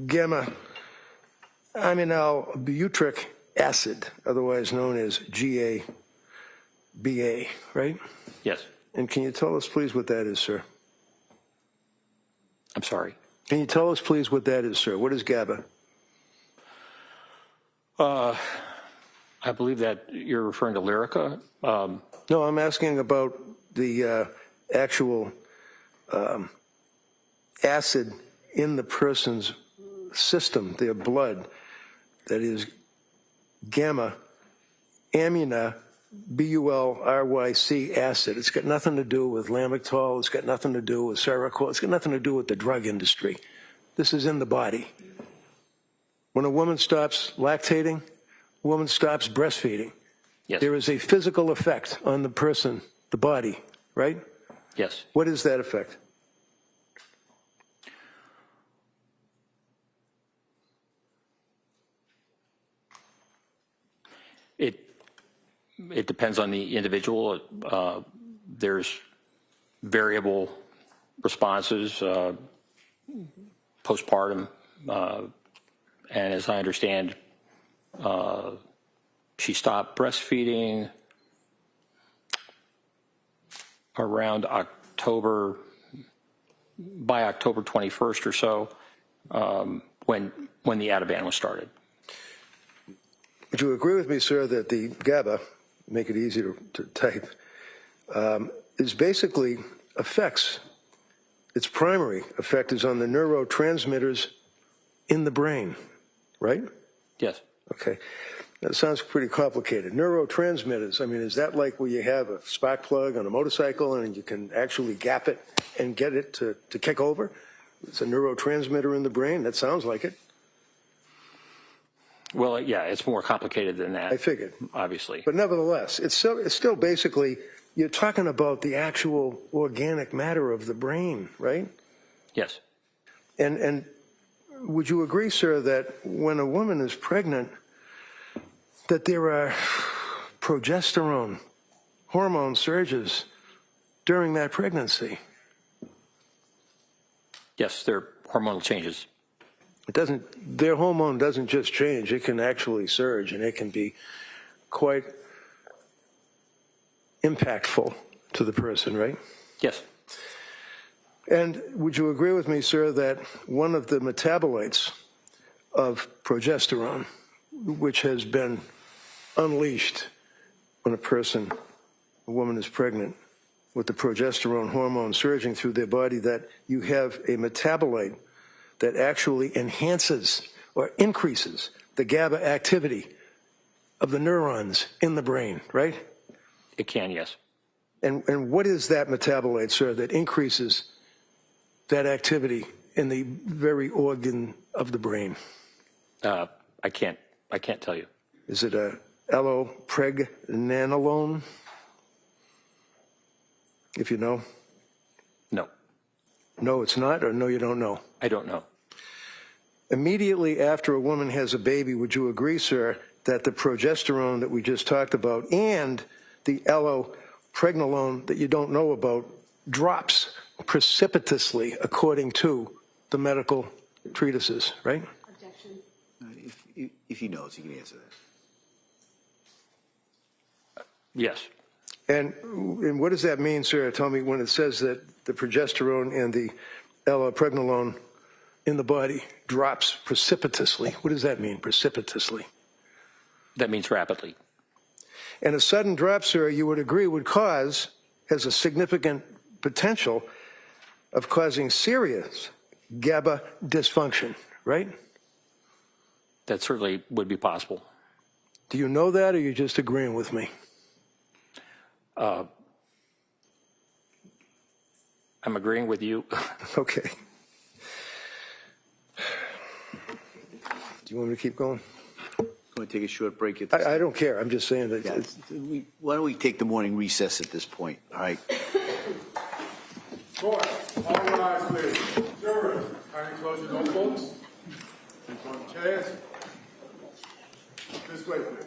Speaker 7: gamma-aminobutyric acid, otherwise known as GABA, right?
Speaker 6: Yes.
Speaker 7: And can you tell us, please, what that is, sir?
Speaker 6: I'm sorry.
Speaker 7: Can you tell us, please, what that is, sir? What is GABA?
Speaker 6: I believe that you're referring to Lyrica.
Speaker 7: No, I'm asking about the actual acid in the person's system, their blood, that is gamma-aminobutyric acid. It's got nothing to do with Lamictal. It's got nothing to do with Seroquel. It's got nothing to do with the drug industry. This is in the body. When a woman stops lactating, a woman stops breastfeeding.
Speaker 6: Yes.
Speaker 7: There is a physical effect on the person, the body, right?
Speaker 6: Yes.
Speaker 7: What is that effect?
Speaker 6: It depends on the individual. There's variable responses postpartum, and as I understand, she stopped breastfeeding around by October 21st or so, when the Ativan was started.
Speaker 7: Would you agree with me, sir, that the GABA, make it easy to type, is basically affects, its primary effect is on the neurotransmitters in the brain, right?
Speaker 6: Yes.
Speaker 7: Okay. That sounds pretty complicated. Neurotransmitters, I mean, is that like where you have a spark plug on a motorcycle and you can actually gap it and get it to kick over? It's a neurotransmitter in the brain? That sounds like it.
Speaker 6: Well, yeah, it's more complicated than that.
Speaker 7: I figured.
Speaker 6: Obviously.
Speaker 7: But nevertheless, it's still basically, you're talking about the actual organic matter of the brain, right?
Speaker 6: Yes.
Speaker 7: And would you agree, sir, that when a woman is pregnant, that there are progesterone hormone surges during that pregnancy?
Speaker 6: Yes, there are hormonal changes.
Speaker 7: Their hormone doesn't just change, it can actually surge, and it can be quite impactful to the person, right?
Speaker 6: Yes.
Speaker 7: And would you agree with me, sir, that one of the metabolites of progesterone, which has been unleashed when a woman is pregnant, with the progesterone hormone surging through their body, that you have a metabolite that actually enhances or increases the GABA activity of the neurons in the brain, right?
Speaker 6: It can, yes.
Speaker 7: And what is that metabolite, sir, that increases that activity in the very organ of the brain?
Speaker 6: I can't tell you.
Speaker 7: Is it a allopregnanolone? If you know.
Speaker 6: No.
Speaker 7: No, it's not, or no, you don't know?
Speaker 6: I don't know.
Speaker 7: Immediately after a woman has a baby, would you agree, sir, that the progesterone that we just talked about and the allopregnanolone that you don't know about drops precipitously according to the medical treatises, right?
Speaker 4: Objection.
Speaker 3: If he knows, he can answer that.
Speaker 6: Yes.
Speaker 7: And what does that mean, sir? Tell me, when it says that the progesterone and the allopregnanolone in the body drops precipitously. What does that mean, precipitously?
Speaker 6: That means rapidly.
Speaker 7: And a sudden drop, sir, you would agree has a significant potential of causing serious GABA dysfunction, right?
Speaker 6: That certainly would be possible.
Speaker 7: Do you know that, or are you just agreeing with me?
Speaker 6: I'm agreeing with you.
Speaker 7: Okay. Do you want me to keep going?
Speaker 3: Want to take a short break?
Speaker 7: I don't care. I'm just saying that.
Speaker 3: Yeah, why don't we take the morning recess at this point? All right.
Speaker 5: Court, all rise, please. Jurors, kindly close your notebooks. Please go to chairs. This way, please.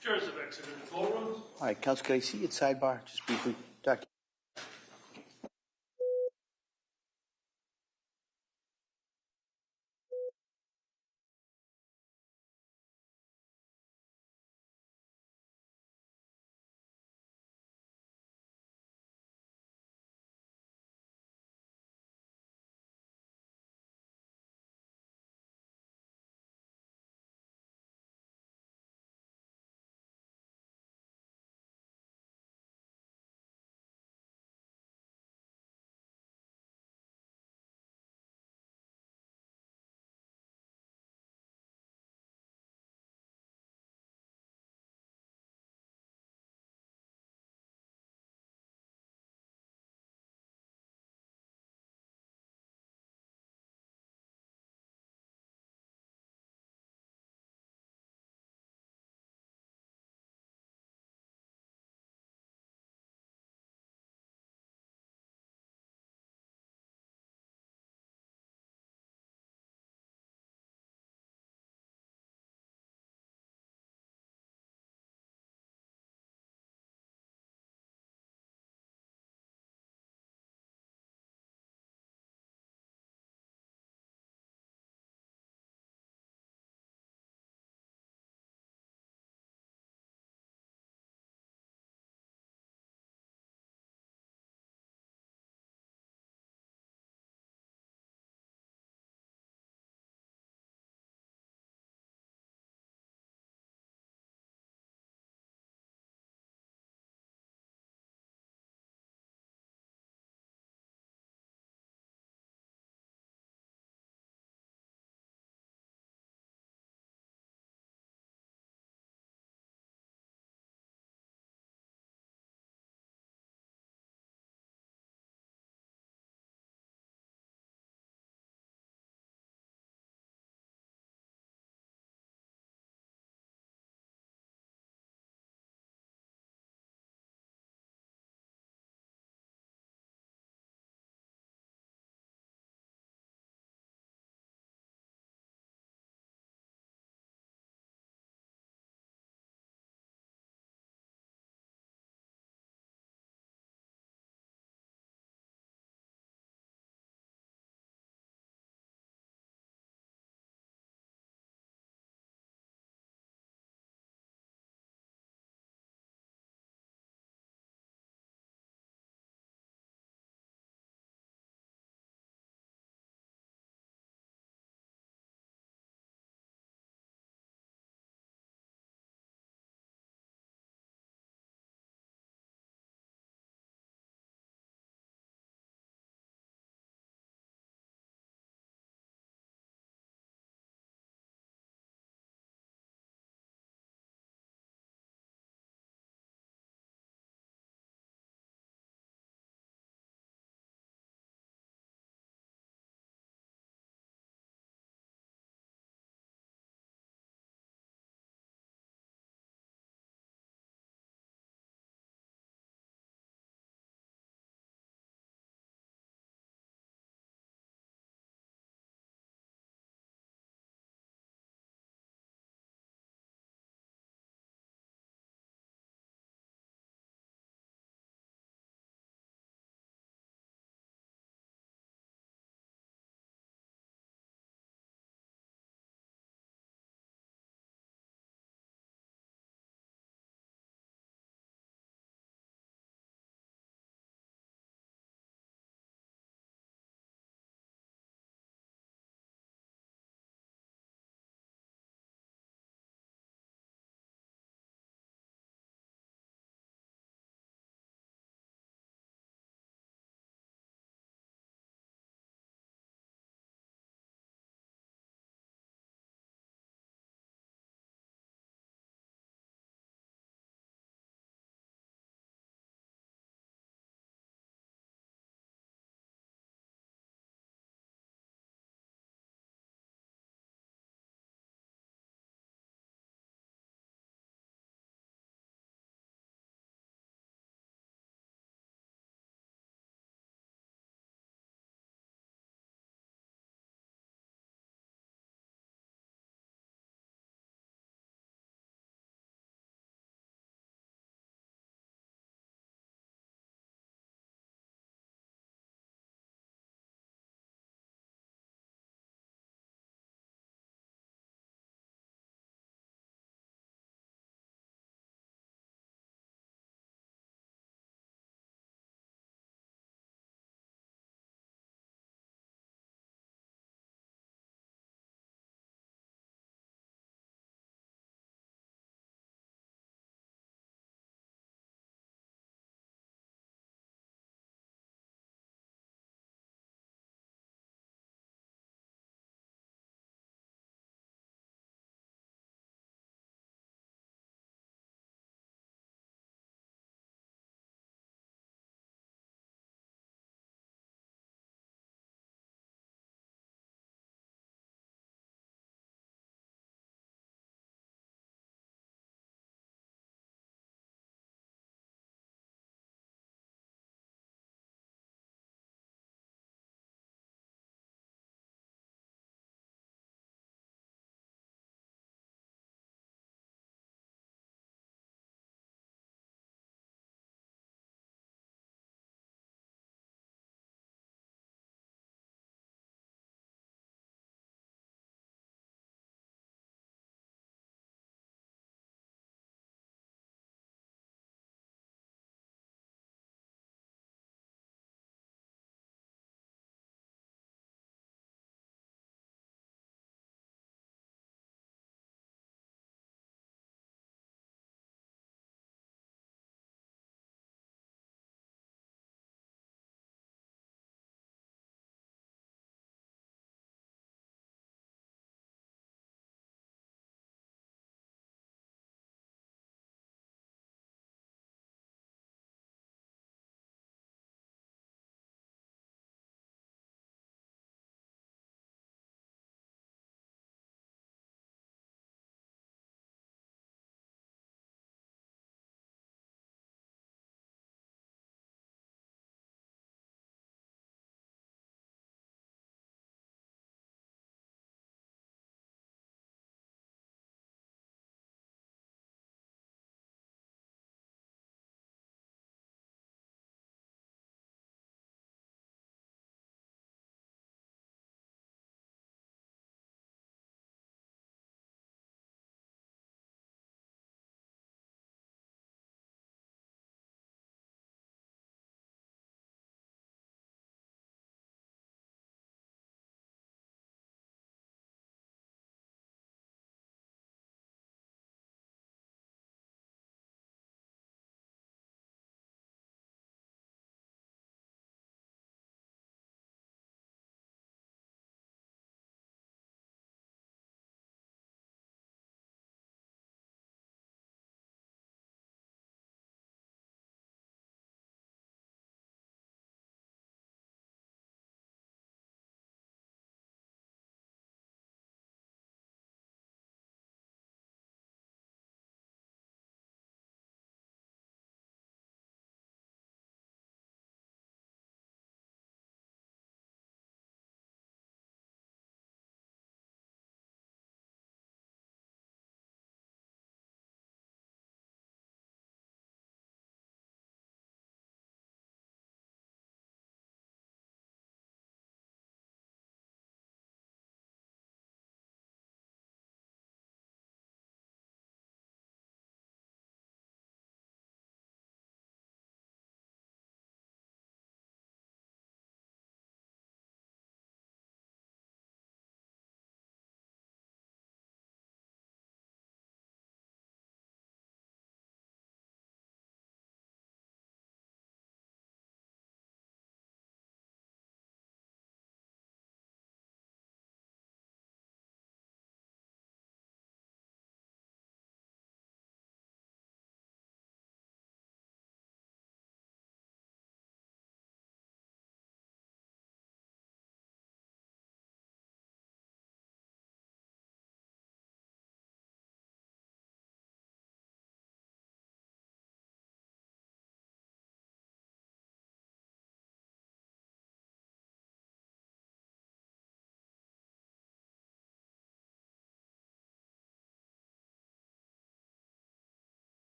Speaker 1: Jurors have exited the courtrooms.
Speaker 3: All right, Counsel, can I see you at sidebar just briefly? Doctor.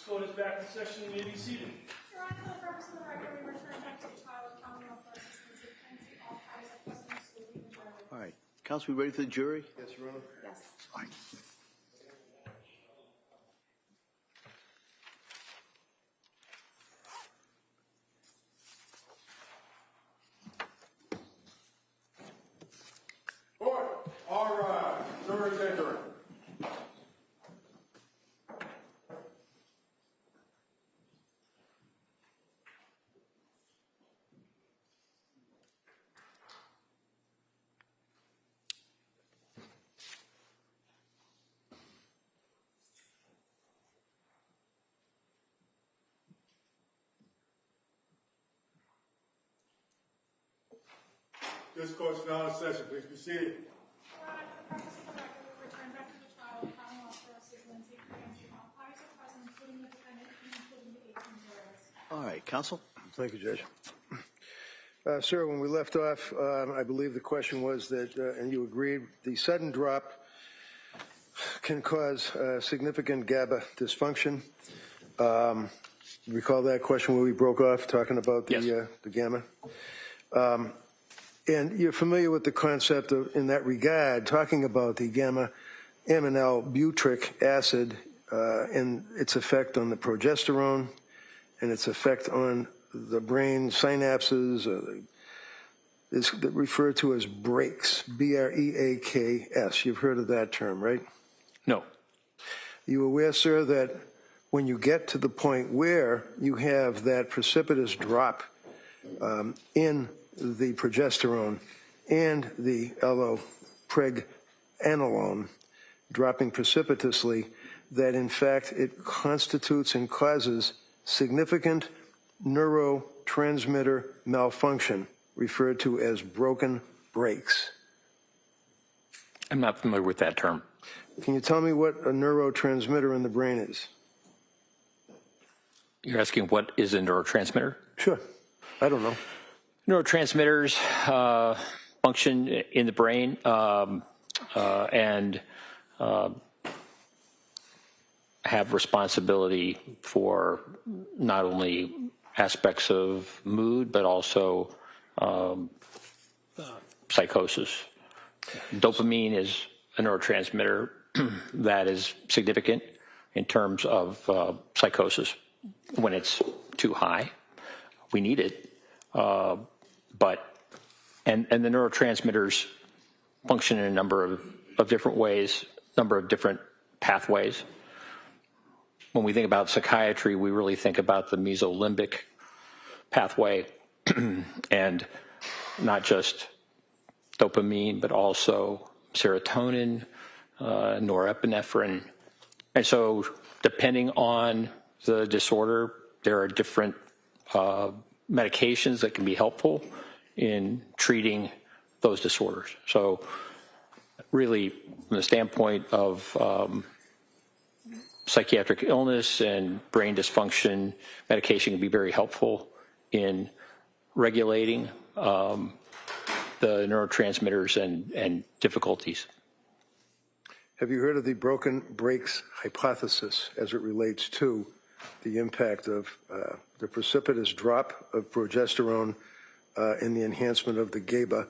Speaker 1: court is back in session. You may be seated.
Speaker 2: Your Honor, for the purpose of the record, we return back to the trial of Commonwealth versus Lindsay Clancy. All parties are present and excluding the jury.
Speaker 3: All right. Counsel, we ready for the jury?
Speaker 7: Yes, Your Honor.
Speaker 4: Yes.
Speaker 3: Fine.
Speaker 5: Court, all rise. Jurors entering. This court is now in session. Please be seated.
Speaker 2: Your Honor, for the purpose of the record, we return back to the trial of Commonwealth versus Lindsay Clancy. All parties are present, including the defendant and including the 18 jurors.
Speaker 3: All right, counsel.
Speaker 7: Thank you, Judge. Sir, when we left off, I believe the question was that, and you agreed, the sudden drop can cause significant GABA dysfunction. Recall that question where we broke off talking about the,
Speaker 6: Yes.
Speaker 7: The gamma? And you're familiar with the concept of, in that regard, talking about the gamma-aminal butyric acid and its effect on the progesterone and its effect on the brain synapses, is referred to as breaks, B-R-E-A-K-S. You've heard of that term, right?
Speaker 6: No.
Speaker 7: You aware, sir, that when you get to the point where you have that precipitous drop in the progesterone and the allopregnanolone dropping precipitously, that in fact it constitutes and causes significant neurotransmitter malfunction, referred to as broken brakes.
Speaker 6: I'm not familiar with that term.
Speaker 7: Can you tell me what a neurotransmitter in the brain is?
Speaker 6: You're asking what is a neurotransmitter?
Speaker 7: Sure. I don't know.
Speaker 6: Neurotransmitters function in the brain and have responsibility for not only aspects of mood, but also psychosis. Dopamine is a neurotransmitter that is significant in terms of psychosis. When it's too high, we need it. But the neurotransmitters function in a number of different ways, number of different pathways. When we think about psychiatry, we really think about the mesolimbic pathway and not just dopamine, but also serotonin, norepinephrine. And so depending on the disorder, there are different medications that can be helpful in treating those disorders. So really, from the standpoint of psychiatric illness and brain dysfunction, medication can be very helpful in regulating the neurotransmitters and difficulties.
Speaker 7: Have you heard of the broken brakes hypothesis as it relates to the impact of the precipitous drop of progesterone and the enhancement of the GABA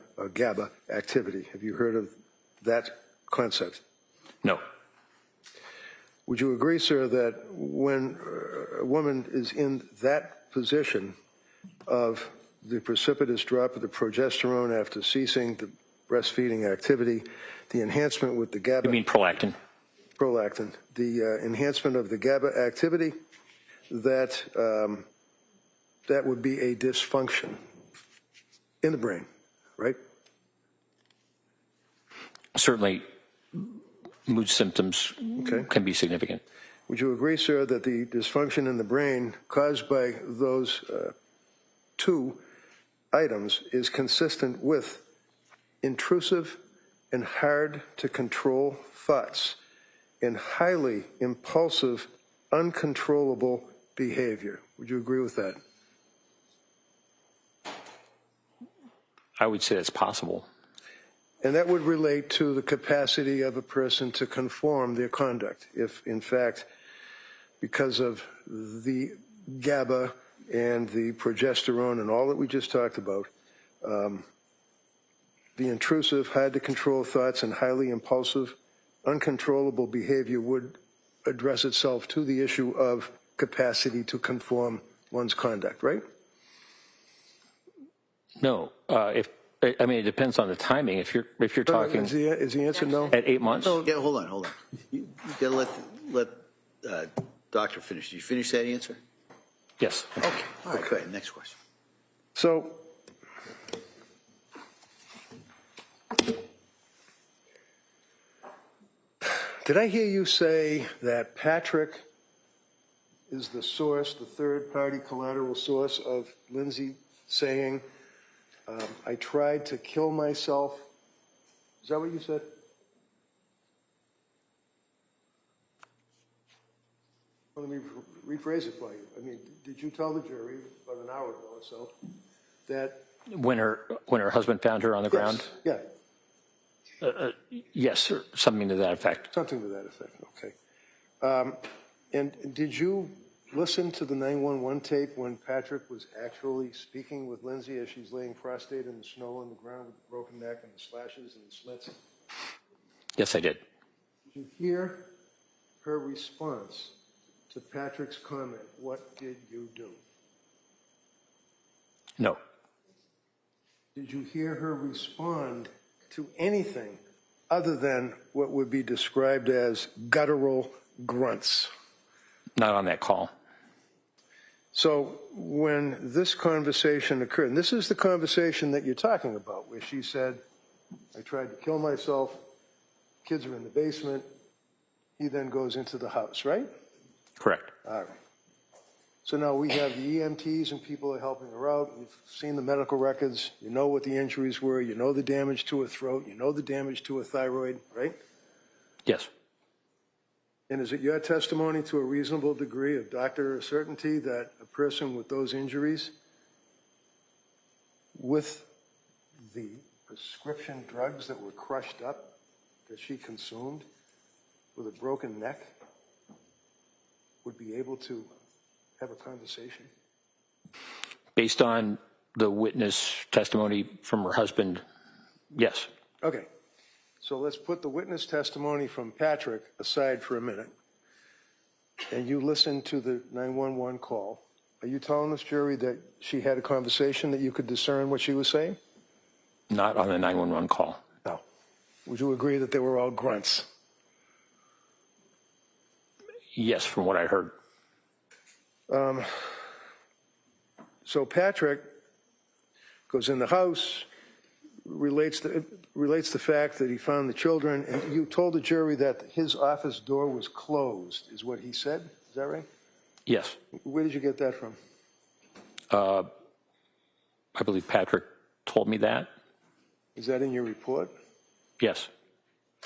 Speaker 7: activity? Have you heard of that concept?
Speaker 6: No.
Speaker 7: Would you agree, sir, that when a woman is in that position of the precipitous drop of the progesterone after ceasing the breastfeeding activity, the enhancement with the GABA...
Speaker 6: You mean prolactin?
Speaker 7: Prolactin. The enhancement of the GABA activity, that that would be a dysfunction in the brain, right?
Speaker 6: Certainly, mood symptoms can be significant.
Speaker 7: Would you agree, sir, that the dysfunction in the brain caused by those two items is consistent with intrusive and hard to control thoughts and highly impulsive, uncontrollable behavior? Would you agree with that?
Speaker 6: I would say it's possible.
Speaker 7: And that would relate to the capacity of a person to conform their conduct. If, in fact, because of the GABA and the progesterone and all that we just talked about, the intrusive, hard-to-control thoughts and highly impulsive, uncontrollable behavior would address itself to the issue of capacity to conform one's conduct, right?
Speaker 6: No. I mean, it depends on the timing. If you're talking,
Speaker 7: Is the answer no?
Speaker 6: at 8 months.
Speaker 3: Yeah, hold on. You gotta let doctor finish. Did you finish that answer?
Speaker 6: Yes.
Speaker 3: Okay. All right. Go ahead. Next question.
Speaker 7: So, did I hear you say that Patrick is the source, the third-party collateral source of Lindsay saying, I tried to kill myself? Is that what you said? Let me rephrase it for you. I mean, did you tell the jury about an hour ago or so that
Speaker 6: When her husband found her on the ground?
Speaker 7: Yeah,
Speaker 6: Yes, or something to that effect.
Speaker 7: something to that effect. Okay. And did you listen to the 911 tape when Patrick was actually speaking with Lindsay as she's laying prostrate in the snow on the ground with a broken neck and the slashes and the slits?
Speaker 6: Yes, I did.
Speaker 7: Did you hear her response to Patrick's comment, what did you do?
Speaker 6: No.
Speaker 7: Did you hear her respond to anything other than what would be described as guttural grunts?
Speaker 6: Not on that call.
Speaker 7: So when this conversation occurred, and this is the conversation that you're talking about, where she said, I tried to kill myself, kids are in the basement, he then goes into the house, right?
Speaker 6: Correct.
Speaker 7: All right. So now we have the EMTs and people are helping her out. You've seen the medical records. You know what the injuries were. You know the damage to her throat. You know the damage to her thyroid, right?
Speaker 6: Yes.
Speaker 7: And is it your testimony to a reasonable degree of doctor certainty that a person with those injuries, with the prescription drugs that were crushed up, that she consumed, with a broken neck, would be able to have a conversation?
Speaker 6: Based on the witness testimony from her husband, yes.
Speaker 7: Okay. So let's put the witness testimony from Patrick aside for a minute. And you listen to the 911 call. Are you telling this jury that she had a conversation that you could discern what she was saying?
Speaker 6: Not on the 911 call.
Speaker 7: No. Would you agree that they were all grunts?
Speaker 6: Yes, from what I heard.
Speaker 7: So Patrick goes in the house, relates the fact that he found the children, and you told the jury that his office door was closed, is what he said. Is that right?
Speaker 6: Yes.
Speaker 7: Where did you get that from?
Speaker 6: I believe Patrick told me that.
Speaker 7: Is that in your report?
Speaker 6: Yes.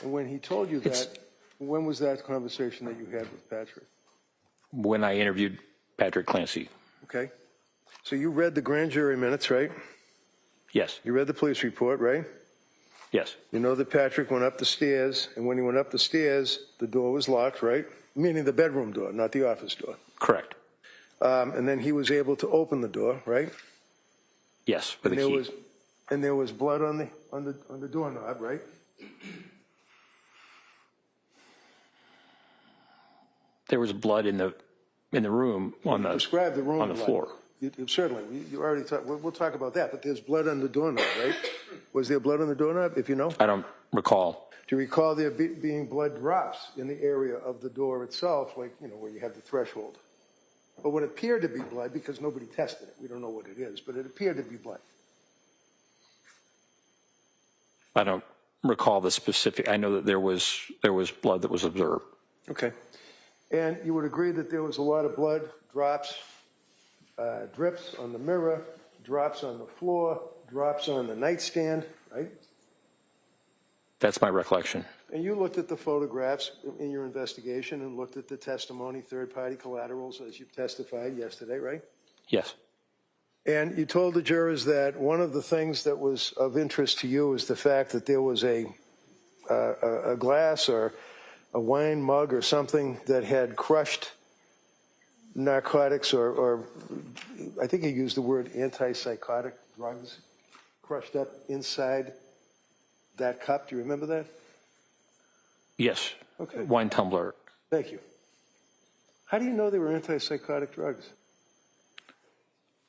Speaker 7: And when he told you that, when was that conversation that you had with Patrick?
Speaker 6: When I interviewed Patrick Clancy.
Speaker 7: Okay. So you read the grand jury minutes, right?
Speaker 6: Yes.
Speaker 7: You read the police report, right?
Speaker 6: Yes.
Speaker 7: You know that Patrick went up the stairs, and when he went up the stairs, the door was locked, right? Meaning the bedroom door, not the office door.
Speaker 6: Correct.
Speaker 7: And then he was able to open the door, right?
Speaker 6: Yes, with a key.
Speaker 7: And there was blood on the doorknob, right?
Speaker 6: There was blood in the room on the
Speaker 7: Describe the room
Speaker 6: on the floor.
Speaker 7: Certainly, you already talked. We'll talk about that. But there's blood on the doorknob, right? Was there blood on the doorknob? If you know,
Speaker 6: I don't recall.
Speaker 7: do you recall there being blood drops in the area of the door itself, like where you have the threshold? But what appeared to be blood, because nobody tested it, we don't know what it is, but it appeared to be blood.
Speaker 6: I don't recall the specific. I know that there was blood that was observed.
Speaker 7: Okay. And you would agree that there was a lot of blood, drops, drips on the mirror, drops on the floor, drops on the nightstand, right?
Speaker 6: That's my recollection.
Speaker 7: And you looked at the photographs in your investigation and looked at the testimony, third-party collaterals, as you testified yesterday, right?
Speaker 6: Yes.
Speaker 7: And you told the jurors that one of the things that was of interest to you is the fact that there was a glass or a wine mug or something that had crushed narcotics or I think he used the word antipsychotic drugs crushed up inside that cup. Do you remember that?
Speaker 6: Yes.
Speaker 7: Okay.
Speaker 6: Wine tumbler.
Speaker 7: Thank you. How do you know they were antipsychotic drugs?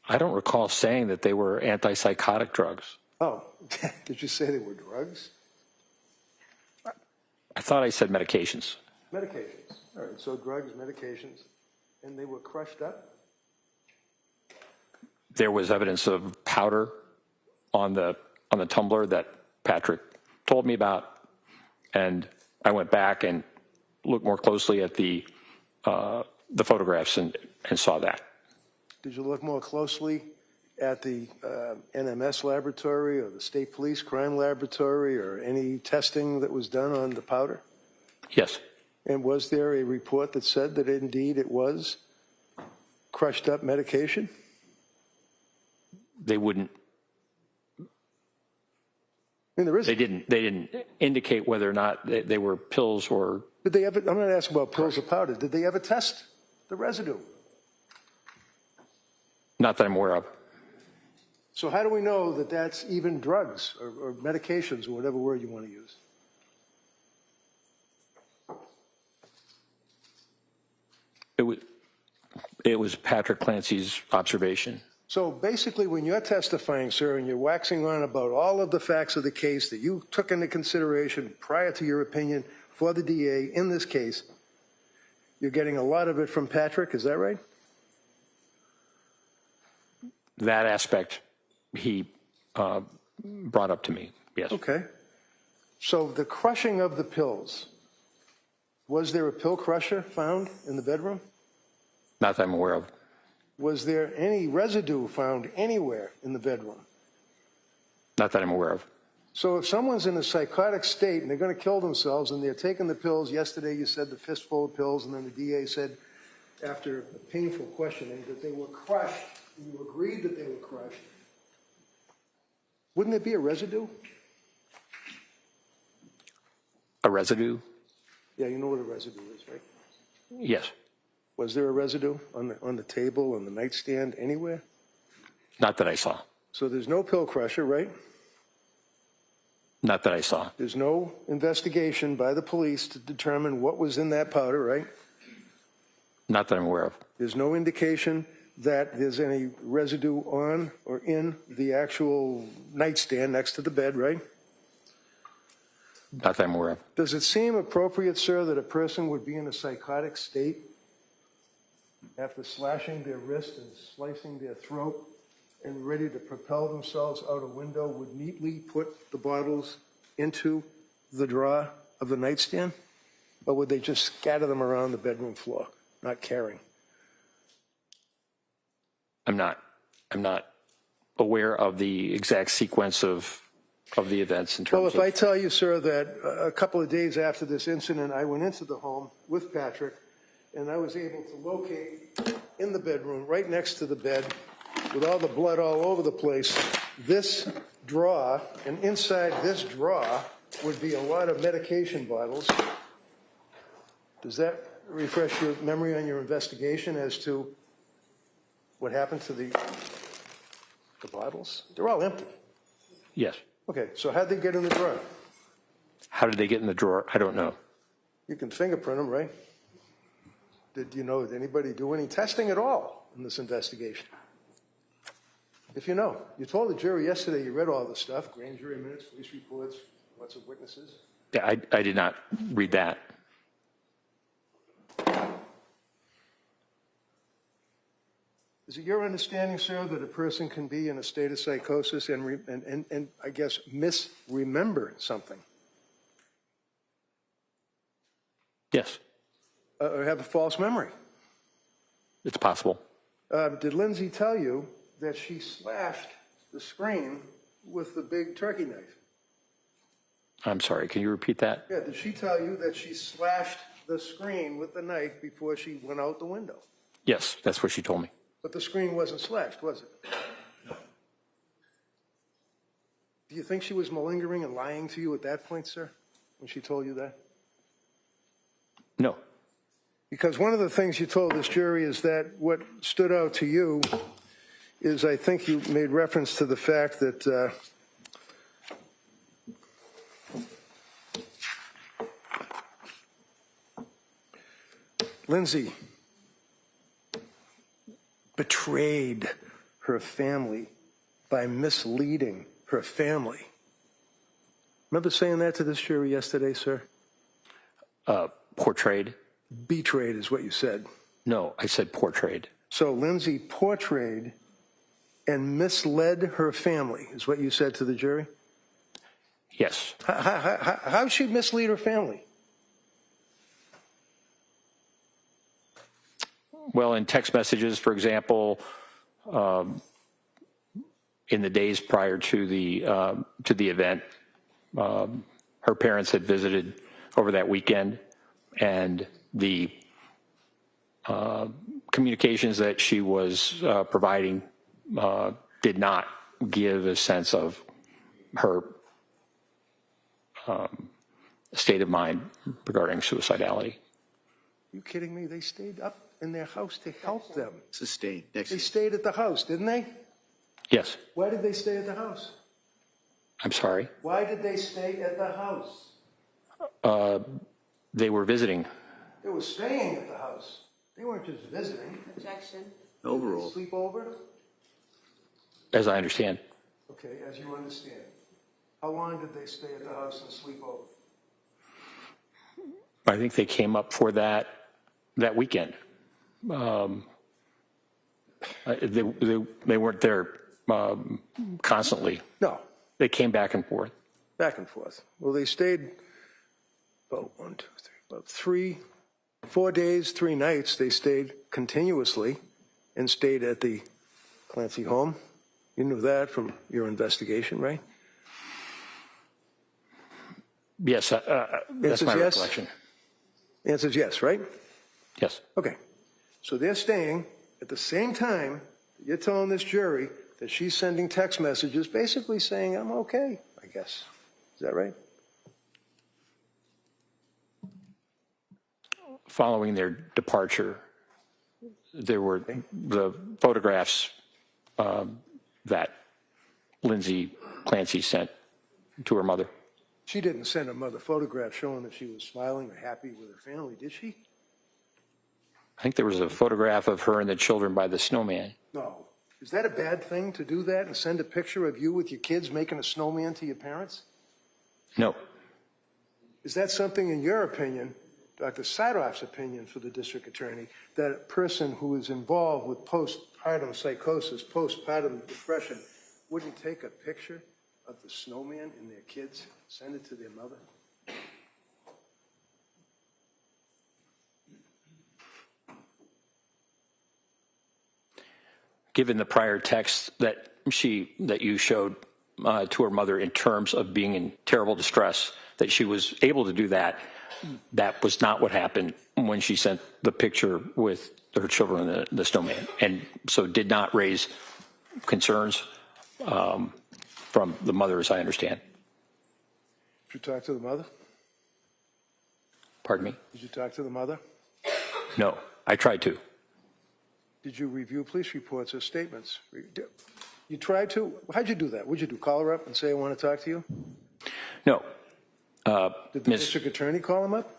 Speaker 6: I don't recall saying that they were antipsychotic drugs.
Speaker 7: Oh, did you say they were drugs?
Speaker 6: I thought I said medications.
Speaker 7: Medications. All right, so drugs, medications, and they were crushed up?
Speaker 6: There was evidence of powder on the tumbler that Patrick told me about, and I went back and looked more closely at the photographs and saw that.
Speaker 7: Did you look more closely at the NMS laboratory or the state police crime laboratory or any testing that was done on the powder?
Speaker 6: Yes.
Speaker 7: And was there a report that said that indeed it was crushed up medication?
Speaker 6: They wouldn't.
Speaker 7: I mean, there is.
Speaker 6: They didn't indicate whether or not they were pills or.
Speaker 7: Did they ever? I'm not asking about pills or powder. Did they ever test the residue?
Speaker 6: Not that I'm aware of.
Speaker 7: So how do we know that that's even drugs or medications or whatever word you want to use?
Speaker 6: It was Patrick Clancy's observation.
Speaker 7: So basically, when you're testifying, sir, and you're waxing on about all of the facts of the case that you took into consideration prior to your opinion for the DA in this case, you're getting a lot of it from Patrick, is that right?
Speaker 6: That aspect he brought up to me, yes.
Speaker 7: Okay. So the crushing of the pills, was there a pill crusher found in the bedroom?
Speaker 6: Not that I'm aware of.
Speaker 7: Was there any residue found anywhere in the bedroom?
Speaker 6: Not that I'm aware of.
Speaker 7: So if someone's in a psychotic state and they're going to kill themselves and they're taking the pills, yesterday you said the fistful of pills, and then the DA said after a painful questioning that they were crushed, and you agreed that they were crushed, wouldn't there be a residue?
Speaker 6: A residue?
Speaker 7: Yeah, you know what a residue is, right?
Speaker 6: Yes.
Speaker 7: Was there a residue on the table, on the nightstand, anywhere?
Speaker 6: Not that I saw.
Speaker 7: So there's no pill crusher, right?
Speaker 6: Not that I saw.
Speaker 7: There's no investigation by the police to determine what was in that powder, right?
Speaker 6: Not that I'm aware of.
Speaker 7: There's no indication that there's any residue on or in the actual nightstand next to the bed, right?
Speaker 6: Not that I'm aware of.
Speaker 7: Does it seem appropriate, sir, that a person would be in a psychotic state after slashing their wrist and slicing their throat and ready to propel themselves out a window would neatly put the bottles into the drawer of the nightstand? Or would they just scatter them around the bedroom floor, not caring?
Speaker 6: I'm not aware of the exact sequence of the events in terms of.
Speaker 7: Well, if I tell you, sir, that a couple of days after this incident, I went into the home with Patrick, and I was able to locate in the bedroom, right next to the bed, with all the blood all over the place, this drawer, and inside this drawer would be a lot of medication bottles. Does that refresh your memory on your investigation as to what happened to the bottles? They're all empty.
Speaker 6: Yes.
Speaker 7: Okay, so how'd they get in the drawer?
Speaker 6: How did they get in the drawer? I don't know.
Speaker 7: You can fingerprint them, right? Did anybody do any testing at all in this investigation? If you know. You told the jury yesterday you read all the stuff, grand jury minutes, police reports, lots of witnesses.
Speaker 6: Yeah, I did not read that.
Speaker 7: Is it your understanding, sir, that a person can be in a state of psychosis and I guess misremember something?
Speaker 6: Yes.
Speaker 7: Or have a false memory?
Speaker 6: It's possible.
Speaker 7: Did Lindsay tell you that she slashed the screen with the big turkey knife?
Speaker 6: I'm sorry, can you repeat that?
Speaker 7: Yeah, did she tell you that she slashed the screen with the knife before she went out the window?
Speaker 6: Yes, that's what she told me.
Speaker 7: But the screen wasn't slashed, was it? No. Do you think she was malingering and lying to you at that point, sir, when she told you that?
Speaker 6: No.
Speaker 7: Because one of the things you told this jury is that what stood out to you is, I think you made reference to the fact that Lindsay betrayed her family by misleading her family. Remember saying that to this jury yesterday, sir?
Speaker 6: Portrayed?
Speaker 7: Betrayed is what you said.
Speaker 6: No, I said portrayed.
Speaker 7: So Lindsay portrayed and misled her family, is what you said to the jury?
Speaker 6: Yes.
Speaker 7: How should she mislead her family?
Speaker 6: Well, in text messages, for example, in the days prior to the event, her parents had visited over that weekend, and the communications that she was providing did not give a sense of her state of mind regarding suicidality.
Speaker 7: Are you kidding me? They stayed up in their house to help them.
Speaker 3: Sustained.
Speaker 7: They stayed at the house, didn't they?
Speaker 6: Yes.
Speaker 7: Why did they stay at the house?
Speaker 6: I'm sorry.
Speaker 7: Why did they stay at the house?
Speaker 6: They were visiting.
Speaker 7: They were staying at the house. They weren't just visiting.
Speaker 4: Objection.
Speaker 3: Overall.
Speaker 7: Sleep over?
Speaker 6: As I understand.
Speaker 7: Okay, as you understand. How long did they stay at the house and sleep over?
Speaker 6: I think they came up for that weekend. They weren't there constantly.
Speaker 7: No.
Speaker 6: They came back and forth.
Speaker 7: Back and forth. Well, they stayed about 4 days, 3 nights. They stayed continuously and stayed at the Clancy home. You knew that from your investigation, right?
Speaker 6: Yes, that's my recollection.
Speaker 7: Answer's yes, right?
Speaker 6: Yes.
Speaker 7: Okay. So they're staying at the same time that you're telling this jury that she's sending text messages basically saying, I'm okay, I guess. Is that right?
Speaker 6: Following their departure, there were the photographs that Lindsay Clancy sent to her mother.
Speaker 7: She didn't send her mother photographs showing that she was smiling or happy with her family, did she?
Speaker 6: I think there was a photograph of her and the children by the snowman.
Speaker 7: No. Is that a bad thing to do that and send a picture of you with your kids making a snowman to your parents?
Speaker 6: No.
Speaker 7: Is that something, in your opinion, Dr. Saathoff's opinion for the district attorney, that a person who is involved with postpartum psychosis, postpartum depression, wouldn't take a picture of the snowman and their kids, send it to their mother?
Speaker 6: Given the prior text that you showed to her mother in terms of being in terrible distress, that she was able to do that, that was not what happened when she sent the picture with her children and the snowman, and so did not raise concerns from the mother, as I understand.
Speaker 7: Did you talk to the mother?
Speaker 6: Pardon me?
Speaker 7: Did you talk to the mother?
Speaker 6: No, I tried to.
Speaker 7: Did you review police reports or statements? You tried to? How'd you do that? What'd you do, call her up and say, I want to talk to you?
Speaker 6: No.
Speaker 7: Did the district attorney call him up?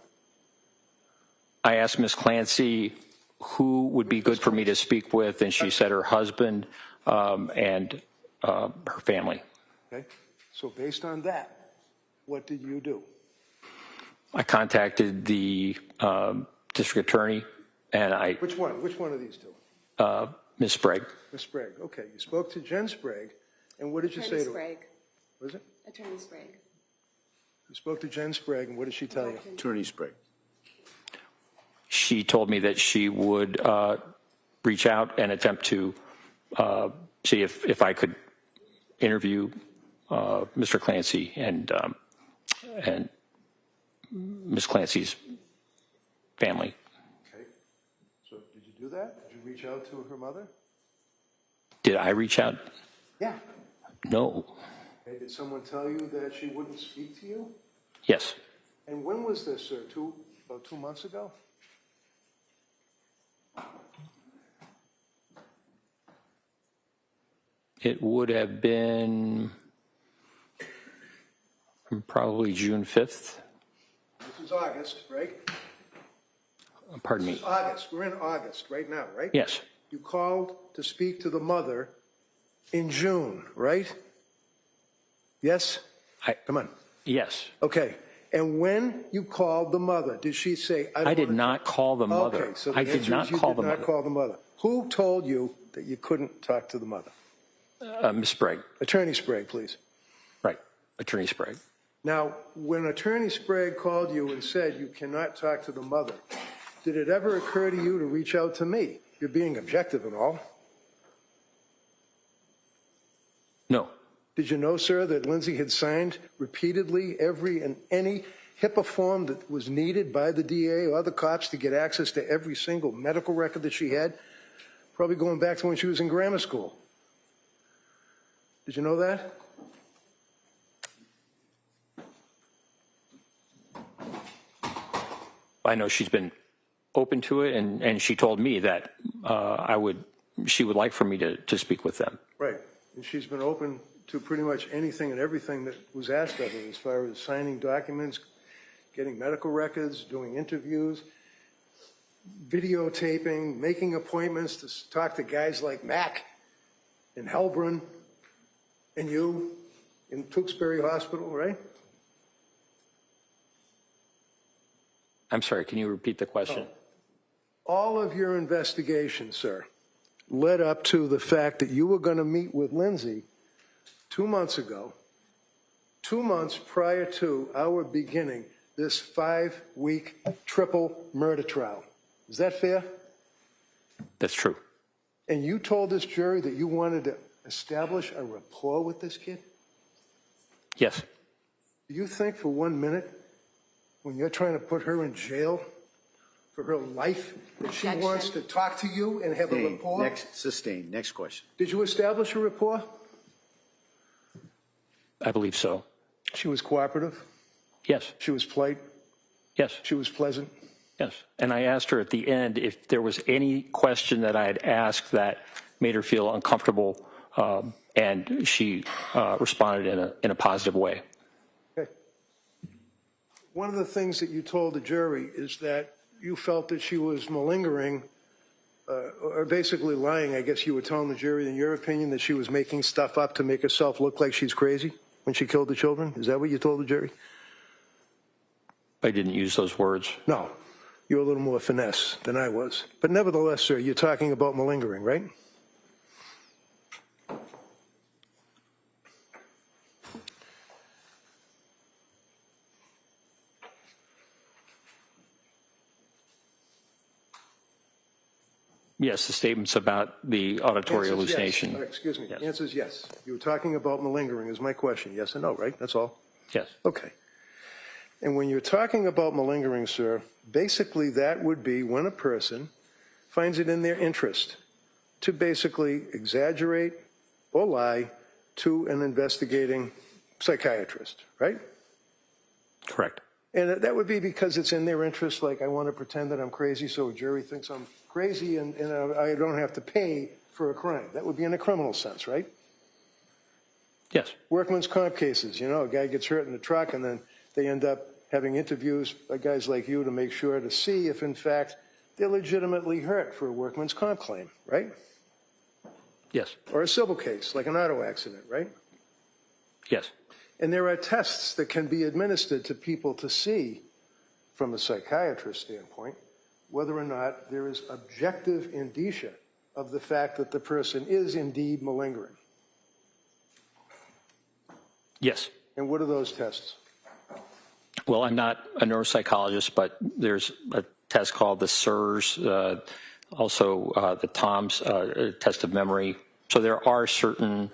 Speaker 6: I asked Ms. Clancy who would be good for me to speak with, and she said her husband and her family.
Speaker 7: Okay. So based on that, what did you do?
Speaker 6: I contacted the district attorney, and I...
Speaker 7: Which one? Which one of these two?
Speaker 6: Ms. Sprague.
Speaker 7: Ms. Sprague. Okay. You spoke to Jen Sprague, and what did you say to her?
Speaker 4: Sprague.
Speaker 7: What is it?
Speaker 4: Attorney Sprague.
Speaker 7: You spoke to Jen Sprague, and what did she tell you?
Speaker 3: Attorney Sprague.
Speaker 6: She told me that she would reach out and attempt to see if I could interview Mr. Clancy and Ms. Clancy's family.
Speaker 7: Okay. So did you do that? Did you reach out to her mother?
Speaker 6: Did I reach out?
Speaker 7: Yeah.
Speaker 6: No.
Speaker 7: Okay. Did someone tell you that she wouldn't speak to you?
Speaker 6: Yes.
Speaker 7: And when was this, sir? About 2 months ago?
Speaker 6: It would have been probably June 5th.
Speaker 7: This is August, right?
Speaker 6: Pardon
Speaker 7: This
Speaker 6: me.
Speaker 7: is August. We're in August right now, right?
Speaker 6: Yes.
Speaker 7: You called to speak to the mother in June, right? Yes? Come on.
Speaker 6: Yes.
Speaker 7: Okay. And when you called the mother, did she say,
Speaker 6: I did not call the mother.
Speaker 7: Okay, so the
Speaker 6: I did
Speaker 7: answer
Speaker 6: not
Speaker 7: is you
Speaker 6: call
Speaker 7: did
Speaker 6: the
Speaker 7: not
Speaker 6: mother.
Speaker 7: call the mother. Who told you that you couldn't talk to the mother?
Speaker 6: Ms. Sprague.
Speaker 7: Attorney Sprague, please.
Speaker 6: Right. Attorney Sprague.
Speaker 7: Now, when Attorney Sprague called you and said you cannot talk to the mother, did it ever occur to you to reach out to me? You're being objective and all.
Speaker 6: No.
Speaker 7: Did you know, sir, that Lindsay had signed repeatedly every and any HIPAA form that was needed by the DA or the cops to get access to every single medical record that she had? Probably going back to when she was in grammar school. Did you know that?
Speaker 6: I know she's been open to it, and she told me that she would like for me to speak with them.
Speaker 7: Right. And she's been open to pretty much anything and everything that was asked of her as far as signing documents, getting medical records, doing interviews, videotaping, making appointments to talk to guys like Mac and Helbrun and you in Tewksbury Hospital, right?
Speaker 6: I'm sorry, can you repeat the question?
Speaker 7: All of your investigation, sir, led up to the fact that you were going to meet with Lindsay 2 months ago, 2 months prior to our beginning this 5-week triple murder trial. Is that fair?
Speaker 6: That's true.
Speaker 7: And you told this jury that you wanted to establish a rapport with this kid?
Speaker 6: Yes.
Speaker 7: Do you think for 1 minute, when you're trying to put her in jail for her life, that she
Speaker 4: Objection.
Speaker 7: wants to talk to you and have a rapport?
Speaker 3: Sustained. Next question.
Speaker 7: Did you establish a rapport?
Speaker 6: I believe so.
Speaker 7: She was cooperative.
Speaker 6: Yes.
Speaker 7: She was polite.
Speaker 6: Yes.
Speaker 7: She was pleasant.
Speaker 6: Yes. And I asked her at the end if there was any question that I had asked that made her feel uncomfortable, and she responded in a positive way.
Speaker 7: Okay. One of the things that you told the jury is that you felt that she was malingering, or basically lying. I guess you were telling the jury, in your opinion, that she was making stuff up to make herself look like she's crazy when she killed the children. Is that what you told the jury?
Speaker 6: I didn't use those words.
Speaker 7: No. You're a little more finesse than I was. But nevertheless, sir, you're talking about malingering, right?
Speaker 6: Yes, the statements about the auditory
Speaker 7: Answer is
Speaker 6: hallucination.
Speaker 7: Yes. Excuse me.
Speaker 6: Yes.
Speaker 7: The answer is yes. You were talking about malingering is my question. Yes or no, right? That's all.
Speaker 6: Yes.
Speaker 7: Okay. And when you're talking about malingering, sir, basically that would be when a person finds it in their interest to basically exaggerate or lie to an investigating psychiatrist, right?
Speaker 6: Correct.
Speaker 7: And that would be because it's in their interest, like I want to pretend that I'm crazy so a jury thinks I'm crazy and I don't have to pay for a crime. That would be in a criminal sense, right?
Speaker 6: Yes.
Speaker 7: Workman's comp cases, you know, a guy gets hurt in the truck and then they end up having interviews by guys like you to make sure to see if, in fact, they're legitimately hurt for a workman's comp claim, right?
Speaker 6: Yes.
Speaker 7: Or a civil case, like an auto accident, right?
Speaker 6: Yes.
Speaker 7: And there are tests that can be administered to people to see, from a psychiatrist standpoint, whether or not there is objective indicia of the fact that the person is indeed malingering.
Speaker 6: Yes.
Speaker 7: And what are those tests?
Speaker 6: Well, I'm not a neuropsychologist, but there's a test called the SIRS, also the TOMS test of memory. So there are certain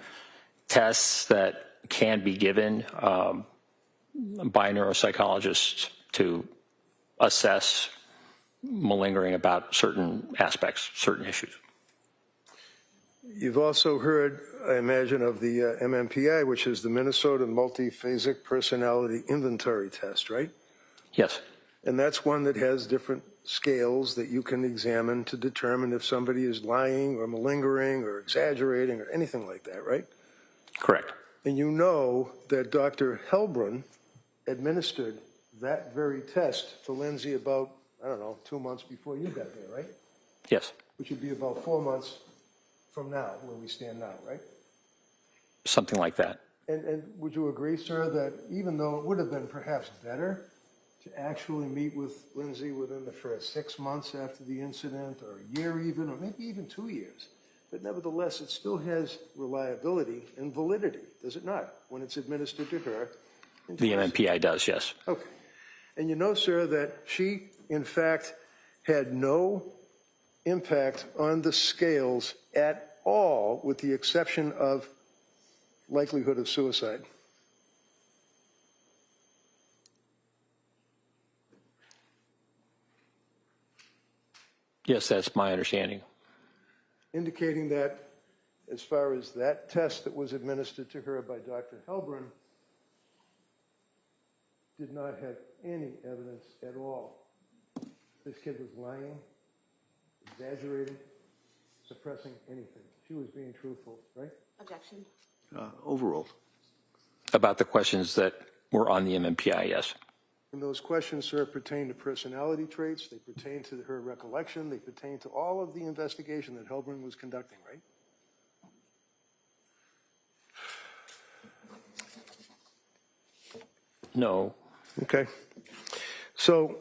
Speaker 6: tests that can be given by neuropsychologists to assess malingering about certain aspects, certain issues.
Speaker 7: You've also heard, I imagine, of the MMPI, which is the Minnesota Multiphasic Personality Inventory Test, right?
Speaker 6: Yes.
Speaker 7: And that's one that has different scales that you can examine to determine if somebody is lying or malingering or exaggerating or anything like that, right?
Speaker 6: Correct.
Speaker 7: And you know that Dr. Helbrun administered that very test to Lindsay about, I don't know, 2 months before you got there, right?
Speaker 6: Yes.
Speaker 7: Which would be about 4 months from now, where we stand now, right?
Speaker 6: Something like that.
Speaker 7: And would you agree, sir, that even though it would have been perhaps better to actually meet with Lindsay within the first 6 months after the incident, or a year even, or maybe even 2 years, but nevertheless, it still has reliability and validity, does it not, when it's administered to her?
Speaker 6: The MMPI does, yes.
Speaker 7: Okay. And you know, sir, that she, in fact, had no impact on the scales at all, with the exception of likelihood of suicide.
Speaker 6: Yes, that's my understanding.
Speaker 7: Indicating that, as far as that test that was administered to her by Dr. Helbrun, did not have any evidence at all. This kid was lying, exaggerating, suppressing anything. She was being truthful, right?
Speaker 4: Objection.
Speaker 3: Overruled.
Speaker 6: About the questions that were on the MMPI, yes.
Speaker 7: And those questions, sir, pertain to personality traits, they pertain to her recollection, they pertain to all of the investigation that Helbrun was conducting, right?
Speaker 6: No.
Speaker 7: Okay. So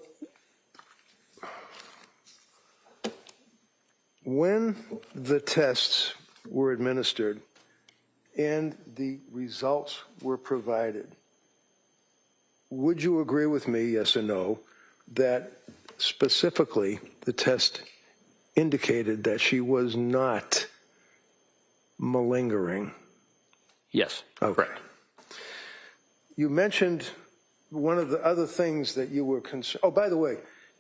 Speaker 7: when the tests were administered and the results were provided, would you agree with me, yes or no, that specifically the test indicated that she was not malingering?
Speaker 6: Yes.
Speaker 7: Okay.
Speaker 6: Correct.
Speaker 7: You mentioned one of the other things that you were concerned. Oh, by the way,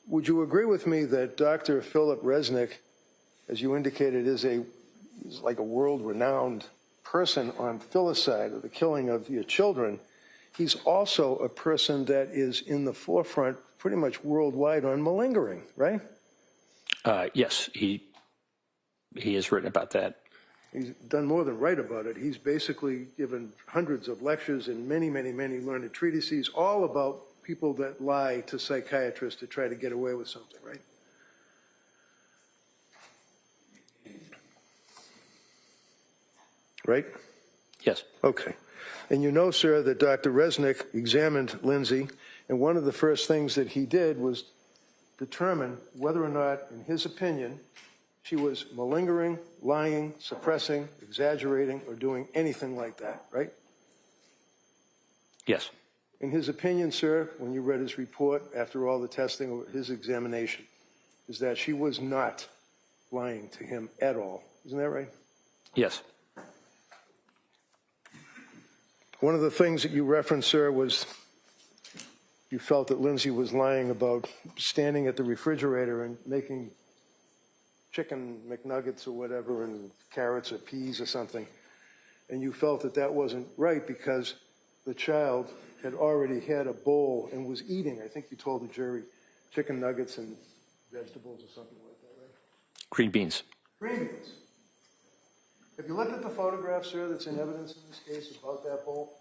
Speaker 7: would you agree with me that Dr. Philip Resnick, as you indicated, is like a world-renowned person on filicide, or the killing of your children? He's also a person that is in the forefront pretty much worldwide on malingering, right?
Speaker 6: Yes, he has written about that.
Speaker 7: He's done more than write about it. He's basically given hundreds of lectures and many, many, many learned treatises, all about people that lie to psychiatrists to try to get away with something, right? Right?
Speaker 6: Yes.
Speaker 7: Okay. And you know, sir, that Dr. Resnick examined Lindsay, and one of the first things that he did was determine whether or not, in his opinion, she was malingering, lying, suppressing, exaggerating, or doing anything like that, right?
Speaker 6: Yes.
Speaker 7: In his opinion, sir, when you read his report after all the testing or his examination, is that she was not lying to him at all. Isn't that right?
Speaker 6: Yes.
Speaker 7: One of the things that you referenced, sir, was you felt that Lindsay was lying about standing at the refrigerator and making chicken McNuggets or whatever and carrots or peas or something. And you felt that that wasn't right because the child had already had a bowl and was eating, I think you told the jury, chicken nuggets and vegetables or something like that, right?
Speaker 6: Green beans.
Speaker 7: Green beans. Have you looked at the photograph, sir, that's in evidence in this case about that bowl?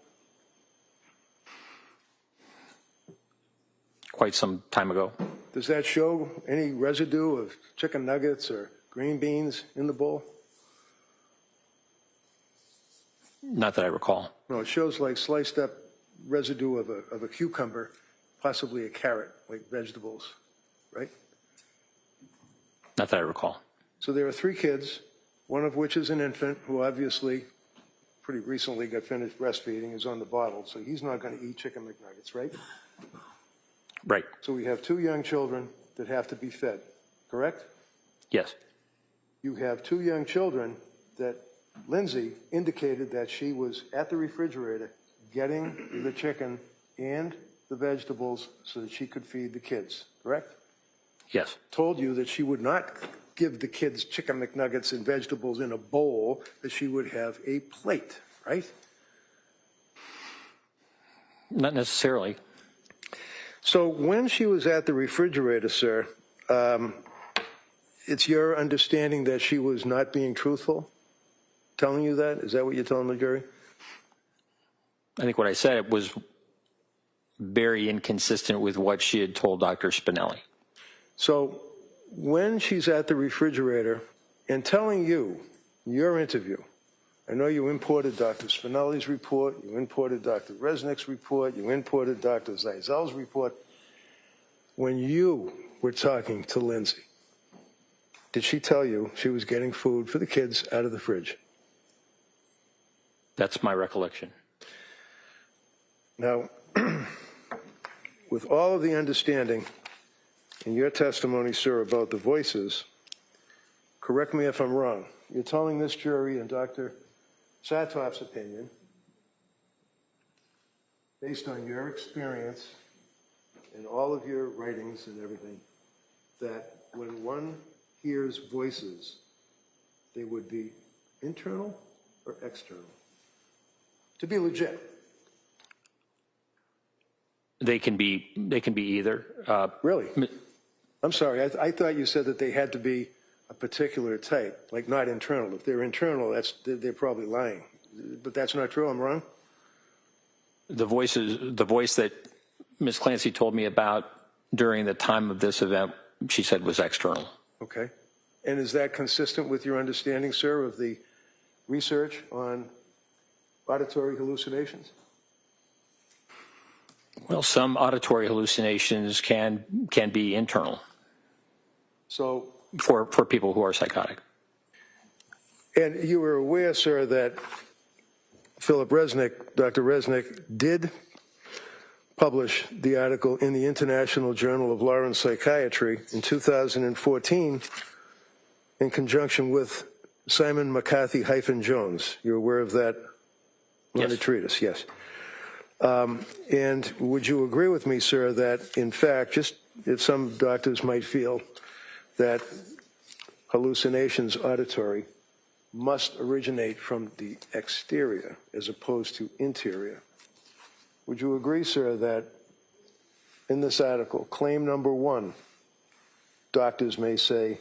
Speaker 6: Quite some time ago.
Speaker 7: Does that show any residue of chicken nuggets or green beans in the bowl?
Speaker 6: Not that I recall.
Speaker 7: No, it shows like sliced up residue of a cucumber, possibly a carrot, like vegetables, right?
Speaker 6: Not that I recall.
Speaker 7: So there are 3 kids, one of which is an infant who obviously pretty recently got finished breastfeeding, is on the bottle, so he's not going to eat chicken McNuggets, right?
Speaker 6: Right.
Speaker 7: So we have 2 young children that have to be fed, correct?
Speaker 6: Yes.
Speaker 7: You have 2 young children that Lindsay indicated that she was at the refrigerator getting the chicken and the vegetables so that she could feed the kids, correct?
Speaker 6: Yes.
Speaker 7: Told you that she would not give the kids chicken McNuggets and vegetables in a bowl, that she would have a plate, right?
Speaker 6: Not necessarily.
Speaker 7: So when she was at the refrigerator, sir, it's your understanding that she was not being truthful, telling you that? Is that what you're telling the jury?
Speaker 6: I think what I said was very inconsistent with what she had told Dr. Spinelli.
Speaker 7: So when she's at the refrigerator and telling you, your interview, I know you imported Dr. Spinelli's report, you imported Dr. Resnick's report, you imported Dr. Zeisel's report. When you were talking to Lindsay, did she tell you she was getting food for the kids out of the fridge?
Speaker 6: That's my recollection.
Speaker 7: Now, with all of the understanding in your testimony, sir, about the voices, correct me if I'm wrong, you're telling this jury and Dr. Saathoff's opinion, based on your experience and all of your writings and everything, that when one hears voices, they would be internal or external? To be legit.
Speaker 6: They can be either.
Speaker 7: Really? I'm sorry, I thought you said that they had to be a particular type, like not internal. If they're internal, they're probably lying. But that's not true, I'm wrong?
Speaker 6: The voice that Ms. Clancy told me about during the time of this event, she said was external.
Speaker 7: Okay. And is that consistent with your understanding, sir, of the research on auditory hallucinations?
Speaker 6: Well, some auditory hallucinations can be internal.
Speaker 7: So,
Speaker 6: for people who are psychotic.
Speaker 7: and you were aware, sir, that Philip Resnick, Dr. Resnick, did publish the article in the International Journal of Law and Psychiatry in 2014 in conjunction with Simon McCarthy-Jones. You're aware of that?
Speaker 6: Yes.
Speaker 7: Treatise, yes. And would you agree with me, sir, that in fact, just if some doctors might feel that hallucinations auditory must originate from the exterior as opposed to interior, would you agree, sir, that in this article, claim number 1, doctors may say,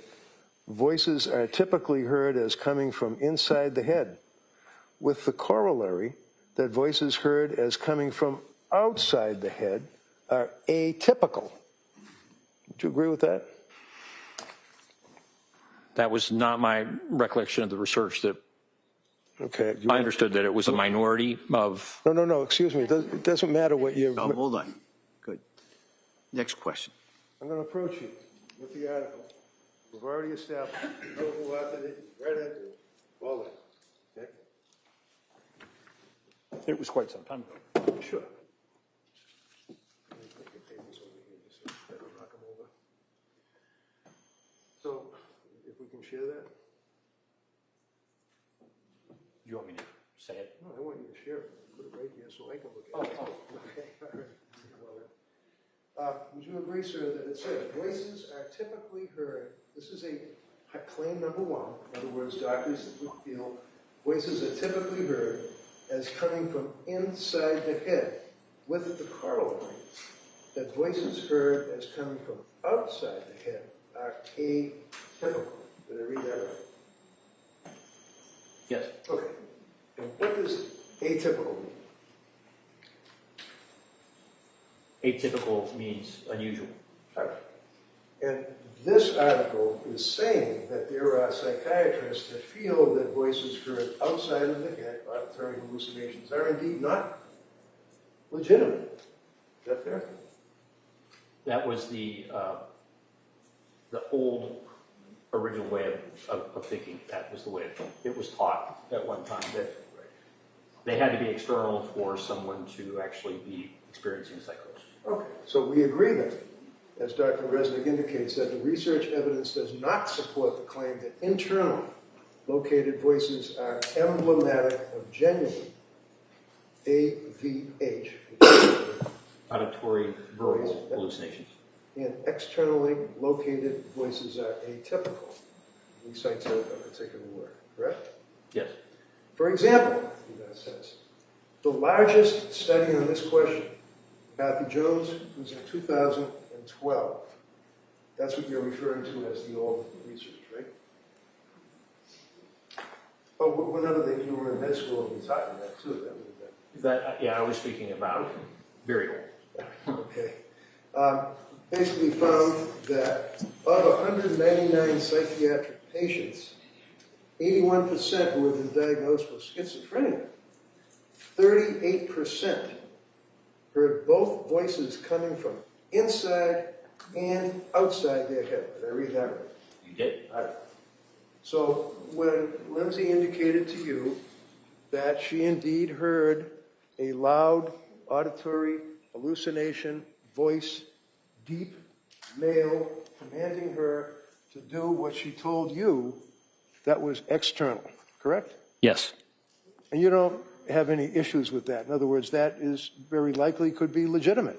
Speaker 7: voices are typically heard as coming from inside the head, with the corollary that voices heard as coming from outside the head are atypical. Would you agree with that?
Speaker 6: That was not my recollection of the research. That
Speaker 7: okay.
Speaker 6: I understood that it was a minority of.
Speaker 7: No. Excuse me. It doesn't matter what you.
Speaker 3: Oh, hold on. Good. Next question.
Speaker 7: I'm going to approach you with the article. We've already established who authored it, read it, all that. Okay?
Speaker 6: It was quite some time ago.
Speaker 7: Sure. So, if we can share that.
Speaker 6: Do you want me to say it?
Speaker 7: No, I want you to share it. Put it right here so I can look at it. Okay, all right. Would you agree, sir, that it says voices are typically heard? This is a claim number 1. In other words, doctors would feel voices are typically heard as coming from inside the head, with the corollary that voices heard as coming from outside the head are atypical. Did I read that right?
Speaker 6: Yes.
Speaker 7: Okay. And what does atypical mean?
Speaker 6: Atypical means unusual.
Speaker 7: All right. And this article is saying that there are psychiatrists that feel that voices heard outside of the head, auditory hallucinations, are indeed not legitimate. Is that fair?
Speaker 6: That was the old original way of thinking. That was the way it was taught at one time, that they had to be external for someone to actually be experiencing psychosis.
Speaker 7: Okay. So we agree then, as Dr. Resnick indicates, that the research evidence does not support the claim that internal located voices are emblematic of genuine AVH,
Speaker 6: Auditory verbal hallucinations.
Speaker 7: and externally located voices are atypical. He cites a particular word, correct?
Speaker 6: Yes.
Speaker 7: For example, that says, the largest study on this question, Matthew Jones, was in 2012. That's what you're referring to as the old research, right? Oh, whenever you were in med school, we taught you that too.
Speaker 6: Yeah, I was speaking about very old.
Speaker 7: Okay. Basically found that of 199 psychiatric patients, 81% who have been diagnosed with schizophrenia, 38% heard both voices coming from inside and outside their head. Did I read that right?
Speaker 6: You did?
Speaker 7: All right. So when Lindsay indicated to you that she indeed heard a loud auditory hallucination, voice, deep male commanding her to do what she told you, that was external, correct?
Speaker 6: Yes.
Speaker 7: And you don't have any issues with that. In other words, that is very likely could be legitimate.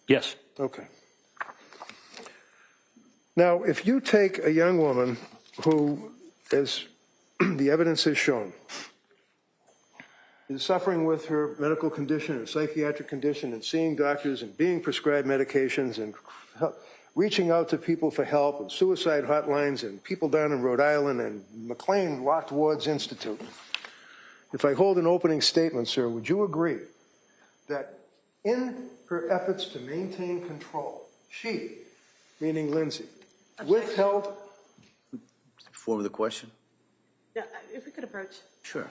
Speaker 6: Yes.
Speaker 7: Okay. Now, if you take a young woman who, as the evidence has shown, is suffering with her medical condition or psychiatric condition and seeing doctors and being prescribed medications and reaching out to people for help and suicide hotlines and people down in Rhode Island and McLean Locked Wards Institute. If I hold an opening statement, sir, would you agree that in her efforts to maintain control, she, meaning Lindsay, withheld...
Speaker 3: Form of the question?
Speaker 4: Yeah, if we could approach.
Speaker 3: Sure.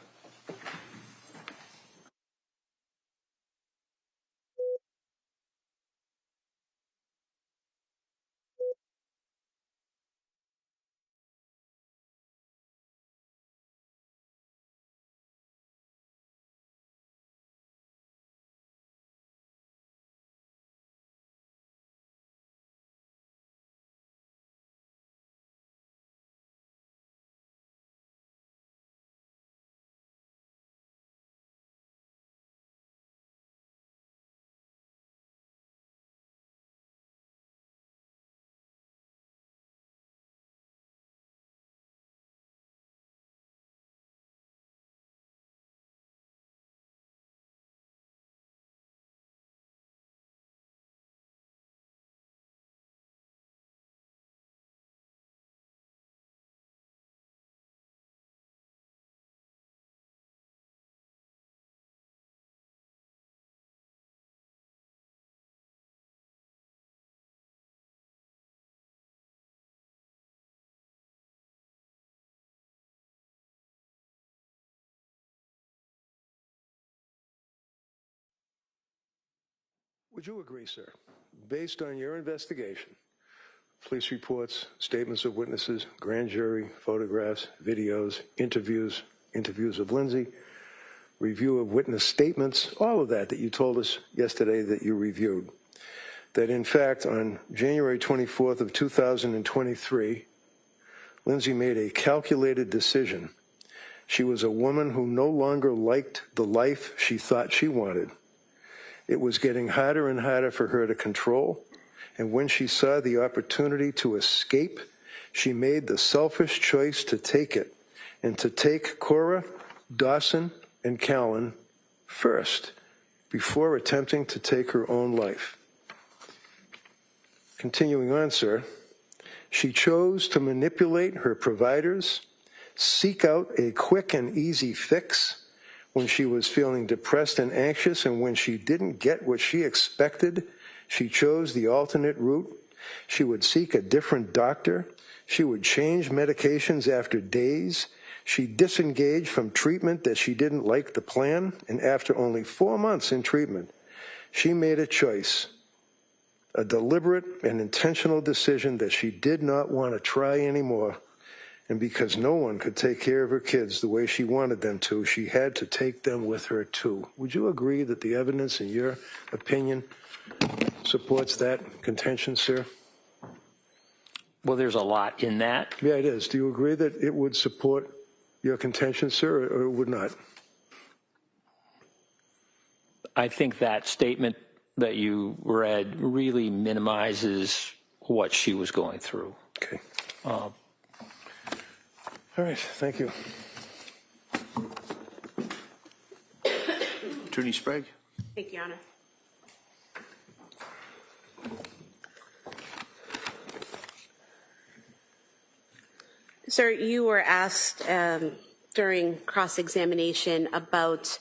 Speaker 7: Would you agree, sir, based on your investigation, police reports, statements of witnesses, grand jury, photographs, videos, interviews of Lindsay, review of witness statements, all of that you told us yesterday that you reviewed, that in fact on January 24th of 2023, Lindsay made a calculated decision. She was a woman who no longer liked the life she thought she wanted. It was getting harder and harder for her to control, and when she saw the opportunity to escape, she made the selfish choice to take it, and to take Cora, Dawson, and Callan first, before attempting to take her own life. Continuing on, sir, she chose to manipulate her providers, seek out a quick and easy fix when she was feeling depressed and anxious, and when she didn't get what she expected, she chose the alternate route. She would seek a different doctor. She would change medications after days. She disengaged from treatment that she didn't like the plan, and after only 4 months in treatment, she made a choice, a deliberate and intentional decision that she did not want to try anymore. And because no one could take care of her kids the way she wanted them to, she had to take them with her too. Would you agree that the evidence, in your opinion, supports that contention, sir?
Speaker 6: Well, there's a lot in that.
Speaker 7: Yeah, it is. Do you agree that it would support your contention, sir, or it would not?
Speaker 6: I think that statement that you read really minimizes what she was going through.
Speaker 7: Okay. All right, thank you.
Speaker 3: Attorney Sprague?
Speaker 4: Thank you, Your Honor. Sir, you were asked during cross-examination about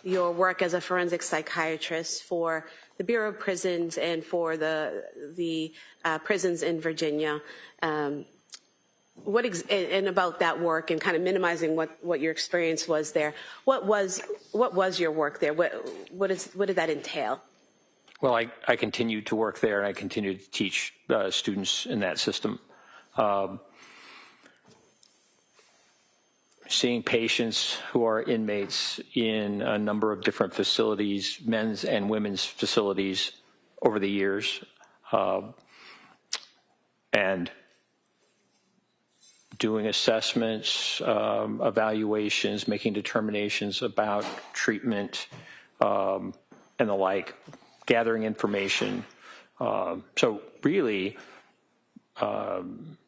Speaker 4: your work as a forensic psychiatrist for the Bureau of Prisons and for the prisons in Virginia. And about that work and kind of minimizing what your experience was there. What was your work there? What did that entail?
Speaker 6: Well, I continued to work there, and I continued to teach students in that system. Seeing patients who are inmates in a number of different facilities, men's and women's facilities over the years, and doing assessments, evaluations, making determinations about treatment, and the like, gathering information. So really,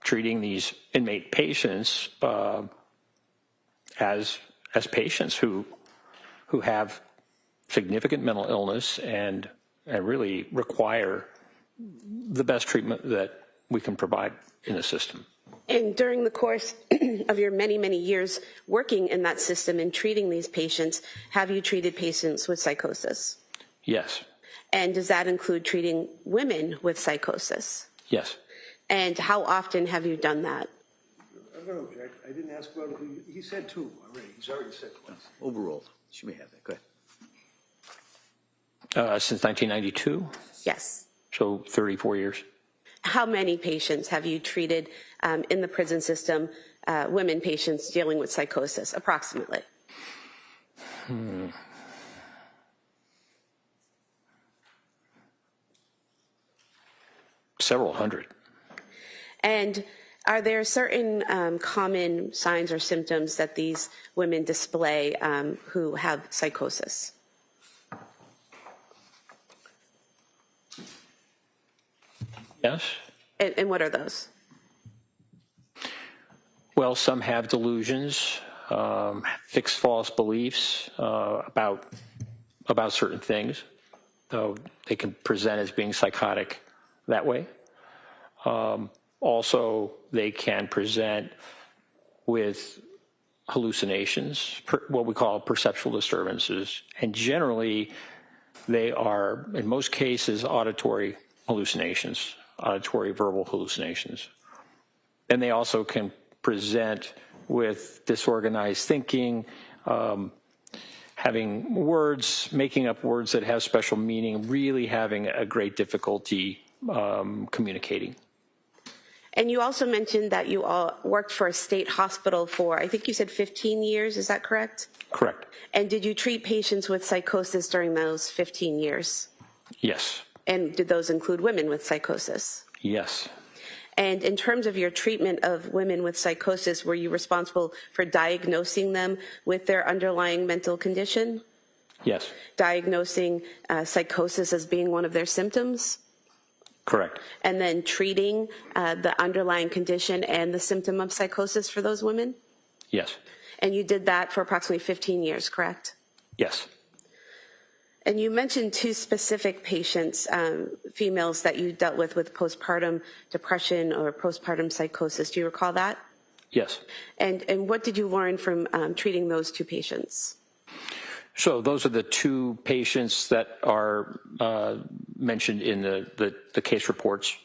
Speaker 6: treating these inmate patients as patients who have significant mental illness and really require the best treatment that we can provide in the system.
Speaker 4: And during the course of your many, many years working in that system and treating these patients, have you treated patients with psychosis?
Speaker 6: Yes.
Speaker 4: And does that include treating women with psychosis?
Speaker 6: Yes.
Speaker 4: And how often have you done that?
Speaker 7: I'm going to object. I didn't ask about it. He said two already. He's already said twice.
Speaker 3: Overall, she may have that. Go ahead.
Speaker 6: Since 1992,
Speaker 4: Yes.
Speaker 6: so 34 years.
Speaker 4: How many patients have you treated in the prison system, women patients dealing with psychosis, approximately?
Speaker 6: Several hundred.
Speaker 4: And are there certain common signs or symptoms that these women display who have psychosis?
Speaker 6: Yes.
Speaker 4: And what are those?
Speaker 6: Well, some have delusions, fixed false beliefs about certain things, though they can present as being psychotic that way. Also, they can present with hallucinations, what we call perceptual disturbances, and generally they are, in most cases, auditory hallucinations, auditory verbal hallucinations. And they also can present with disorganized thinking, having words, making up words that have special meaning, really having a great difficulty communicating.
Speaker 4: And you also mentioned that you all worked for a state hospital for, I think you said 15 years, is that correct?
Speaker 6: Correct.
Speaker 4: And did you treat patients with psychosis during those 15 years?
Speaker 6: Yes.
Speaker 4: And did those include women with psychosis?
Speaker 6: Yes.
Speaker 4: And in terms of your treatment of women with psychosis, were you responsible for diagnosing them with their underlying mental condition?
Speaker 6: Yes.
Speaker 4: Diagnosing psychosis as being one of their symptoms?
Speaker 6: Correct.
Speaker 4: And then treating the underlying condition and the symptom of psychosis for those women?
Speaker 6: Yes.
Speaker 4: And you did that for approximately 15 years, correct?
Speaker 6: Yes.
Speaker 4: And you mentioned two specific patients, females that you dealt with postpartum depression or postpartum psychosis. Do you recall that?
Speaker 6: Yes.
Speaker 4: And what did you learn from treating those two patients?
Speaker 6: So those are the two patients that are mentioned in the case reports.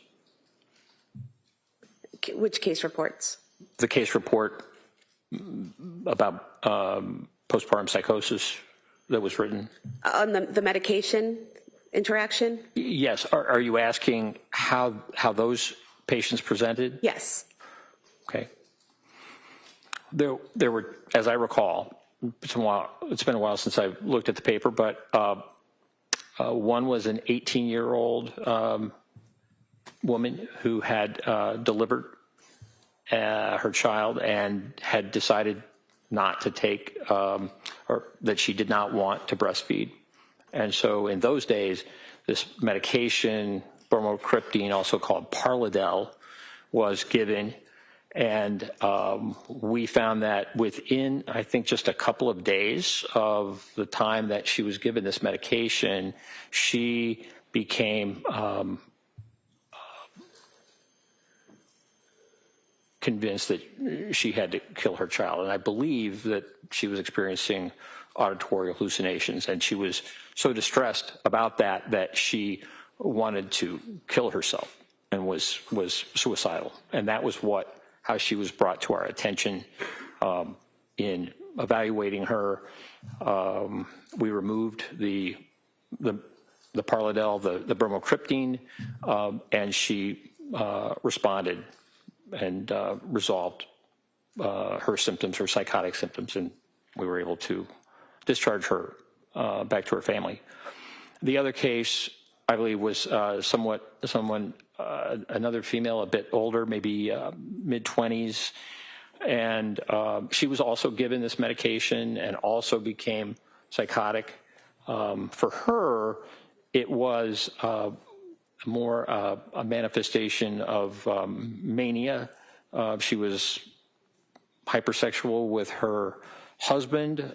Speaker 4: Which case reports?
Speaker 6: The case report about postpartum psychosis that was written.
Speaker 4: On the medication interaction?
Speaker 6: Yes. Are you asking how those patients presented?
Speaker 4: Yes.
Speaker 6: Okay. There were, as I recall, it's been a while since I looked at the paper, but one was an 18-year-old woman who had delivered her child and had decided not to take, or that she did not want to breastfeed. And so in those days, this medication, bromocriptine, also called Parladel, was given. And we found that within, I think, just a couple of days of the time that she was given this medication, she became convinced that she had to kill her child. And I believe that she was experiencing auditory hallucinations, and she was so distressed about that she wanted to kill herself and was suicidal. And that was how she was brought to our attention. In evaluating her, we removed the Parladel, the bromocriptine, and she responded and resolved her symptoms, her psychotic symptoms, and we were able to discharge her back to her family. The other case, I believe, was another female, a bit older, maybe mid-20s, and she was also given this medication and also became psychotic. For her, it was more a manifestation of mania. She was hypersexual with her husband.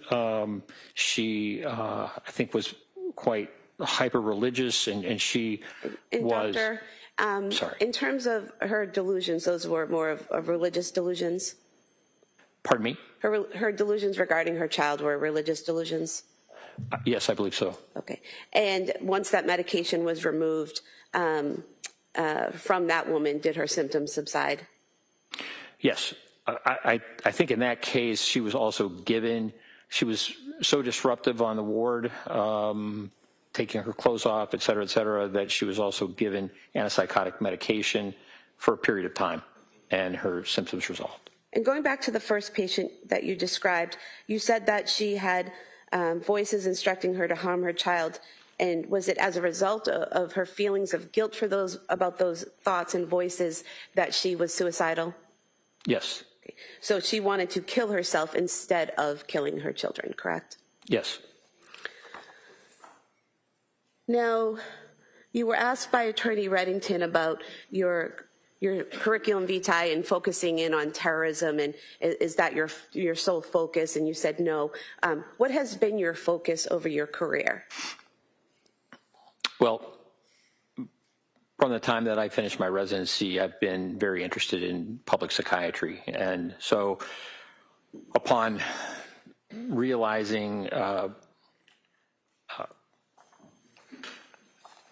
Speaker 6: She, I think, was quite hyper-religious, and she was...
Speaker 4: Doctor,
Speaker 6: sorry.
Speaker 4: in terms of her delusions, those were more of religious delusions?
Speaker 6: Pardon me?
Speaker 4: Her delusions regarding her child were religious delusions?
Speaker 6: Yes, I believe so.
Speaker 4: Okay. And once that medication was removed from that woman, did her symptoms subside?
Speaker 6: Yes. I think in that case, she was also given, she was so disruptive on the ward, taking her clothes off, et cetera, that she was also given antipsychotic medication for a period of time, and her symptoms resolved.
Speaker 4: And going back to the first patient that you described, you said that she had voices instructing her to harm her child. And was it as a result of her feelings of guilt for about those thoughts and voices that she was suicidal?
Speaker 6: Yes.
Speaker 4: Okay. So she wanted to kill herself instead of killing her children, correct?
Speaker 6: Yes.
Speaker 4: Now, you were asked by Attorney Reddington about your curriculum vitae and focusing in on terrorism, and is that your sole focus? And you said no. What has been your focus over your career?
Speaker 6: Well, from the time that I finished my residency, I've been very interested in public psychiatry. And so upon realizing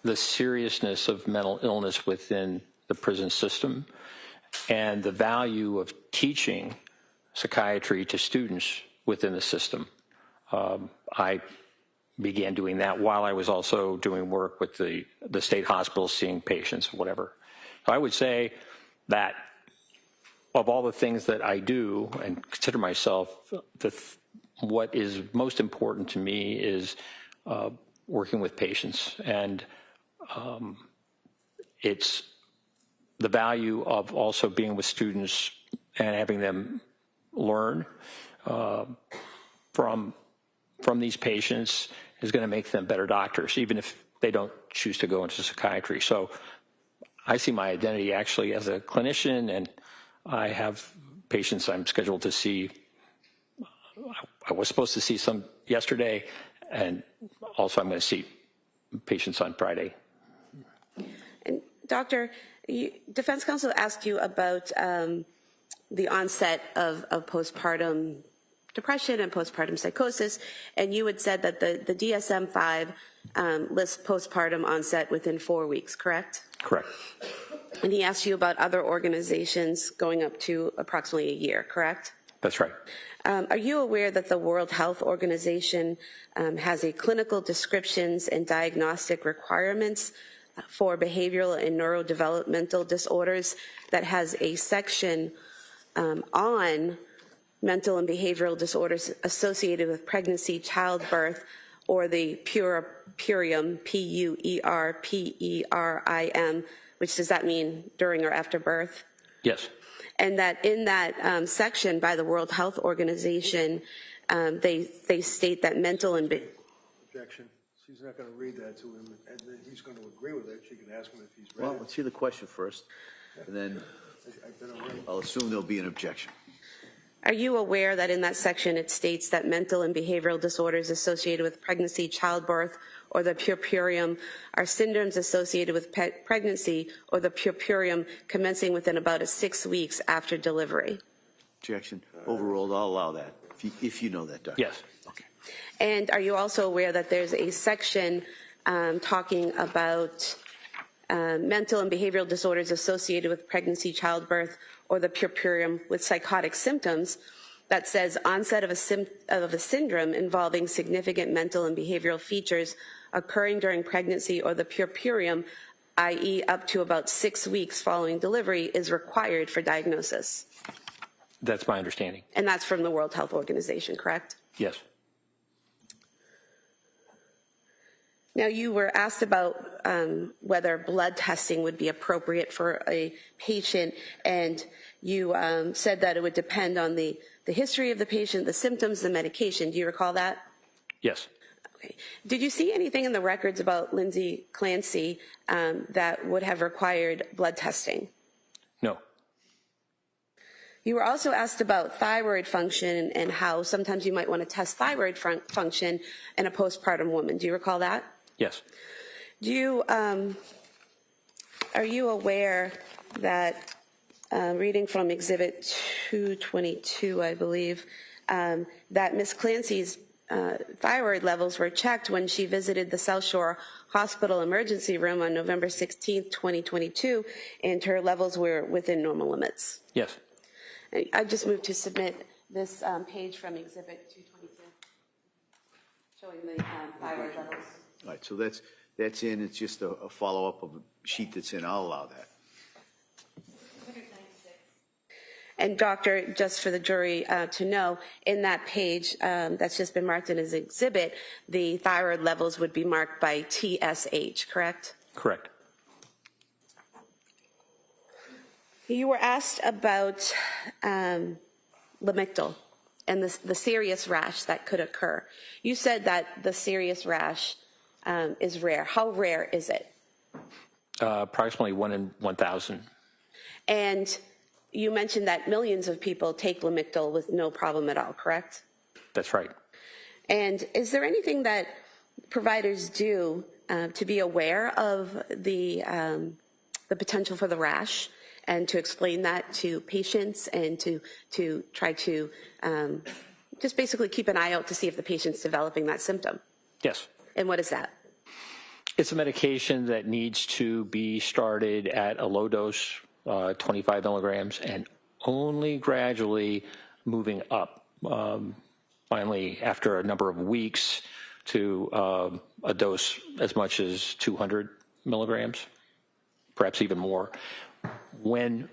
Speaker 6: the seriousness of mental illness within the prison system and the value of teaching psychiatry to students within the system, I began doing that while I was also doing work with the state hospitals, seeing patients, whatever. So I would say that of all the things that I do and consider myself, what is most important to me is working with patients. And it's the value of also being with students and having them learn from these patients is going to make them better doctors, even if they don't choose to go into psychiatry. So I see my identity actually as a clinician, and I have patients I'm scheduled to see. I was supposed to see some yesterday, and also I'm going to see patients on Friday.
Speaker 4: And Doctor, defense counsel asked you about the onset of postpartum depression and postpartum psychosis, and you had said that the DSM-5 lists postpartum onset within 4 weeks, correct?
Speaker 6: Correct.
Speaker 4: And he asked you about other organizations going up to approximately a year, correct?
Speaker 6: That's right.
Speaker 4: Are you aware that the World Health Organization has a clinical descriptions and diagnostic requirements for behavioral and neurodevelopmental disorders that has a section on mental and behavioral disorders associated with pregnancy, childbirth, or the PURPERIM, P-U-E-R-P-E-R-I-M, which does that mean during or after birth?
Speaker 6: Yes.
Speaker 4: And that in that section by the World Health Organization, they state that mental and...
Speaker 7: Objection. She's not going to read that to him, and then he's going to agree with it. She can ask him if he's read
Speaker 3: Well, let's hear the question first, and then I'll assume there'll be an objection.
Speaker 4: Are you aware that in that section it states that mental and behavioral disorders associated with pregnancy, childbirth, or the purpurium are syndromes associated with pregnancy or the purpurium commencing within about 6 weeks after delivery?
Speaker 3: Objection. Overruled. I'll allow that. If you know that, Doctor.
Speaker 6: Yes.
Speaker 3: Okay.
Speaker 4: And are you also aware that there's a section talking about mental and behavioral disorders associated with pregnancy, childbirth, or the purpurium with psychotic symptoms that says onset of a syndrome involving significant mental and behavioral features occurring during pregnancy or the purpurium, i.e. up to about 6 weeks following delivery, is required for diagnosis?
Speaker 6: That's my understanding.
Speaker 4: And that's from the World Health Organization, correct?
Speaker 6: Yes.
Speaker 4: Now, you were asked about whether blood testing would be appropriate for a patient, and you said that it would depend on the history of the patient, the symptoms, the medication. Do you recall that?
Speaker 6: Yes.
Speaker 4: Okay. Did you see anything in the records about Lindsay Clancy that would have required blood testing?
Speaker 6: No.
Speaker 4: You were also asked about thyroid function and how sometimes you might want to test thyroid function in a postpartum woman. Do you recall that?
Speaker 6: Yes.
Speaker 4: Do you, are you aware that, reading from Exhibit 222, I believe, that Ms. Clancy's thyroid levels were checked when she visited the South Shore Hospital emergency room on November 16th, 2022, and her levels were within normal limits?
Speaker 6: Yes.
Speaker 4: I just moved to submit this page from Exhibit 222, showing the thyroid levels.
Speaker 3: All right, so that's in. It's just a follow-up of a sheet that's in. I'll allow that.
Speaker 4: And doctor, just for the jury to know, in that page that's just been marked in as exhibit, the thyroid levels would be marked by TSH, correct?
Speaker 6: Correct.
Speaker 4: You were asked about Lamictal and the serious rash that could occur. You said that the serious rash is rare. How rare is it?
Speaker 6: Approximately 1 in 1,000.
Speaker 4: And you mentioned that millions of people take Lamictal with no problem at all, correct?
Speaker 6: That's right.
Speaker 4: And is there anything that providers do to be aware of the potential for the rash and to explain that to patients and to try to just basically keep an eye out to see if the patient's developing that symptom?
Speaker 6: Yes.
Speaker 4: And what is that?
Speaker 6: It's a medication that needs to be started at a low dose, 25 milligrams, and only gradually moving up, finally, after a number of weeks, to a dose as much as 200 milligrams, perhaps even more. When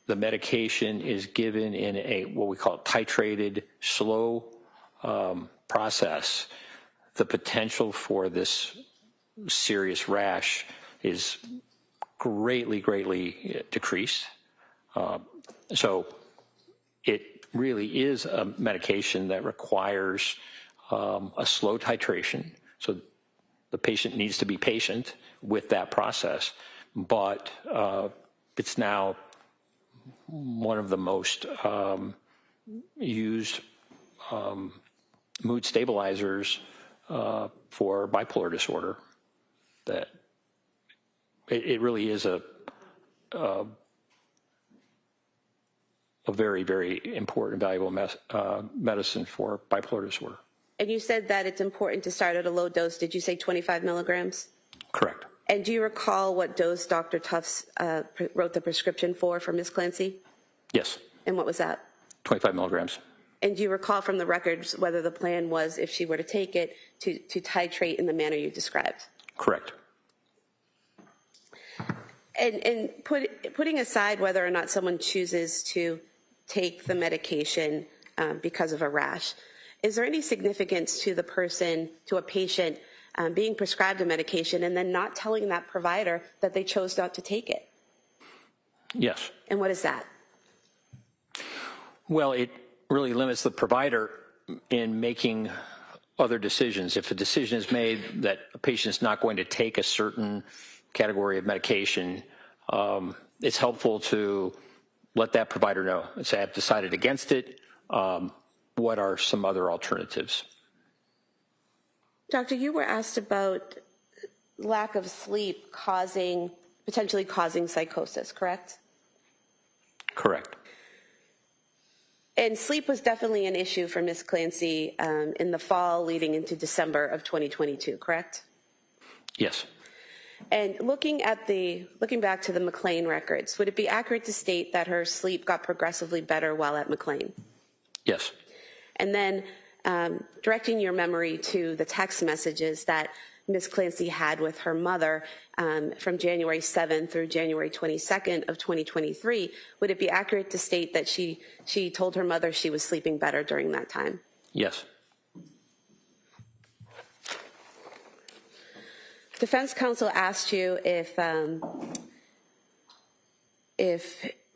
Speaker 6: the medication is given in a what we call titrated, slow process, the potential for this serious rash is greatly decreased. So it really is a medication that requires a slow titration. So the patient needs to be patient with that process. But it's now one of the most used mood stabilizers for bipolar disorder. That it really is a very important, valuable medicine for bipolar disorder.
Speaker 4: And you said that it's important to start at a low dose. Did you say 25 milligrams?
Speaker 6: Correct.
Speaker 4: And do you recall what dose Dr. Tufts wrote the prescription for Ms. Clancy?
Speaker 6: Yes.
Speaker 4: And what was that?
Speaker 6: 25 milligrams. And
Speaker 4: do you recall from the records whether the plan was, if she were to take it, to titrate in the manner you described?
Speaker 6: Correct.
Speaker 4: And putting aside whether or not someone chooses to take the medication because of a rash, is there any significance to the person, to a patient, being prescribed a medication and then not telling that provider that they chose not to take it?
Speaker 6: Yes.
Speaker 4: And what is that?
Speaker 6: Well, it really limits the provider in making other decisions. If a decision is made that a patient is not going to take a certain category of medication, it's helpful to let that provider know and say, I've decided against it. What are some other alternatives?
Speaker 4: Doctor, you were asked about lack of sleep potentially causing psychosis, correct?
Speaker 6: Correct.
Speaker 4: And sleep was definitely an issue for Ms. Clancy in the fall leading into December of 2022, correct?
Speaker 6: Yes.
Speaker 4: And looking back to the McLean records, would it be accurate to state that her sleep got progressively better while at McLean?
Speaker 6: Yes.
Speaker 4: And then directing your memory to the text messages that Ms. Clancy had with her mother from January 7th through January 22nd of 2023, would it be accurate to state that she told her mother she was sleeping better during that time?
Speaker 6: Yes.
Speaker 4: Defense counsel asked you if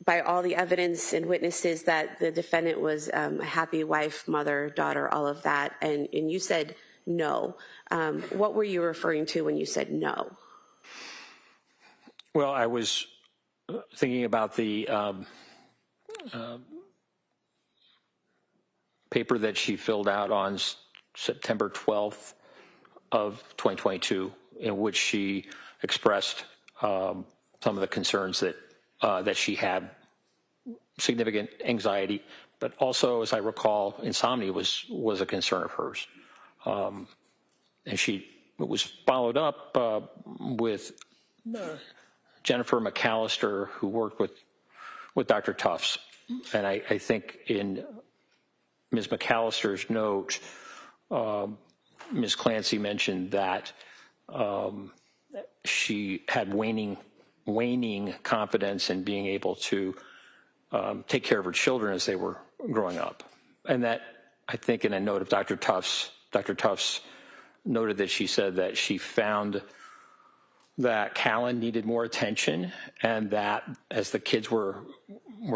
Speaker 4: by all the evidence and witnesses that the defendant was a happy wife, mother, daughter, all of that, and you said no. What were you referring to when you said no?
Speaker 6: Well, I was thinking about the paper that she filled out on September 12th of 2022, in which she expressed some of the concerns that she had, significant anxiety, but also, as I recall, insomnia was a concern of hers. And it was followed up with Jennifer McAllister, who worked with Dr. Tufts. And I think in Ms. McAllister's note, Ms. Clancy mentioned that she had waning confidence in being able to take care of her children as they were growing up. And that, I think in a note of Dr. Tufts noted that she said that she found that Callan needed more attention, and that as the kids were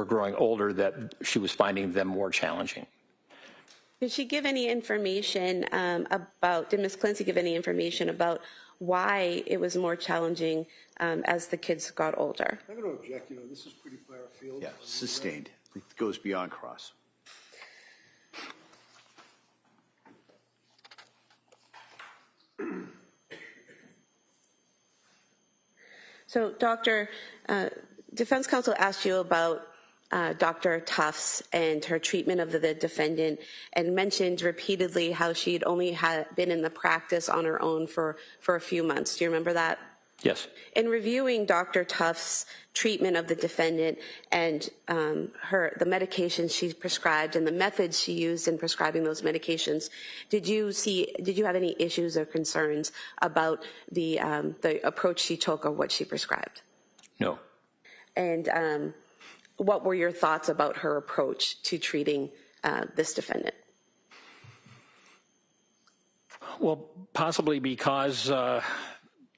Speaker 6: growing older, that she was finding them more challenging.
Speaker 4: Did she give any information did Ms. Clancy give any information about why it was more challenging as the kids got older?
Speaker 5: I'm going to object. This is pretty far afield.
Speaker 3: Yeah, sustained. It goes beyond cross.
Speaker 4: So, Doctor, defense counsel asked you about Dr. Tufts and her treatment of the defendant, and mentioned repeatedly how she'd only been in the practice on her own for a few months. Do you remember that?
Speaker 6: Yes.
Speaker 4: In reviewing Dr. Tufts' treatment of the defendant and the medications she prescribed and the methods she used in prescribing those medications, did you have any issues or concerns about the approach she took or what she prescribed?
Speaker 6: No.
Speaker 4: And what were your thoughts about her approach to treating this defendant?
Speaker 6: Well, possibly because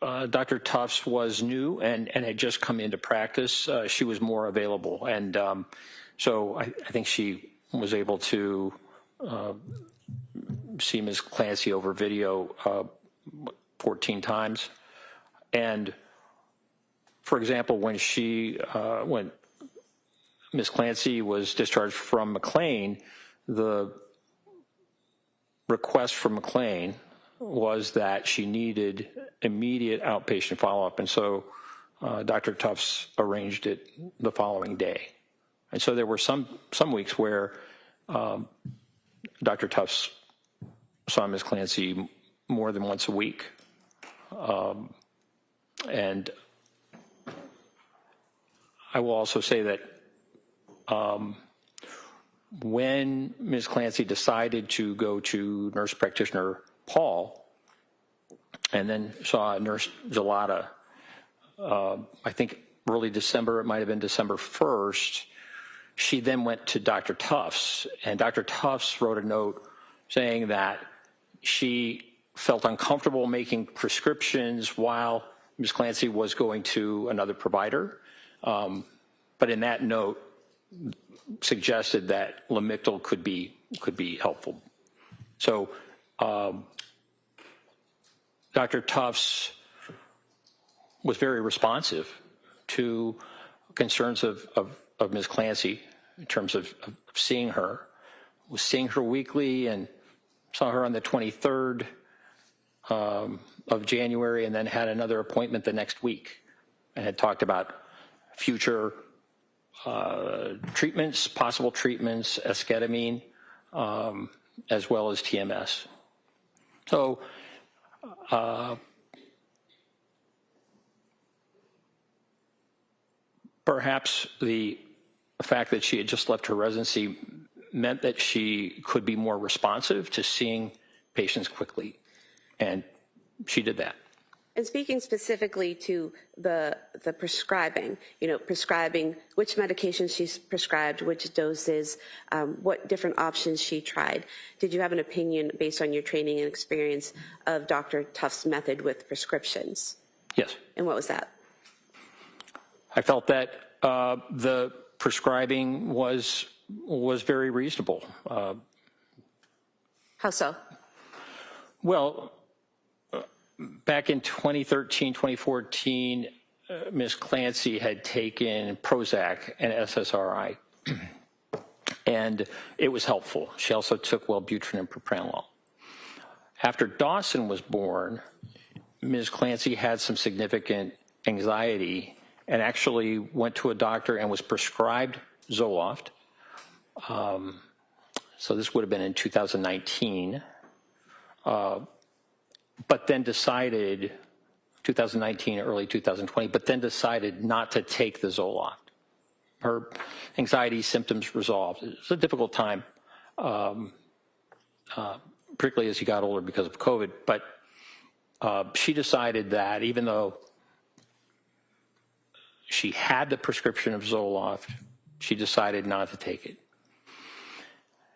Speaker 6: Dr. Tufts was new and had just come into practice, she was more available. And so I think she was able to see Ms. Clancy over video 14 times. And, for example, when Ms. Clancy was discharged from McLean, the request from McLean was that she needed immediate outpatient follow-up, and so Dr. Tufts arranged it the following day. And so there were some weeks where Dr. Tufts saw Ms. Clancy more than once a week. And I will also say that when Ms. Clancy decided to go to nurse practitioner Paul and then saw Nurse Gelada, I think early December, it might have been December 1st, she then went to Dr. Tufts, and Dr. Tufts wrote a note saying that she felt uncomfortable making prescriptions while Ms. Clancy was going to another provider. But in that note, suggested that Lamictal could be helpful. So Dr. Tufts was very responsive to concerns of Ms. Clancy in terms of seeing her. Was seeing her weekly and saw her on the 23rd of January, and then had another appointment the next week and had talked about future treatments, possible treatments, esketamine, as well as TMS. So perhaps the fact that she had just left her residency meant that she could be more responsive to seeing patients quickly, and she did that.
Speaker 4: And speaking specifically to the prescribing, prescribing which medications she's prescribed, which doses, what different options she tried. Did you have an opinion based on your training and experience of Dr. Tuff's method with prescriptions?
Speaker 6: Yes.
Speaker 4: And what was that?
Speaker 6: I felt that the prescribing was very reasonable.
Speaker 4: How so?
Speaker 6: Well, back in 2013, 2014, Ms. Clancy had taken Prozac and SSRI, and it was helpful. She also took Wellbutrin and propranolol. After Dawson was born, Ms. Clancy had some significant anxiety and actually went to a doctor and was prescribed Zoloft. So this would have been in 2019. But then decided, 2019, early 2020, but then decided not to take the Zoloft. Her anxiety symptoms resolved. It was a difficult time, particularly as she got older because of COVID. But she decided that even though she had the prescription of Zoloft, she decided not to take it.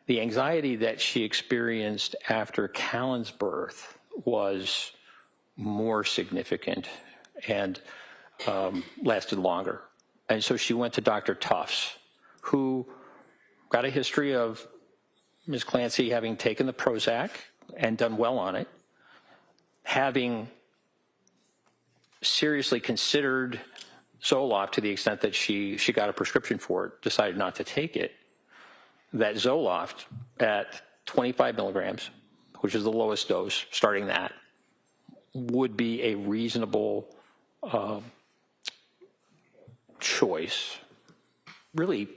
Speaker 6: The anxiety that she experienced after Callan's birth was more significant and lasted longer. And so she went to Dr. Tuff's, who got a history of Ms. Clancy having taken the Prozac and done well on it, having seriously considered Zoloft to the extent that she got a prescription for it, decided not to take it, that Zoloft at 25 milligrams, which is the lowest dose, starting that, would be a reasonable choice, really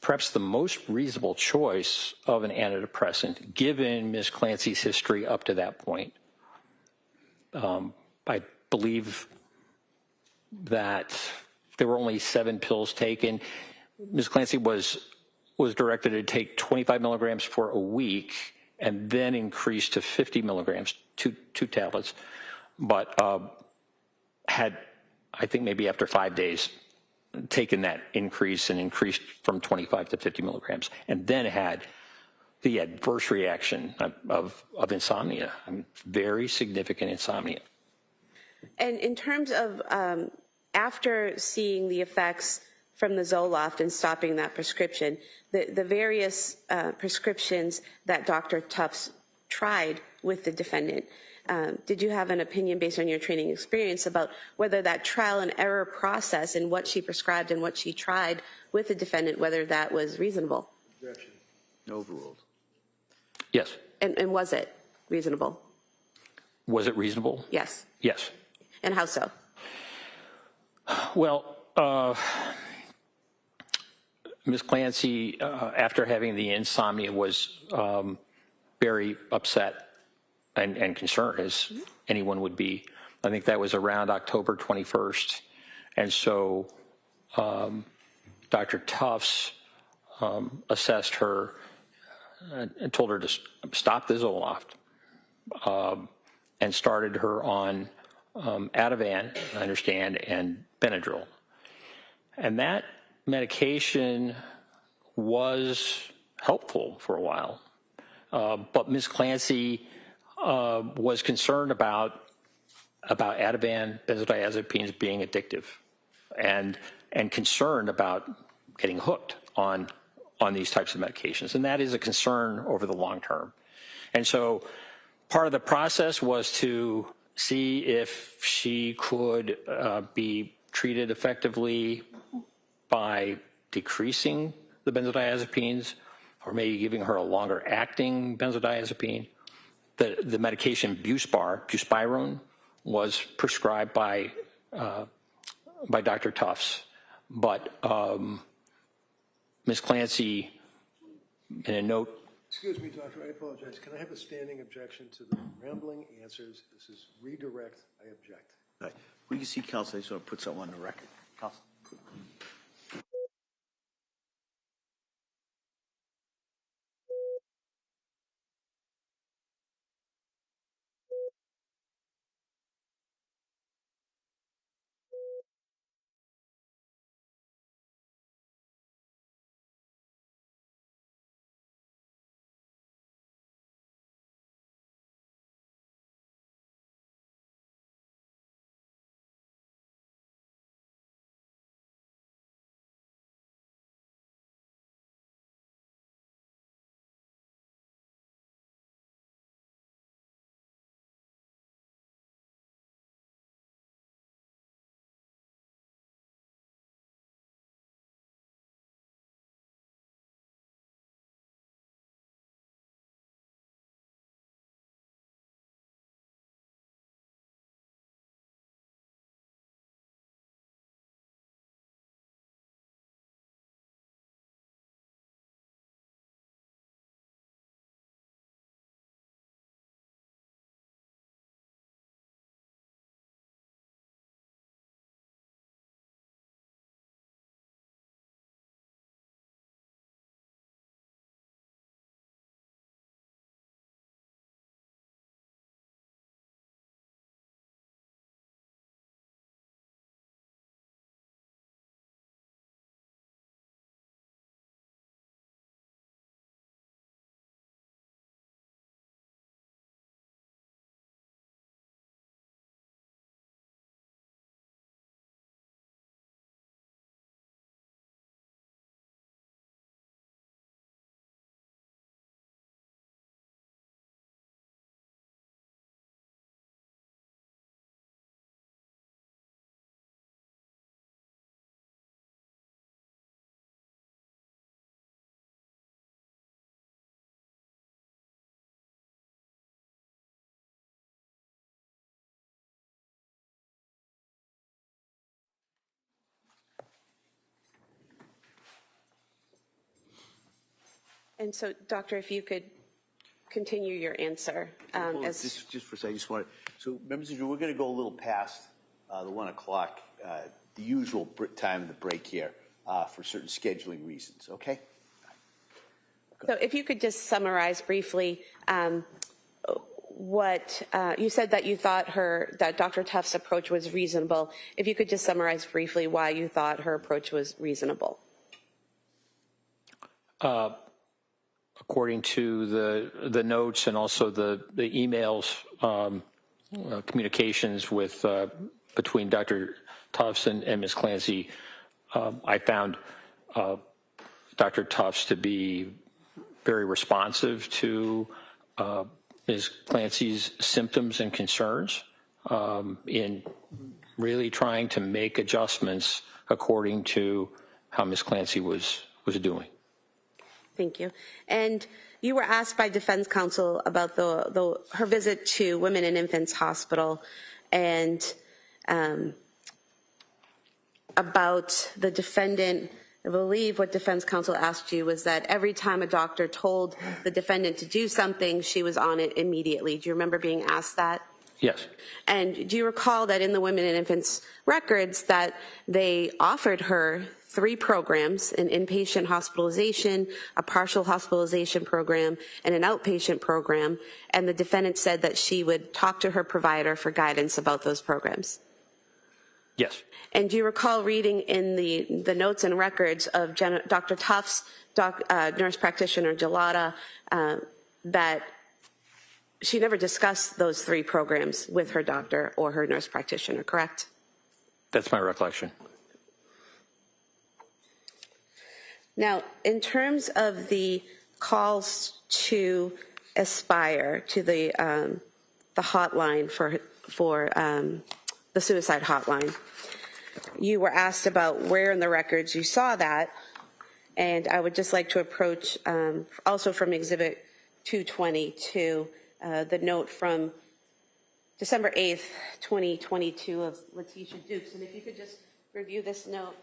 Speaker 6: perhaps the most reasonable choice of an antidepressant, given Ms. Clancy's history up to that point. I believe that there were only 7 pills taken. Ms. Clancy was directed to take 25 milligrams for a week and then increased to 50 milligrams, two tablets, but had, I think maybe after 5 days, taken that increase and increased from 25 to 50 milligrams, and then had the adverse reaction of insomnia, very significant insomnia.
Speaker 4: And in terms of after seeing the effects from the Zoloft and stopping that prescription, the various prescriptions that Dr. Tuff's tried with the defendant, did you have an opinion based on your training experience about whether that trial and error process and what she prescribed and what she tried with the defendant, whether that was reasonable?
Speaker 3: Objection. Overruled.
Speaker 6: Yes.
Speaker 4: And was it reasonable?
Speaker 6: Was it reasonable?
Speaker 4: Yes.
Speaker 6: Yes.
Speaker 4: And how so?
Speaker 6: Well, Ms. Clancy, after having the insomnia, was very upset and concerned, as anyone would be. I think that was around October 21st. And so Dr. Tuff's assessed her and told her to stop the Zoloft and started her on Ativan, I understand, and Benadryl. And that medication was helpful for a while. But Ms. Clancy was concerned about Ativan, benzodiazepines being addictive, and concerned about getting hooked on these types of medications. And that is a concern over the long term. And so part of the process was to see if she could be treated effectively by decreasing the benzodiazepines or maybe giving her a longer acting benzodiazepine. The medication buspirone, was prescribed by Dr. Tufts, but Ms. Clancy, in a note.
Speaker 7: Excuse me, Doctor, I apologize. Can I have a standing objection to the rambling answers? This is redirect. I object.
Speaker 3: All right. We can see, Counsel, I just want to put something on the record. Counsel.
Speaker 4: And so, Doctor, if you could continue your answer.
Speaker 3: Just for a second, I just wanted, so members of the jury, we're going to go a little past the 1 o'clock, the usual time of the break here for certain scheduling reasons, okay?
Speaker 4: So if you could just summarize briefly what you said, that you thought that Dr. Tufts' approach was reasonable. If you could just summarize briefly why you thought her approach was reasonable.
Speaker 6: According to the notes and also the emails, communications with between Dr. Tufts and Ms. Clancy, I found Dr. Tufts to be very responsive to Ms. Clancy's symptoms and concerns in really trying to make adjustments according to how Ms. Clancy was doing.
Speaker 4: Thank you. And you were asked by defense counsel about her visit to Women and Infants Hospital and about the defendant. I believe what defense counsel asked you was that every time a doctor told the defendant to do something, she was on it immediately. Do you remember being asked that?
Speaker 6: Yes.
Speaker 4: And do you recall that in the Women and Infants records that they offered her 3 programs: an inpatient hospitalization, a partial hospitalization program, and an outpatient program, and the defendant said that she would talk to her provider for guidance about those programs?
Speaker 6: Yes.
Speaker 4: And do you recall reading in the notes and records of Dr. Tufts, nurse practitioner Gelada, that she never discussed those 3 programs with her doctor or her nurse practitioner, correct?
Speaker 6: That's my recollection.
Speaker 4: Now, in terms of the calls to Aspire, to the hotline for the suicide hotline, You were asked about where in the records you saw that, and I would just like to approach, also from Exhibit 222, the note from December 8th, 2022 of Letitia Dukes. And if you could just review this note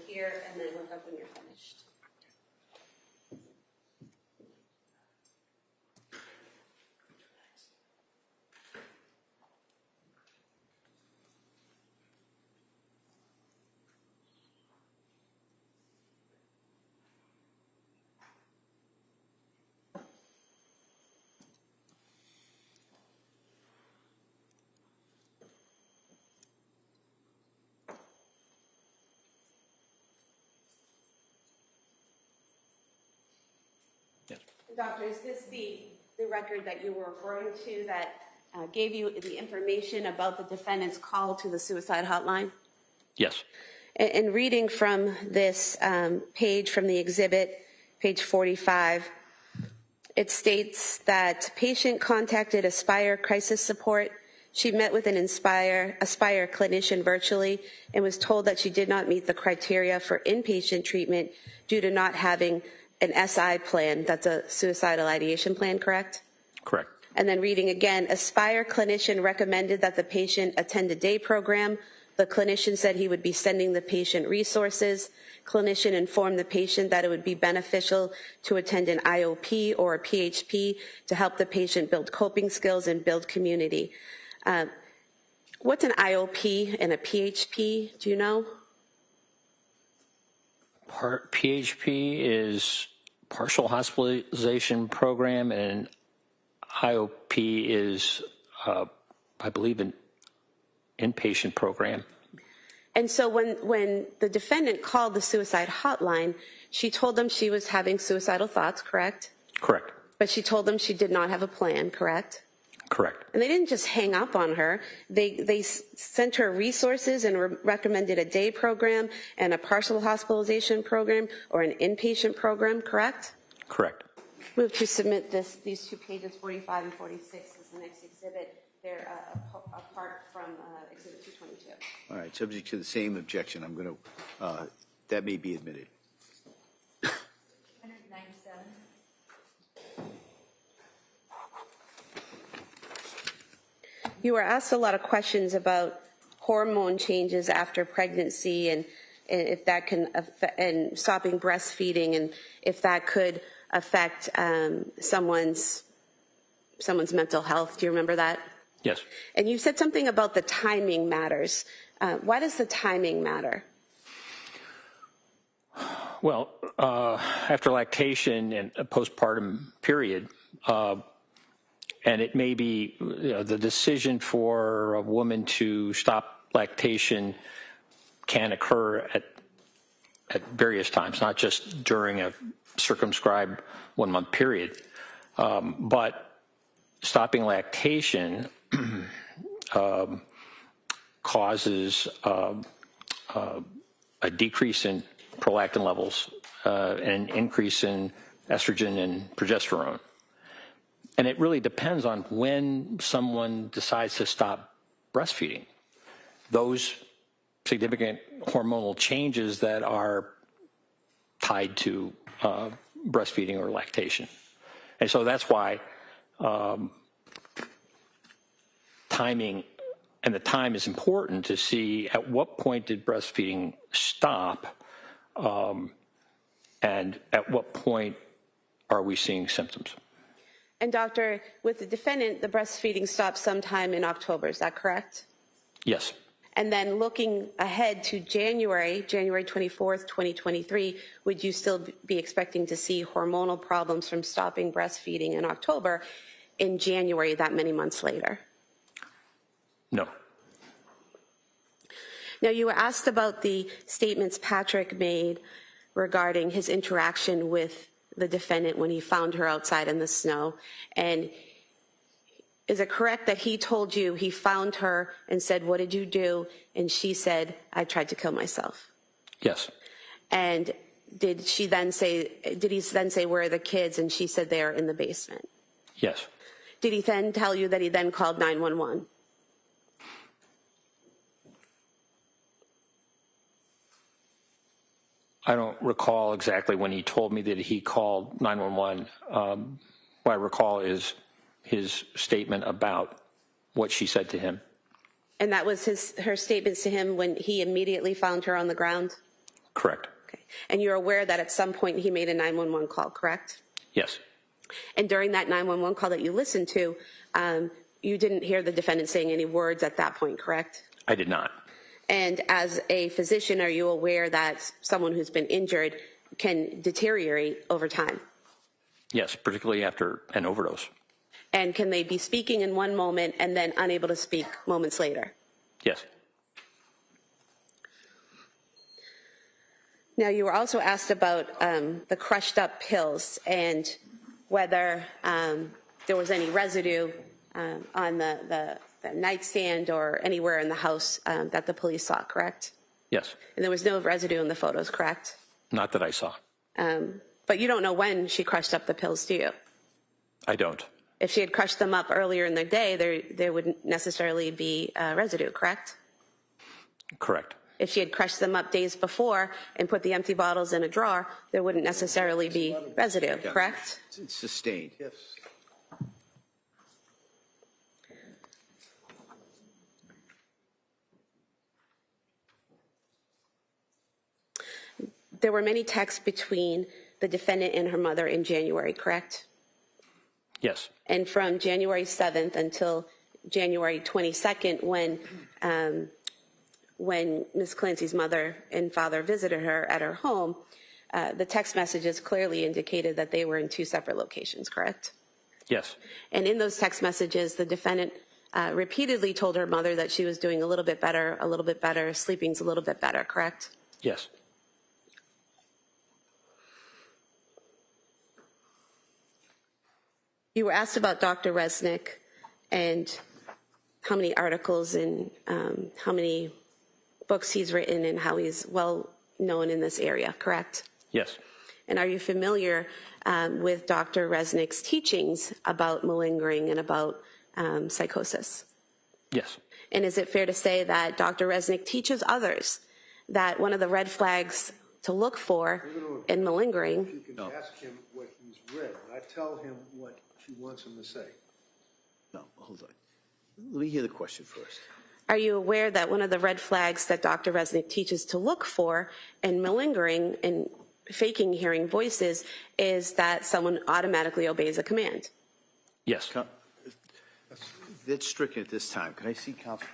Speaker 4: here, and then look up when you're finished. Doctor, is this the record that you were referring to that gave you the information about the defendant's call to the suicide hotline?
Speaker 6: Yes.
Speaker 4: And reading from this page from the exhibit, page 45, it states that patient contacted Aspire Crisis Support. She met with an Aspire clinician virtually and was told that she did not meet the criteria for inpatient treatment due to not having an SI plan. That's a suicidal ideation plan, correct?
Speaker 6: Correct.
Speaker 4: And then reading again, Aspire clinician recommended that the patient attend a day program. The clinician said he would be sending the patient resources. Clinician informed the patient that it would be beneficial to attend an IOP or a PHP to help the patient build coping skills and build community. What's an IOP and a PHP? Do you know?
Speaker 6: PHP is partial hospitalization program, and IOP is, I believe, an inpatient program.
Speaker 4: And so when the defendant called the suicide hotline, she told them she was having suicidal thoughts, correct?
Speaker 6: Correct.
Speaker 4: But she told them she did not have a plan, correct?
Speaker 6: Correct.
Speaker 4: And they didn't just hang up on her. They sent her resources and recommended a day program and a partial hospitalization program or an inpatient program, correct?
Speaker 6: Correct.
Speaker 4: Move to submit these two pages, 45 and 46, as the next exhibit. They're apart from Exhibit 222.
Speaker 3: All right, subject to the same objection, I'm going to, that may be admitted.
Speaker 8: 197.
Speaker 4: You were asked a lot of questions about hormone changes after pregnancy and if that can affect, and stopping breastfeeding, and if that could affect someone's mental health. Do you remember that?
Speaker 6: Yes.
Speaker 4: And you said something about the timing matters. Why does the timing matter?
Speaker 6: Well, after lactation and a postpartum period, and it may be the decision for a woman to stop lactation can occur at various times, not just during a circumscribed 1 month period. But stopping lactation causes a decrease in prolactin levels and an increase in estrogen and progesterone. And it really depends on when someone decides to stop breastfeeding. Those significant hormonal changes that are tied to breastfeeding or lactation. And so that's why timing, and the time is important to see at what point did breastfeeding stop, and at what point are we seeing symptoms.
Speaker 4: And doctor, with the defendant, the breastfeeding stopped sometime in October, is that correct?
Speaker 6: Yes.
Speaker 4: And then looking ahead to January 24th, 2023, would you still be expecting to see hormonal problems from stopping breastfeeding in October in January, that many months later?
Speaker 6: No.
Speaker 4: Now, you were asked about the statements Patrick made regarding his interaction with the defendant when he found her outside in the snow. And is it correct that he told you he found her and said, "What did you do?" And she said, "I tried to kill myself"?
Speaker 6: Yes.
Speaker 4: And did he then say, "Where are the kids?" And she said, "They are in the basement"?
Speaker 6: Yes.
Speaker 4: Did he then tell you that he then called 911?
Speaker 6: I don't recall exactly when he told me that he called 911. What I recall is his statement about what she said to him.
Speaker 4: And that was her statements to him when he immediately found her on the ground?
Speaker 6: Correct.
Speaker 4: Okay. And you're aware that at some point he made a 911 call, correct?
Speaker 6: Yes.
Speaker 4: And during that 911 call that you listened to, you didn't hear the defendant saying any words at that point, correct?
Speaker 6: I did not.
Speaker 4: And as a physician, are you aware that someone who's been injured can deteriorate over time?
Speaker 6: Yes, particularly after an overdose.
Speaker 4: And can they be speaking in one moment and then unable to speak moments later?
Speaker 6: Yes.
Speaker 4: Now, you were also asked about the crushed up pills and whether there was any residue on the nightstand or anywhere in the house that the police saw, correct?
Speaker 6: Yes.
Speaker 4: And there was no residue in the photos, correct?
Speaker 6: Not that I saw.
Speaker 4: But you don't know when she crushed up the pills, do you?
Speaker 6: I don't.
Speaker 4: If she had crushed them up earlier in the day, there wouldn't necessarily be residue, correct?
Speaker 6: Correct.
Speaker 4: If she had crushed them up days before and put the empty bottles in a drawer, there wouldn't necessarily be residue, correct?
Speaker 3: It's sustained.
Speaker 7: Yes.
Speaker 4: There were many texts between the defendant and her mother in January, correct?
Speaker 6: Yes.
Speaker 4: And from January 7th until January 22nd, when Ms. Clancy's mother and father visited her at her home, the text messages clearly indicated that they were in two separate locations, correct?
Speaker 6: Yes.
Speaker 4: And in those text messages, the defendant repeatedly told her mother that she was doing a little bit better, sleeping's a little bit better, correct?
Speaker 6: Yes.
Speaker 4: You were asked about Dr. Resnick and how many articles and how many books he's written and how he's well known in this area, correct?
Speaker 6: Yes.
Speaker 4: And are you familiar with Dr. Resnick's teachings about malingering and about psychosis?
Speaker 6: Yes.
Speaker 4: And is it fair to say that Dr. Resnick teaches others that one of the red flags to look for in malingering?
Speaker 7: You can ask him what he's read, not tell him what she wants him to say.
Speaker 3: No, hold on. Let me hear the question first.
Speaker 4: Are you aware that one of the red flags that Dr. Resnick teaches to look for in malingering and faking hearing voices is that someone automatically obeys a command?
Speaker 6: Yes.
Speaker 3: That's stricken at this time. Can I see counsel?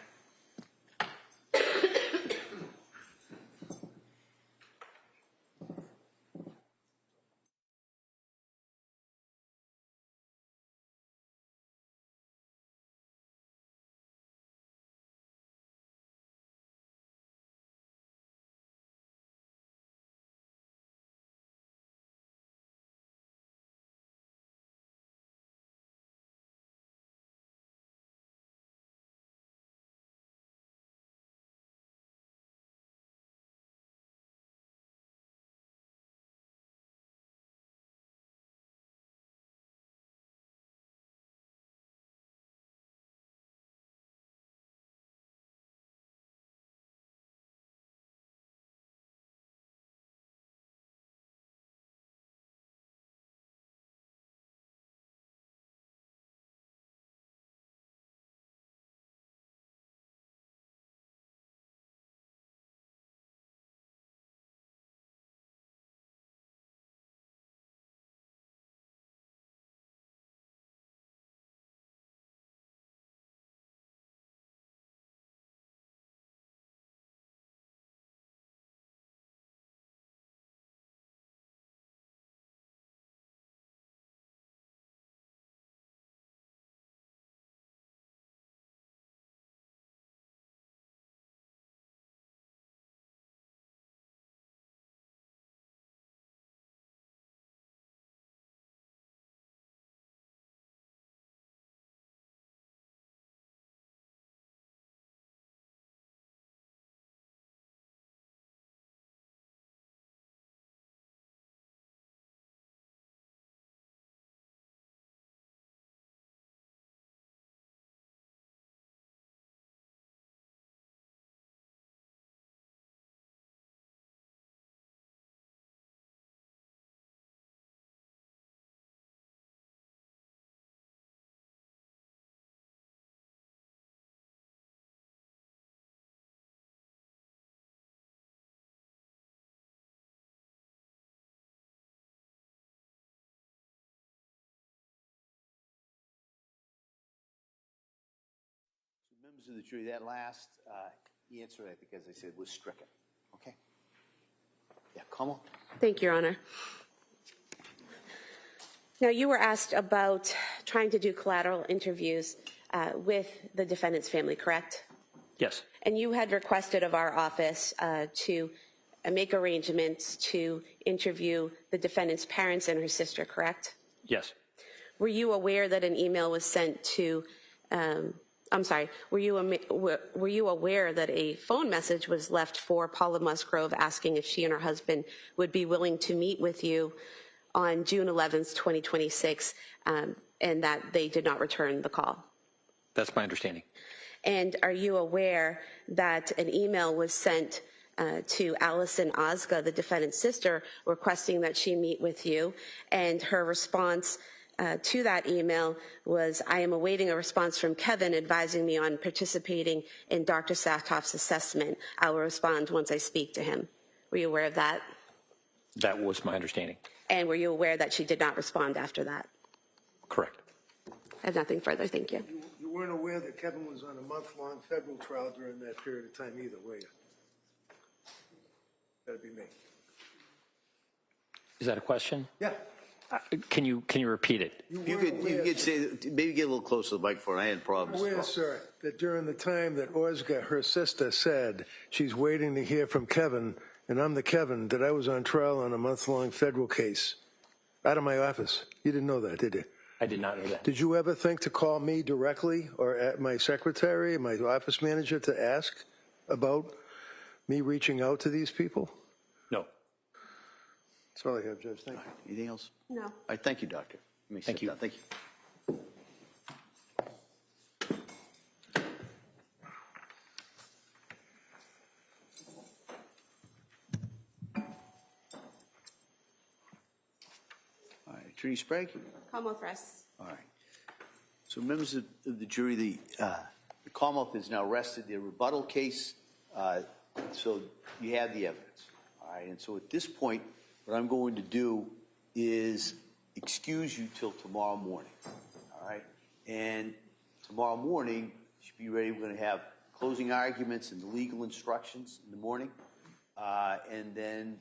Speaker 3: Members of the jury, that last answer, I think, as I said, was stricken. Okay? Yeah, come on.
Speaker 4: Thank you, Your Honor. Now, you were asked about trying to do collateral interviews with the defendant's family, correct?
Speaker 6: Yes.
Speaker 4: And you had requested of our office to make arrangements to interview the defendant's parents and her sister, correct?
Speaker 6: Yes.
Speaker 4: Were you aware that an email was sent to, were you aware that a phone message was left for Paula Musgrove asking if she and her husband would be willing to meet with you on June 11th, 2026, and that they did not return the call?
Speaker 6: That's my understanding.
Speaker 4: And are you aware that an email was sent to Allison Ozga, the defendant's sister, requesting that she meet with you, and her response to that email was, I am awaiting a response from Kevin advising me on participating in Dr. Saathoff's assessment. I will respond once I speak to him. Were you aware of that?
Speaker 6: That was my understanding.
Speaker 4: And were you aware that she did not respond after that?
Speaker 6: Correct.
Speaker 4: I have nothing further. Thank you.
Speaker 7: You weren't aware that Kevin was on a month-long federal trial during that period of time either, were you? That'd be me.
Speaker 6: Is that a question?
Speaker 7: Yeah.
Speaker 6: Can you repeat it?
Speaker 3: You could say, maybe get a little closer to the microphone. I had problems.
Speaker 7: Aware, sir, that during the time that Ozga, her sister, said she's waiting to hear from Kevin, and I'm the Kevin, that I was on trial on a month-long federal case out of my office. You didn't know that, did you?
Speaker 6: I did not know that.
Speaker 7: Did you ever think to call me directly or at my secretary, my office manager, to ask about me reaching out to these people?
Speaker 6: No.
Speaker 7: That's all I have, Judge. Thank you.
Speaker 3: Anything else?
Speaker 4: No.
Speaker 3: All right, thank you, Doctor. Let me
Speaker 6: Thank
Speaker 3: sit
Speaker 6: you.
Speaker 3: down. Thank you. All right, Attorney Sprague?
Speaker 4: Commonwealth rests.
Speaker 3: All right. So members of the jury, the Commonwealth has now rested their rebuttal case, so you have the evidence. All right, and so at this point, what I'm going to do is excuse you till tomorrow morning. All right, and tomorrow morning, you should be ready. We're going to have closing arguments and the legal instructions in the morning, and then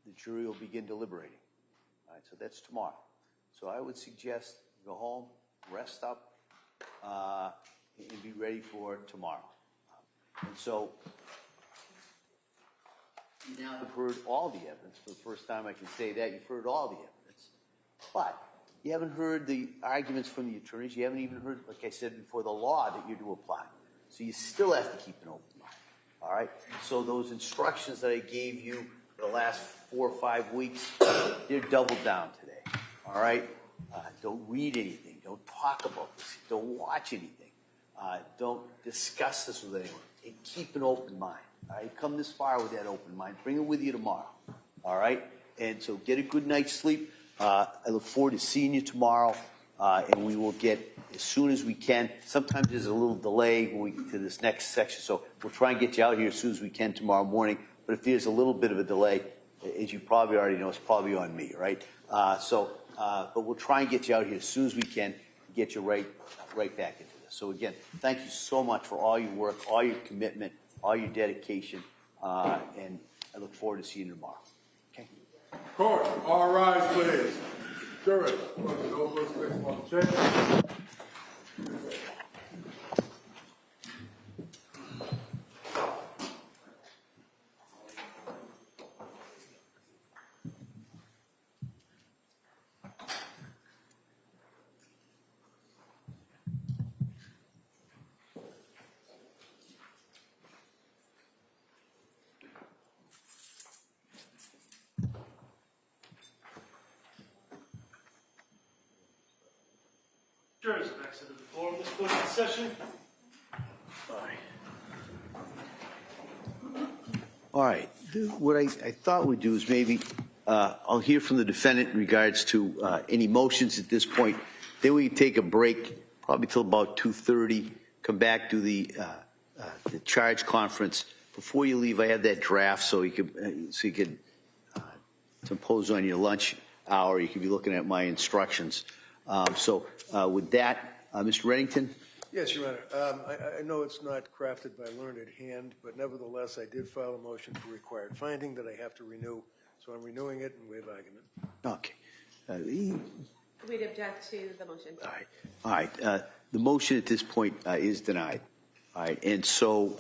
Speaker 3: the jury will begin deliberating. All right, so that's tomorrow. So I would suggest go home, rest up, and be ready for tomorrow. And so you now have heard all the evidence. For the first time I can say that. You've heard all the evidence. But you haven't heard the arguments from the attorneys. You haven't even heard, like I said before, the law that you're to apply. So you still have to keep an open mind. All right? So those instructions that I gave you for the last 4 or 5 weeks, they're doubled down today. All right? Don't read anything. Don't talk about this. Don't watch anything. Don't discuss this with anyone. And keep an open mind. All right? Come this far with that open mind. Bring it with you tomorrow. All right? And so get a good night's sleep. I look forward to seeing you tomorrow. And we will get as soon as we can. Sometimes there's a little delay when we get to this next section. So we'll try and get you out here as soon as we can tomorrow morning. But if there's a little bit of a delay, as you probably already know, it's probably on me, right? But we'll try and get you out here as soon as we can, get you right back into this. So again, thank you so much for all your work, all your commitment, all your dedication, and I look forward to seeing you tomorrow. Okay.
Speaker 5: Court, all rise, please. Jury, no place on the chair.
Speaker 1: Jurors have exited the floor of this closing session.
Speaker 3: All right. What I thought we'd do is maybe I'll hear from the defendant in regards to any motions at this point. Then we can take a break, probably till about 2:30. Come back to the charge conference. Before you leave, I have that draft so you could impose on your lunch hour. You could be looking at my instructions. With that, Mr. Reddington.
Speaker 7: Yes, Your Honor. I know it's not crafted by learned hand, but nevertheless, I did file a motion for required finding that I have to renew, so I'm renewing it and waive argument.
Speaker 3: Okay.
Speaker 4: We'd object to the motion.
Speaker 3: All right. All right. The motion at this point is denied. All right. And so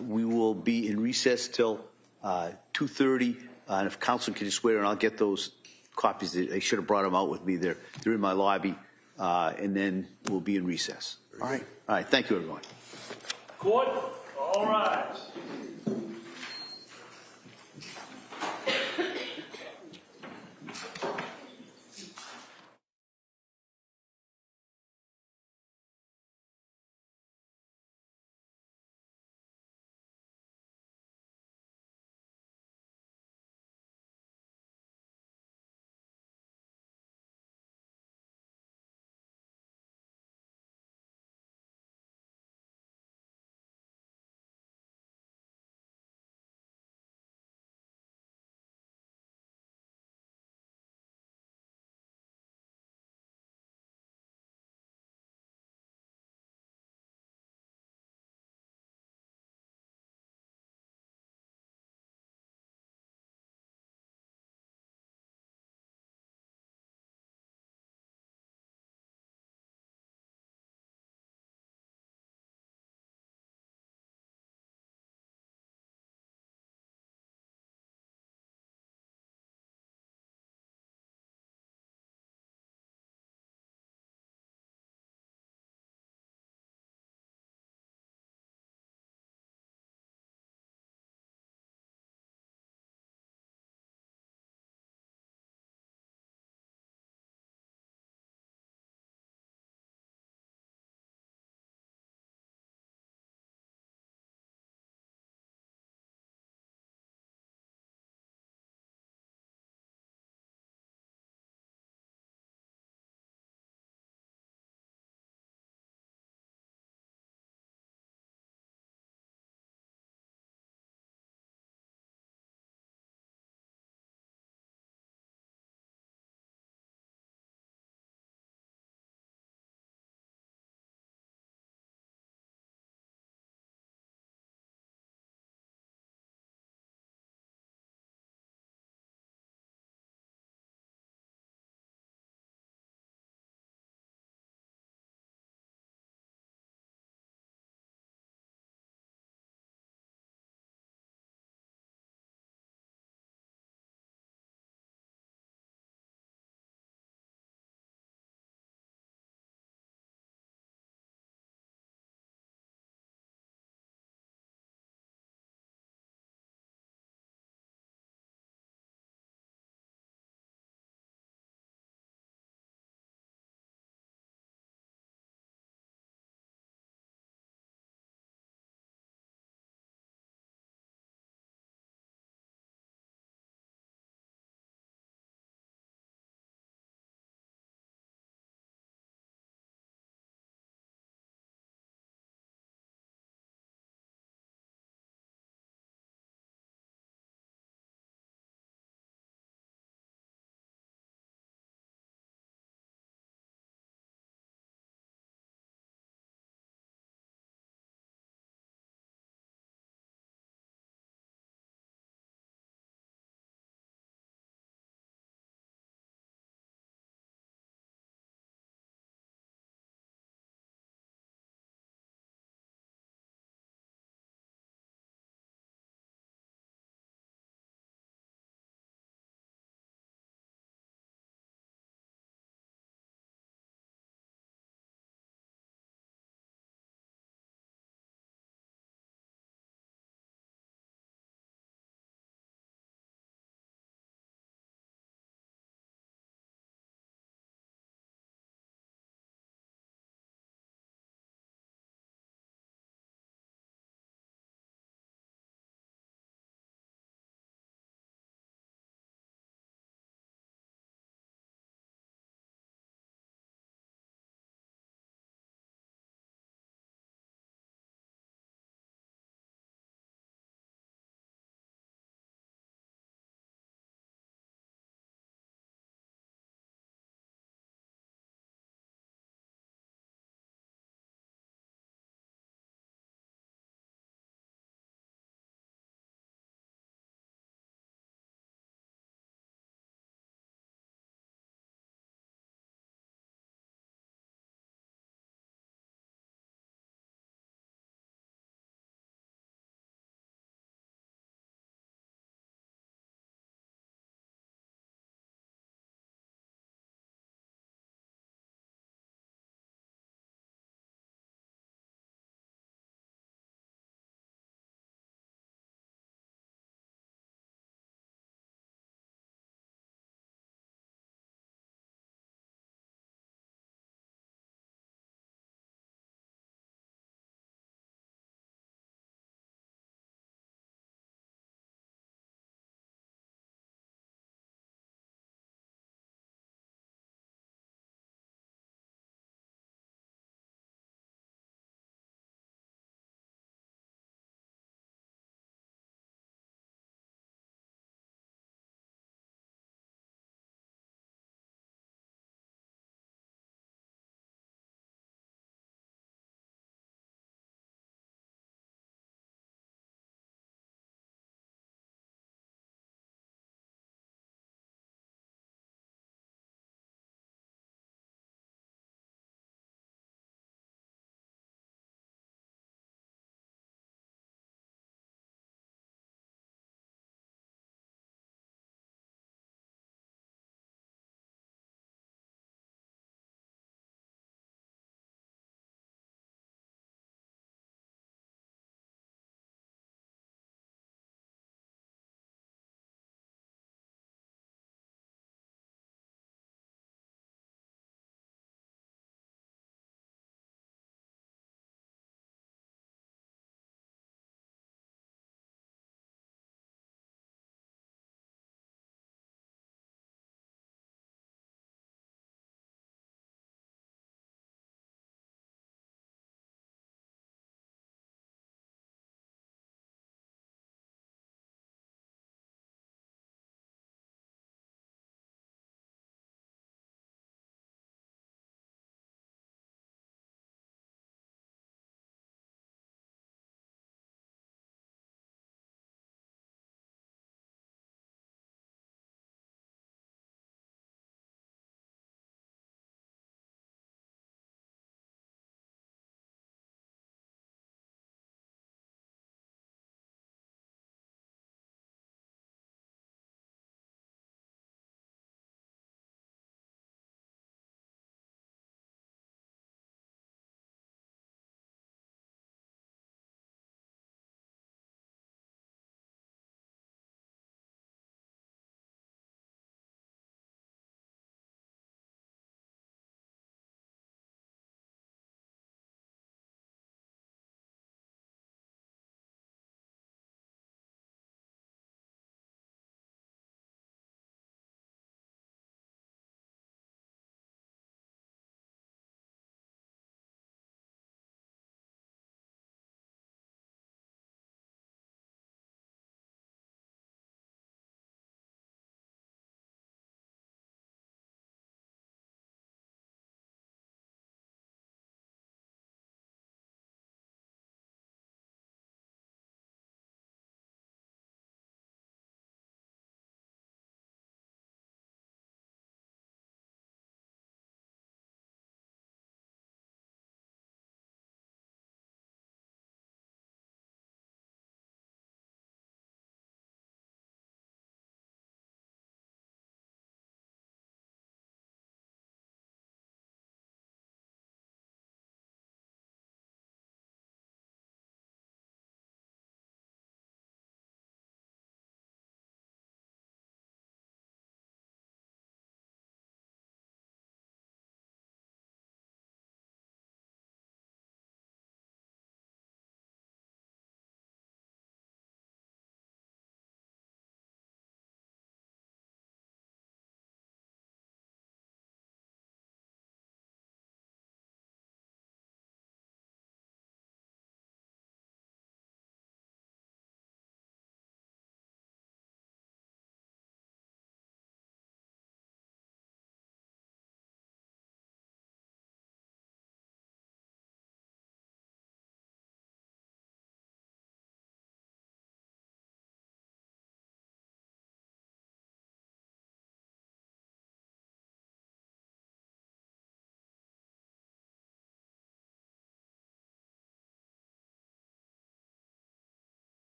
Speaker 3: we will be in recess till 2:30. And if counsel can just wait, and I'll get those copies. I should have brought them out with me. They're in my lobby. And then we'll be in recess. All right. All right. Thank you, everyone.
Speaker 1: Court, all rise.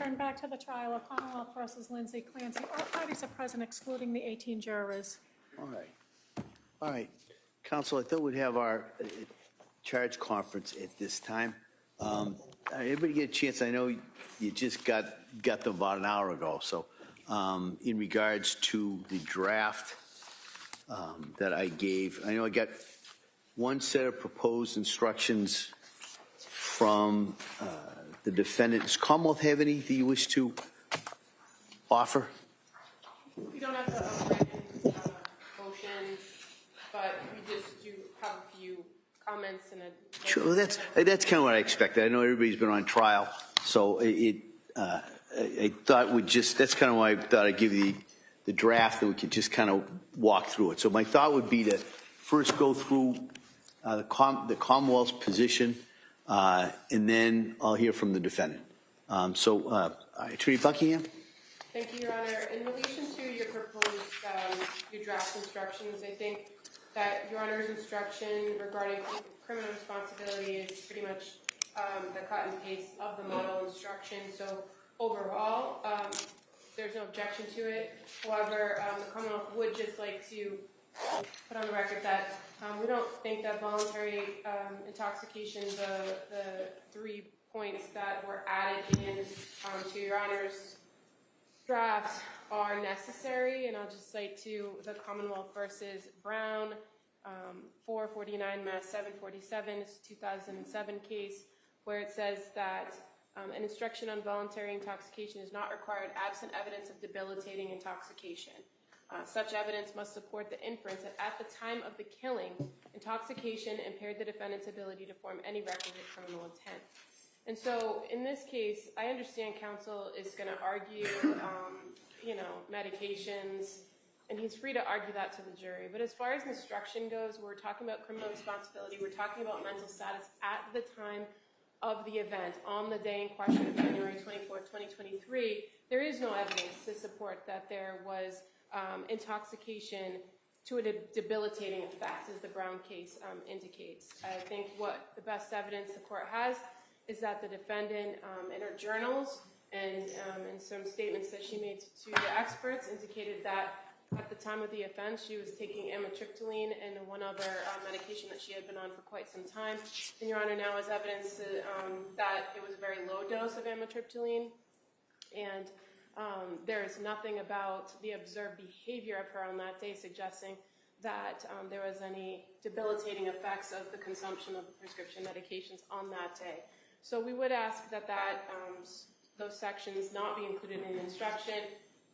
Speaker 2: return back to the trial of Commonwealth versus Lindsay Clancy. All parties are present excluding the 18 jurors.
Speaker 3: All right. All right. Counsel, I thought we'd have our charge conference at this time. Everybody get a chance? I know you just got them about an hour ago. So in regards to the draft that I gave, I know I got one set of proposed instructions from the defendant. Does Commonwealth have anything you wish to offer?
Speaker 8: We don't have the written motion, but we just do have a few comments and a.
Speaker 3: Sure, that's kind of what I expected. I know everybody's been on trial, so I thought that's kind of why I thought I'd give you the draft and we could just kind of walk through it. So my thought would be to first go through the Commonwealth's position, and then I'll hear from the defendant. Attorney Buckingham.
Speaker 8: Thank you, Your Honor. In relation to your proposed your draft instructions, I think that Your Honor's instruction regarding criminal responsibility is pretty much the cut and paste of the model instruction. So overall, there's no objection to it. However, the Commonwealth would just like to put on the record that we don't think that voluntary intoxication, the 3 points that were added in to Your Honor's draft are necessary, and I'll just cite to the Commonwealth versus Brown, 449 Mass 747, it's a 2007 case, where it says that an instruction on voluntary intoxication is not required absent evidence of debilitating intoxication. Such evidence must support the inference that at the time of the killing, intoxication impaired the defendant's ability to form any requisite criminal intent. And so in this case, I understand counsel is going to argue, medications, and he's free to argue that to the jury. But as far as instruction goes, we're talking about criminal responsibility. We're talking about mental status at the time of the event, on the day in question of January 24, 2023. There is no evidence to support that there was intoxication to a debilitating effect, as the Brown case indicates. I think what the best evidence the court has is that the defendant, in her journals and in some statements that she made to the experts, indicated that at the time of the offense she was taking amitriptyline and one other medication that she had been on for quite some time. And Your Honor now has evidence that it was a very low dose of amitriptyline, and there is nothing about the observed behavior of her on that day suggesting that there was any debilitating effects of the consumption of the prescription medications on that day. So we would ask that those sections not be included in the instruction.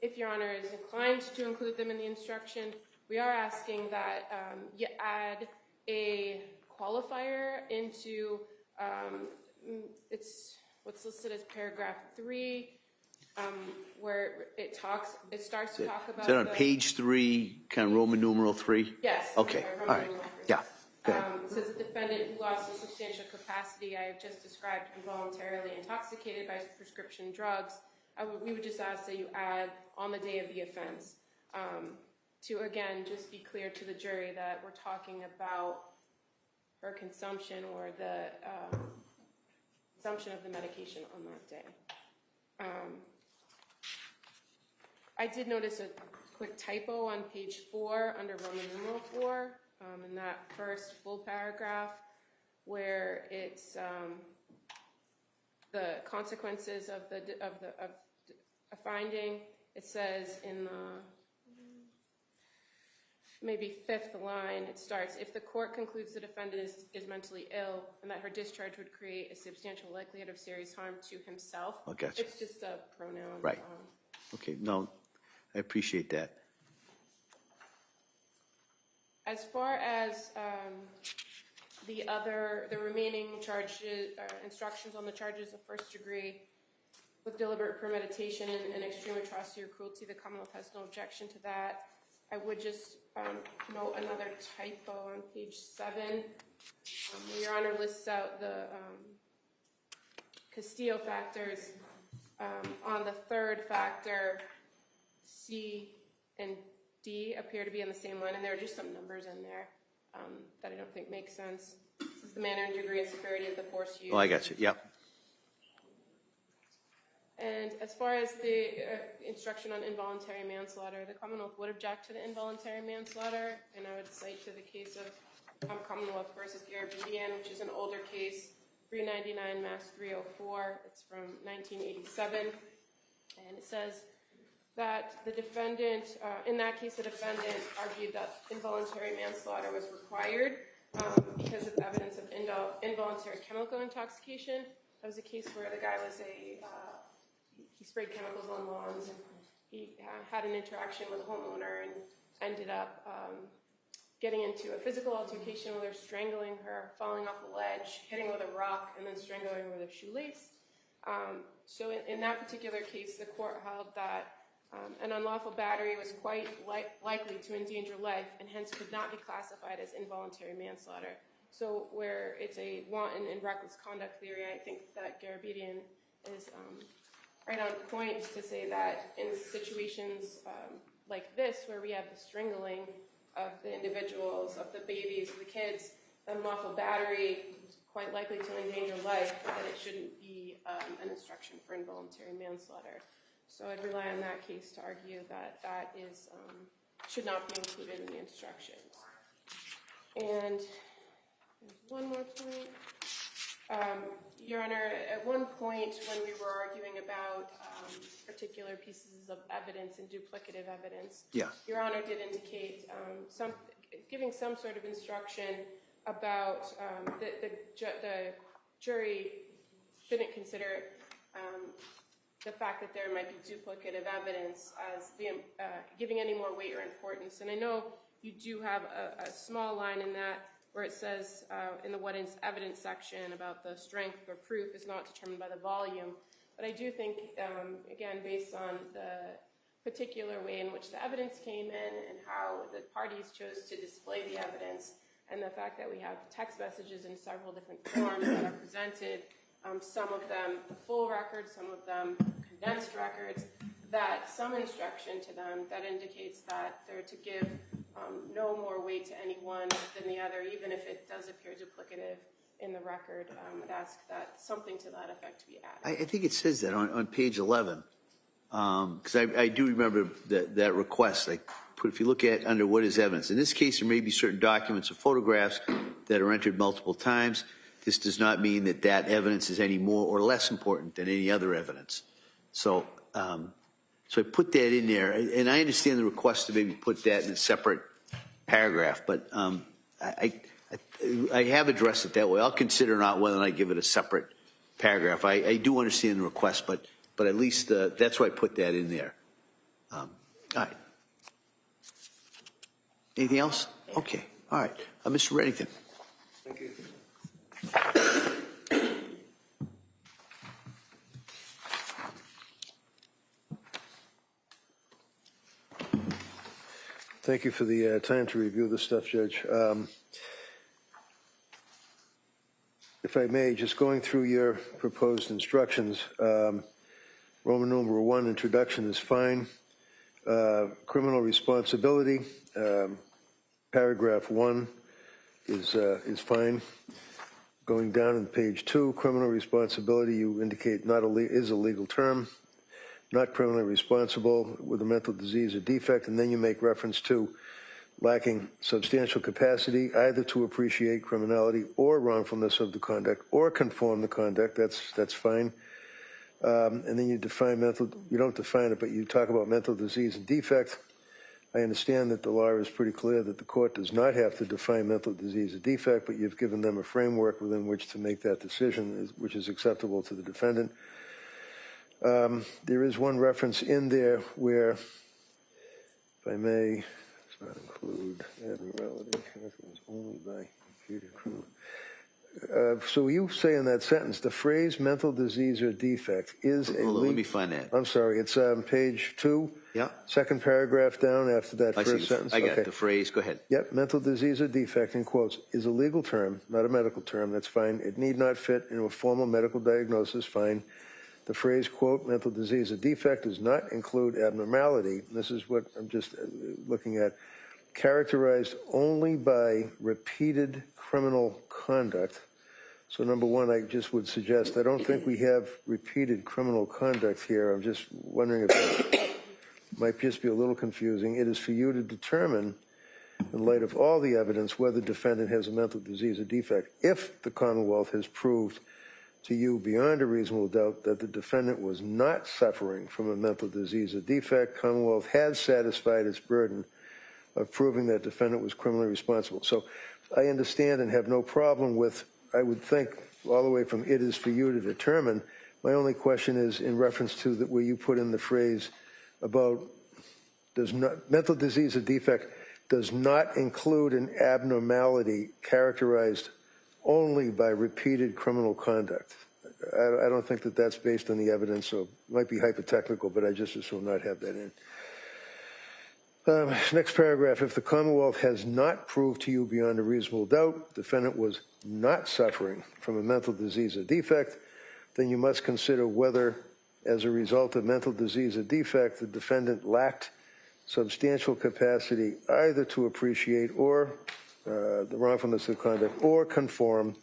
Speaker 8: If Your Honor is inclined to include them in the instruction, we are asking that you add a qualifier into it's what's listed as paragraph 3, where it starts to talk about.
Speaker 3: Is that on page 3, kind of Roman numeral 3?
Speaker 8: Yes.
Speaker 3: Okay. All right. Yeah.
Speaker 8: It says the defendant who lost in substantial capacity I have just described involuntarily intoxicated by prescription drugs. We would just ask that you add on the day of the offense to, again, just be clear to the jury that we're talking about her consumption or the consumption of the medication on that day. I did notice a quick typo on page 4 under Roman numeral 4 in that first full paragraph where it's the consequences of a finding. It says in the maybe 5th line, it starts, if the court concludes the defendant is mentally ill and that her discharge would create a substantial likelihood of serious harm to himself.
Speaker 3: I gotcha.
Speaker 8: It's just a pronoun.
Speaker 3: Right. Okay. No, I appreciate that.
Speaker 8: As far as the remaining charges, instructions on the charges of first degree with deliberate premeditation and extreme atrocity or cruelty, the Commonwealth has no objection to that. I would just note another typo on page 7. Your Honor lists out the Castillo factors. On the third factor, C and D appear to be on the same line, and there are just some numbers in there that I don't think make sense. This is the manner and degree of severity of the force used.
Speaker 3: Oh, I got you. Yep.
Speaker 8: And as far as the instruction on involuntary manslaughter, the Commonwealth would object to the involuntary manslaughter, and I would cite to the case of Commonwealth versus Garabedian, which is an older case, 399 Mass 304. It's from 1987, and it says that the defendant, in that case, the defendant argued that involuntary manslaughter was required because of evidence of involuntary chemical intoxication. That was a case where the guy was he sprayed chemicals on lawns, and he had an interaction with a homeowner and ended up getting into a physical altercation with her, strangling her, falling off a ledge, hitting her with a rock, and then strangling her with a shoelace. So in that particular case, the court held that an unlawful battery was quite likely to endanger life and hence could not be classified as involuntary manslaughter. So where it's a wanton and reckless conduct theory, I think that Garabedian is right on point to say that in situations like this, where we have the strangling of the individuals, of the babies, of the kids, unlawful battery is quite likely to endanger life, that it shouldn't be an instruction for involuntary manslaughter. So I'd rely on that case to argue that that is should not be included in the instructions. And there's one more point. Your Honor, at one point when we were arguing about particular pieces of evidence and duplicative evidence, Your Honor did indicate giving some sort of instruction about the jury shouldn't consider the fact that there might be duplicative evidence as giving any more weight or importance. And I know you do have a small line in that where it says in the what is evidence section about the strength or proof is not determined by the volume. But I do think, again, based on the particular way in which the evidence came in and how the parties chose to display the evidence, and the fact that we have text messages in several different forms that are presented, some of them full records, some of them condensed records, that some instruction to them that indicates that they're to give no more weight to any one than the other, even if it does appear duplicative in the record. I'd ask that something to that effect be added.
Speaker 3: I think it says that on page 11, because I do remember that request. If you look at under what is evidence, in this case there may be certain documents or photographs that are entered multiple times. This does not mean that that evidence is any more or less important than any other evidence. So I put that in there, and I understand the request to maybe put that in a separate paragraph, but I have addressed it that way. I'll consider not whether I give it a separate paragraph. I do understand the request, but at least that's why I put that in there. All right. Anything else? Okay. All right. Mr. Reddington.
Speaker 7: Thank you. Thank you for the time to review this stuff, Judge. If I may, just going through your proposed instructions, Roman numeral 1, introduction is fine. Criminal responsibility, paragraph 1 is fine. Going down in page 2, criminal responsibility, you indicate is a legal term. Not criminally responsible with a mental disease or defect, and then you make reference to lacking substantial capacity either to appreciate criminality or wrongfulness of the conduct or conform the conduct. That's fine. And then you define you don't define it, but you talk about mental disease and defect. I understand that the law is pretty clear that the court does not have to define mental disease or defect, but you've given them a framework within which to make that decision, which is acceptable to the defendant. There is one reference in there where, if I may, does not include abnormality, only by computer criminal. So you say in that sentence, the phrase mental disease or defect is a legal...
Speaker 3: Let me find that.
Speaker 7: I'm sorry, it's page 2, second paragraph down after that first sentence.
Speaker 3: I got the phrase, go ahead.
Speaker 7: Yep, mental disease or defect, in quotes, is a legal term, not a medical term, that's fine. It need not fit into a formal medical diagnosis, fine. The phrase, quote, mental disease or defect does not include abnormality. This is what I'm just looking at. Characterized only by repeated criminal conduct So number one, I just would suggest, I don't think we have repeated criminal conduct here. I'm just wondering if that might just be a little confusing. It is for you to determine, in light of all the evidence, whether the defendant has a mental disease or defect. If the Commonwealth has proved to you beyond a reasonable doubt that the defendant was not suffering from a mental disease or defect, Commonwealth has satisfied its burden of proving that defendant was criminally responsible. So I understand and have no problem with, I would think, all the way from it is for you to determine. My only question is in reference to where you put in the phrase about mental disease or defect does not include an abnormality characterized only by repeated criminal conduct. I don't think that that's based on the evidence, so it might be hypothetical, but I just assume not have that in. Next paragraph, if the Commonwealth has not proved to you beyond a reasonable doubt the defendant was not suffering from a mental disease or defect, then you must consider whether, as a result of mental disease or defect, the defendant lacked substantial capacity either to appreciate or the wrongfulness of conduct or conform.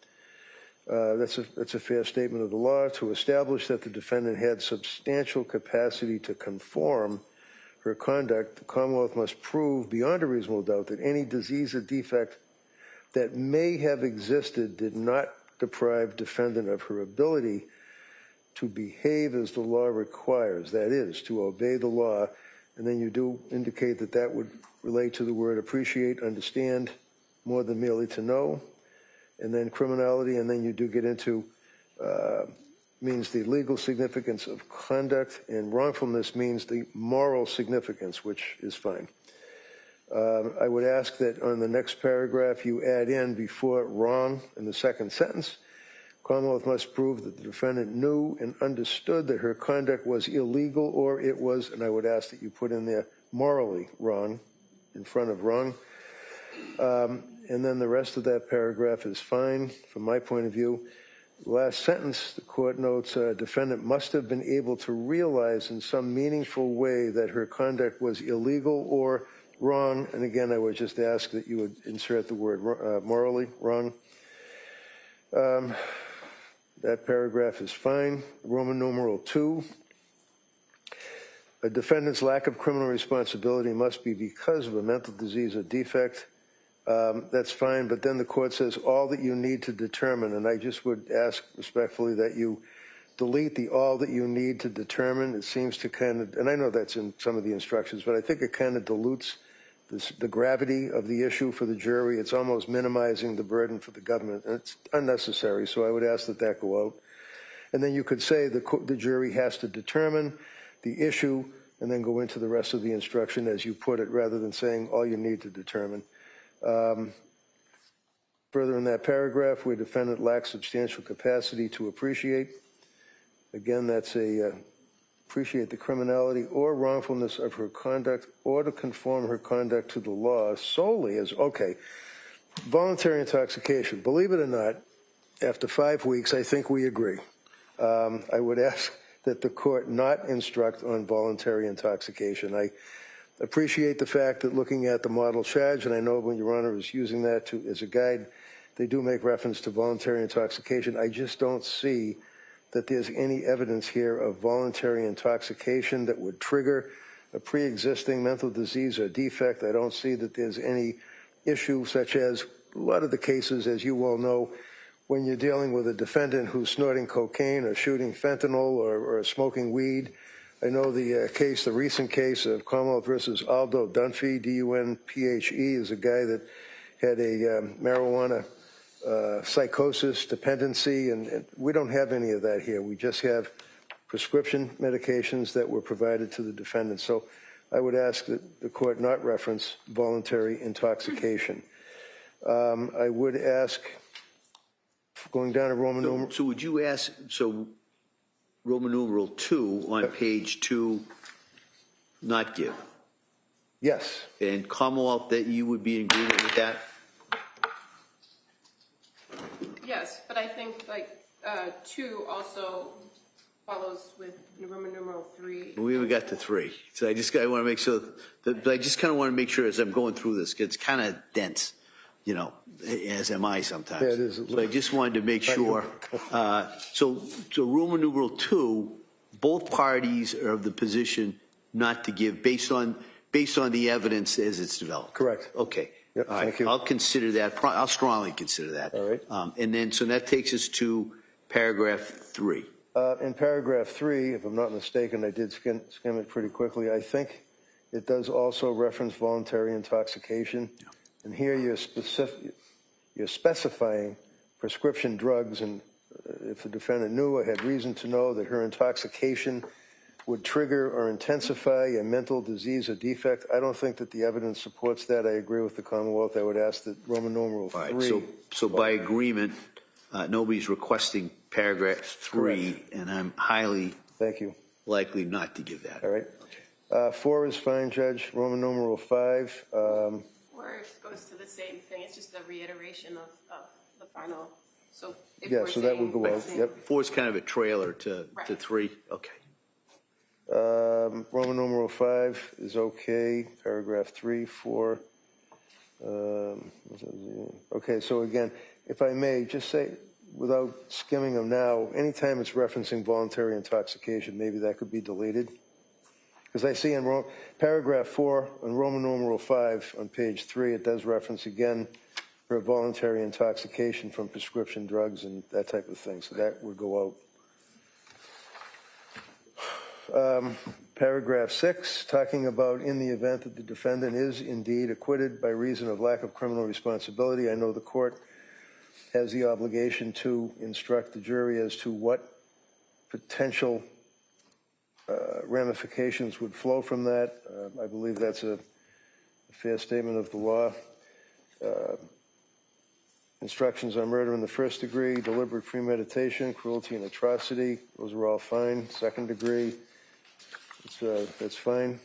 Speaker 7: That's a fair statement of the law. To establish that the defendant had substantial capacity to conform her conduct, the Commonwealth must prove beyond a reasonable doubt that any disease or defect that may have existed did not deprive defendant of her ability to behave as the law requires, that is, to obey the law. And then you do indicate that that would relate to the word appreciate, understand, more than merely to know. And then criminality, and then you do get into means the legal significance of conduct, and wrongfulness means the moral significance, which is fine. I would ask that on the next paragraph you add in before wrong in the second sentence, Commonwealth must prove that the defendant knew and understood that her conduct was illegal or it was, and I would ask that you put in there morally wrong in front of wrong. And then the rest of that paragraph is fine from my point of view. Last sentence, the court notes, defendant must have been able to realize in some meaningful way that her conduct was illegal or wrong. And again, I would just ask that you would insert the word morally wrong. That paragraph is fine. Roman numeral 2. A defendant's lack of criminal responsibility must be because of a mental disease or defect. That's fine, but then the court says all that you need to determine, and I just would ask respectfully that you delete the all that you need to determine. It seems to kind of, and I know that's in some of the instructions, but I think it kind of dilutes the gravity of the issue for the jury. It's almost minimizing the burden for the government, and it's unnecessary, so I would ask that that go out. And then you could say the jury has to determine the issue and then go into the rest of the instruction as you put it, rather than saying all you need to determine. Further in that paragraph, where defendant lacks substantial capacity to appreciate, again, that's appreciate the criminality or wrongfulness of her conduct or to conform her conduct to the law solely as, okay, voluntary intoxication. Believe it or not, after 5 weeks, I think we agree. I would ask that the court not instruct on voluntary intoxication. I appreciate the fact that looking at the model charge, and I know when Your Honor is using that as a guide, they do make reference to voluntary intoxication. I just don't see that there's any evidence here of voluntary intoxication that would trigger a pre-existing mental disease or defect. I don't see that there's any issue such as a lot of the cases, as you well know, when you're dealing with a defendant who's snorting cocaine or shooting fentanyl or smoking weed. I know the case, the recent case of Commonwealth versus Aldo Dunphy, D-U-N-P-H-E, is a guy that had a marijuana psychosis, dependency, and we don't have any of that here. We just have prescription medications that were provided to the defendant. So I would ask that the court not reference voluntary intoxication. I would ask, going down to Roman numeral.
Speaker 3: So would you ask, so Roman numeral 2 on page 2, not give?
Speaker 7: Yes.
Speaker 3: And Commonwealth, that you would be in agreement with that?
Speaker 8: Yes, but I think like 2 also follows with Roman numeral 3.
Speaker 3: We haven't got to 3, so I want to make sure that, but I just kind of want to make sure as I'm going through this, it's kind of dense. you know, as am I sometimes.
Speaker 7: Yeah, it is.
Speaker 3: So I just wanted to make sure. So Roman numeral 2, both parties are of the position not to give based on the evidence as it's developed.
Speaker 7: Correct.
Speaker 3: Okay.
Speaker 7: Yep,
Speaker 3: All right.
Speaker 7: thank you.
Speaker 3: I'll consider that. I'll strongly consider that.
Speaker 7: All right.
Speaker 3: And then, so that takes us to paragraph 3.
Speaker 7: In paragraph 3, if I'm not mistaken, I did skim it pretty quickly. I think it does also reference voluntary intoxication. Yeah. And here you're specifying prescription drugs, and if the defendant knew or had reason to know that her intoxication would trigger or intensify a mental disease or defect. I don't think that the evidence supports that. I agree with the Commonwealth. I would ask that Roman numeral 3.
Speaker 3: Right, so by agreement, nobody's requesting paragraph 3,
Speaker 7: correct.
Speaker 3: And I'm highly likely not to give that.
Speaker 7: All right. 4 is fine, Judge. Roman numeral 5.
Speaker 8: 4 goes to the same thing. It's just a reiteration of the final. So if
Speaker 7: yeah,
Speaker 8: we're
Speaker 7: so that would go out. Yep.
Speaker 3: 4 is kind of a trailer to 3. Okay.
Speaker 7: Roman numeral 5 is okay. Paragraph 3, 4. Okay, so again, if I may just say, without skimming them now, anytime it's referencing voluntary intoxication, maybe that could be deleted. Because I see in paragraph 4 on Roman numeral 5 on page 3, it does reference again for voluntary intoxication from prescription drugs and that type of thing. So that would go out. Paragraph 6, talking about in the event that the defendant is indeed acquitted by reason of lack of criminal responsibility. I know the court has the obligation to instruct the jury as to what potential ramifications would flow from that. I believe that's a fair statement of the law. Instructions on murder in the first degree, deliberate premeditation, cruelty and atrocity, those are all fine. Second degree, that's fine.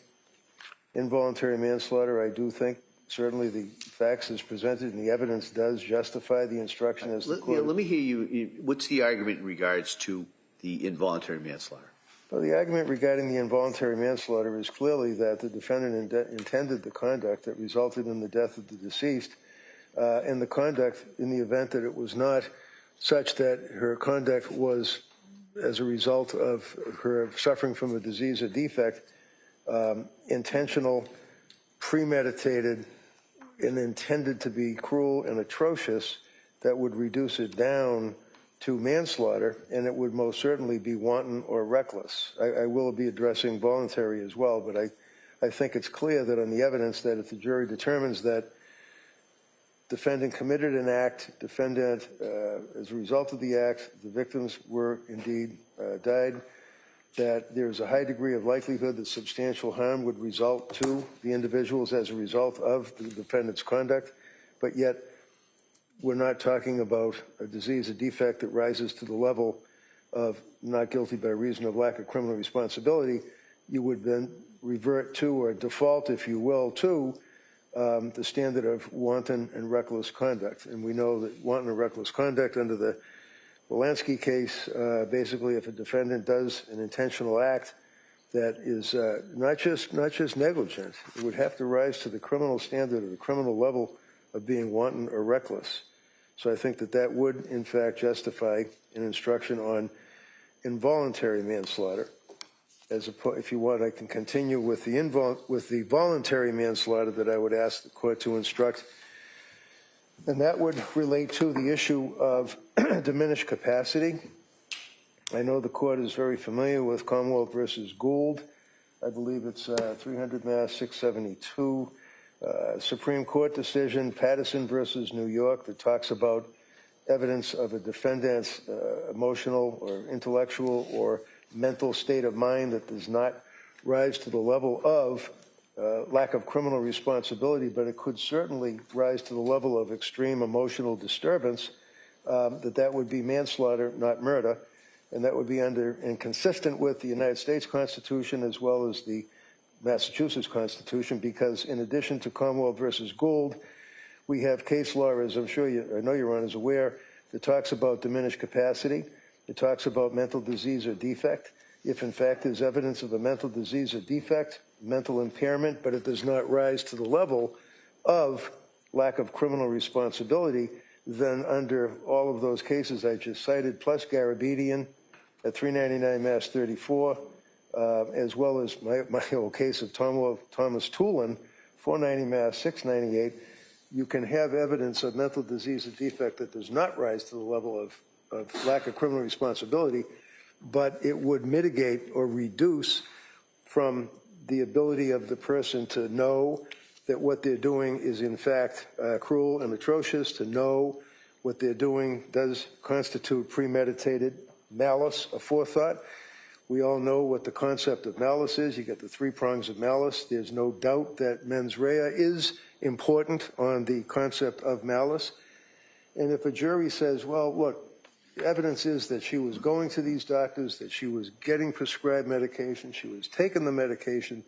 Speaker 7: Involuntary manslaughter, I do think certainly the facts as presented and the evidence does justify the instruction as the court.
Speaker 3: Yeah, let me hear you. What's the argument in regards to the involuntary manslaughter?
Speaker 7: Well, the argument regarding the involuntary manslaughter is clearly that the defendant intended the conduct that resulted in the death of the deceased, and the conduct in the event that it was not such that her conduct was as a result of her suffering from a disease or defect, intentional, premeditated, and intended to be cruel and atrocious, that would reduce it down to manslaughter, and it would most certainly be wanton or reckless. I will be addressing voluntary as well, but I think it's clear that on the evidence that if the jury determines that defendant committed an act, defendant, as a result of the act, the victims were indeed died, that there's a high degree of likelihood that substantial harm would result to the individuals as a result of the defendant's conduct, but yet we're not talking about a disease, a defect that rises to the level of not guilty by reason of lack of criminal responsibility. You would then revert to, or default, if you will, to the standard of wanton and reckless conduct. And we know that wanton and reckless conduct under the Lansky case, basically if a defendant does an intentional act that is not just negligent, it would have to rise to the criminal standard or the criminal level of being wanton or reckless. So I think that that would, in fact, justify an instruction on involuntary manslaughter. If you want, I can continue with the voluntary manslaughter that I would ask the court to instruct. And that would relate to the issue of diminished capacity. I know the court is very familiar with Commonwealth versus Gould. I believe it's 300 Mass 672. Supreme Court decision, Patterson versus New York, that talks about evidence of a defendant's emotional or intellectual or mental state of mind that does not rise to the level of lack of criminal responsibility, but it could certainly rise to the level of extreme emotional disturbance, that would be manslaughter, not murder, and that would be under and consistent with the United States Constitution as well as the Massachusetts Constitution, because in addition to Commonwealth versus Gould, we have case law, as I'm sure I know Your Honor is aware, that talks about diminished capacity. It talks about mental disease or defect. If in fact there's evidence of a mental disease or defect, mental impairment, but it does not rise to the level of lack of criminal responsibility, then under all of those cases I just cited, plus Garabedian at 399 Mass 34, as well as my old case of Thomas Toolin, 490 Mass 698, you can have evidence of mental disease or defect that does not rise to the level of lack of criminal responsibility, but it would mitigate or reduce from the ability of the person to know that what they're doing is in fact cruel and atrocious, to know what they're doing does constitute premeditated malice, a forethought. We all know what the concept of malice is. You get the three prongs of malice. There's no doubt that mens rea is important on the concept of malice. And if a jury says, well, look, evidence is that she was going to these doctors, that she was getting prescribed medication, she was taking the medication,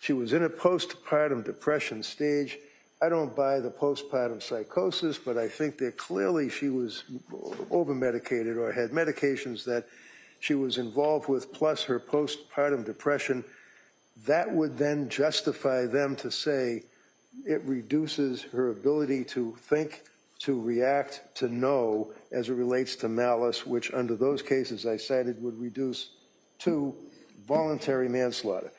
Speaker 7: she was in a postpartum depression stage. I don't buy the postpartum psychosis, but I think that clearly she was over-medicated or had medications that she was involved with, plus her postpartum depression. That would then justify them to say it reduces her ability to think, to react, to know as it relates to malice, which under those cases I cited would reduce to voluntary manslaughter.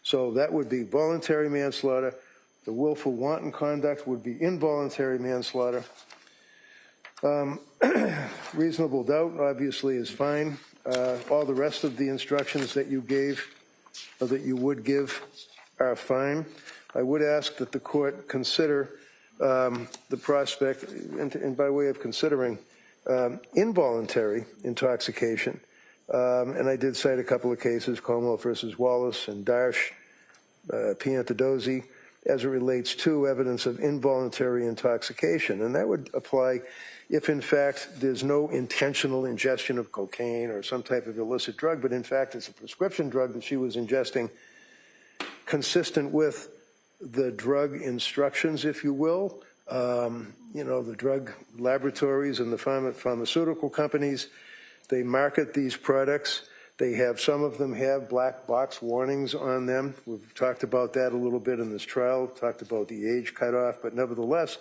Speaker 7: So that would be voluntary manslaughter. The willful wanton conduct would be involuntary manslaughter. Reasonable doubt obviously is fine. All the rest of the instructions that you gave or that you would give are fine. I would ask that the court consider the prospect, and by way of considering involuntary intoxication, and I did cite a couple of cases, Commonwealth versus Wallace and Darsh, Piantadozzi, as it relates to evidence of involuntary intoxication. And that would apply if, in fact, there's no intentional ingestion of cocaine or some type of illicit drug, but in fact it's a prescription drug that she was ingesting consistent with the drug instructions, if you will. You know, the drug laboratories and the pharmaceutical companies, they market these products. They have, some of them have black box warnings on them. We've talked about that a little bit in this trial, talked about the age cutoff, but nevertheless,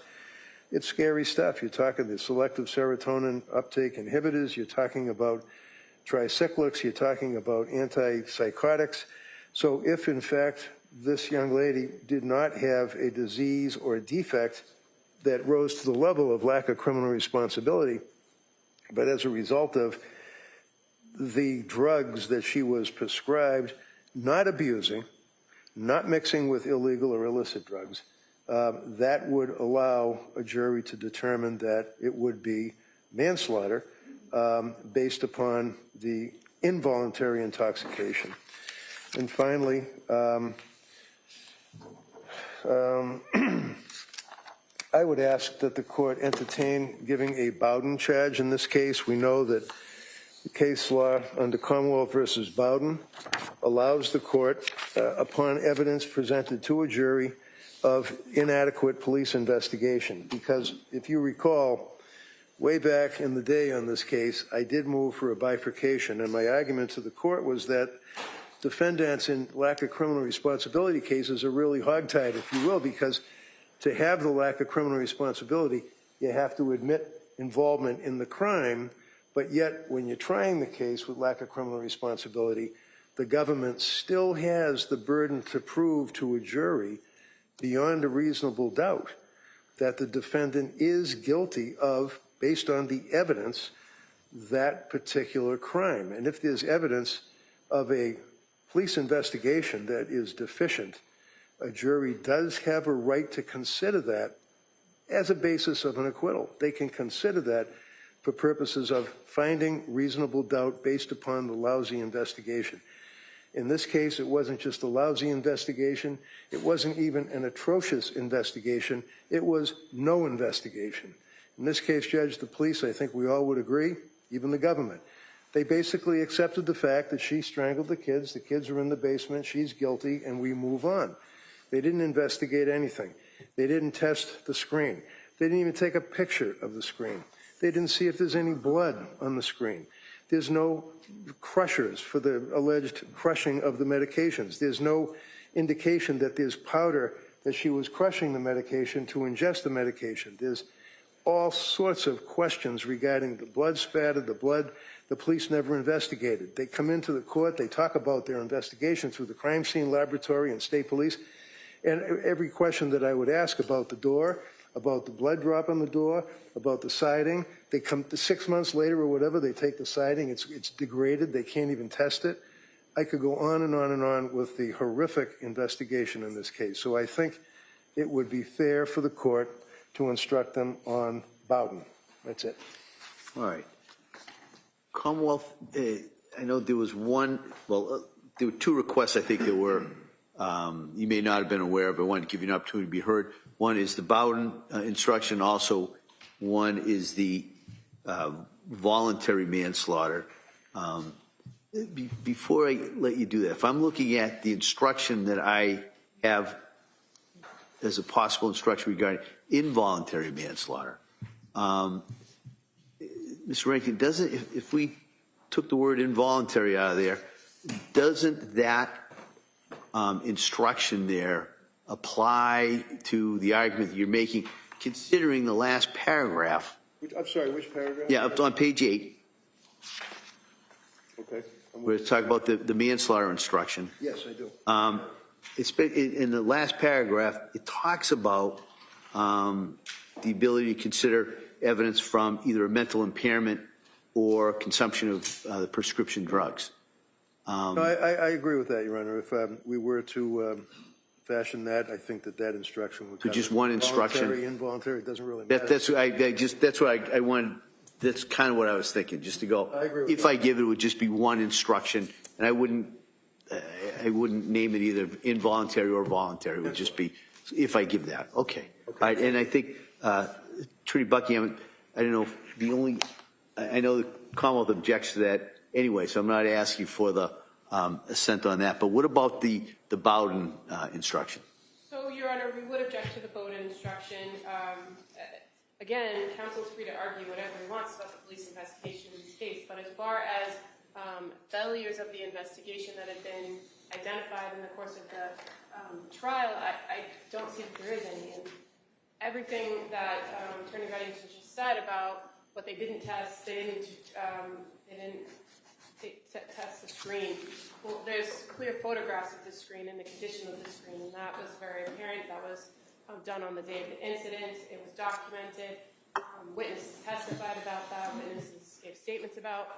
Speaker 7: it's scary stuff. You're talking the selective serotonin uptake inhibitors, you're talking about tricyclics, you're talking about antipsychotics. So if, in fact, this young lady did not have a disease or a defect that rose to the level of lack of criminal responsibility, but as a result of the drugs that she was prescribed, not abusing, not mixing with illegal or illicit drugs, that would allow a jury to determine that it would be manslaughter based upon the involuntary intoxication. And finally, I would ask that the court entertain giving a Bowden charge in this case. We know that the case law under Commonwealth versus Bowden allows the court, upon evidence presented to a jury, of inadequate police investigation. Because if you recall, way back in the day on this case, I did move for a bifurcation, and my argument to the court was that defendants in lack of criminal responsibility cases are really hogtied, if you will, because to have the lack of criminal responsibility, you have to admit involvement in the crime, but yet when you're trying the case with lack of criminal responsibility, the government still has the burden to prove to a jury beyond a reasonable doubt that the defendant is guilty of, based on the evidence, that particular crime. And if there's evidence of a police investigation that is deficient, a jury does have a right to consider that as a basis of an acquittal. They can consider that for purposes of finding reasonable doubt based upon the lousy investigation. In this case, it wasn't just a lousy investigation. It wasn't even an atrocious investigation. It was no investigation. In this case, Judge, the police, I think we all would agree, even the government, they basically accepted the fact that she strangled the kids are in the basement, she's guilty, and we move on. They didn't investigate anything. They didn't test the screen. They didn't even take a picture of the screen. They didn't see if there's any blood on the screen. There's no crushers for the alleged crushing of the medications. There's no indication that there's powder that she was crushing the medication to ingest the medication. There's all sorts of questions regarding the blood spatter, the blood. The police never investigated. They come into the court, they talk about their investigation through the crime scene laboratory and state police, and every question that I would ask about the door, about the blood drop on the door, about the siding, they come to 6 months later or whatever, they take the siding, it's degraded, they can't even test it. I could go on and on and on with the horrific investigation in this case. So I think it would be fair for the court to instruct them on Bowden. That's it.
Speaker 3: All right. Commonwealth, I know there was one, well, there were two requests I think that were, you may not have been aware of, but I wanted to give you an opportunity to be heard. One is the Bowden instruction. Also, one is the voluntary manslaughter. Before I let you do that, if I'm looking at the instruction that I have as a possible instruction regarding involuntary manslaughter, Mr. Rankin, doesn't, if we took the word involuntary out of there, doesn't that instruction there apply to the argument that you're making, considering the last paragraph?
Speaker 7: I'm sorry, which paragraph?
Speaker 3: Yeah, up on page 8.
Speaker 7: Okay.
Speaker 3: We're talking about the manslaughter instruction.
Speaker 7: Yes, I do.
Speaker 3: It's in the last paragraph, it talks about the ability to consider evidence from either a mental impairment or consumption of the prescription drugs.
Speaker 7: No, I agree with that, Your Honor. If we were to fashion that, I think that instruction would
Speaker 3: So just one instruction?
Speaker 7: Voluntary, involuntary, it doesn't really matter.
Speaker 3: That's what I wanted. That's kind of what I was thinking, just to go.
Speaker 7: I agree with
Speaker 3: if
Speaker 7: that.
Speaker 3: I give it, it would just be one instruction, and I wouldn't name it either involuntary or voluntary. It would just be if I give that. Okay. All right. And I think Attorney Buckingham, I don't know if I know the Commonwealth objects to that anyway, so I'm not asking for the assent on that. But what about the Bowden instruction?
Speaker 8: So, Your Honor, we would object to the Bowden instruction. Again, counsel is free to argue whatever he wants about the police investigation in this case, but as far as failures of the investigation that have been identified in the course of the trial, I don't see that there is any. And everything that Attorney Reddington just said about what they didn't test, they didn't test the screen. Well, there's clear photographs of the screen and the condition of the screen, and that was very apparent. That was done on the day of the incident. It was documented. Witnesses testified about that. Witnesses gave statements about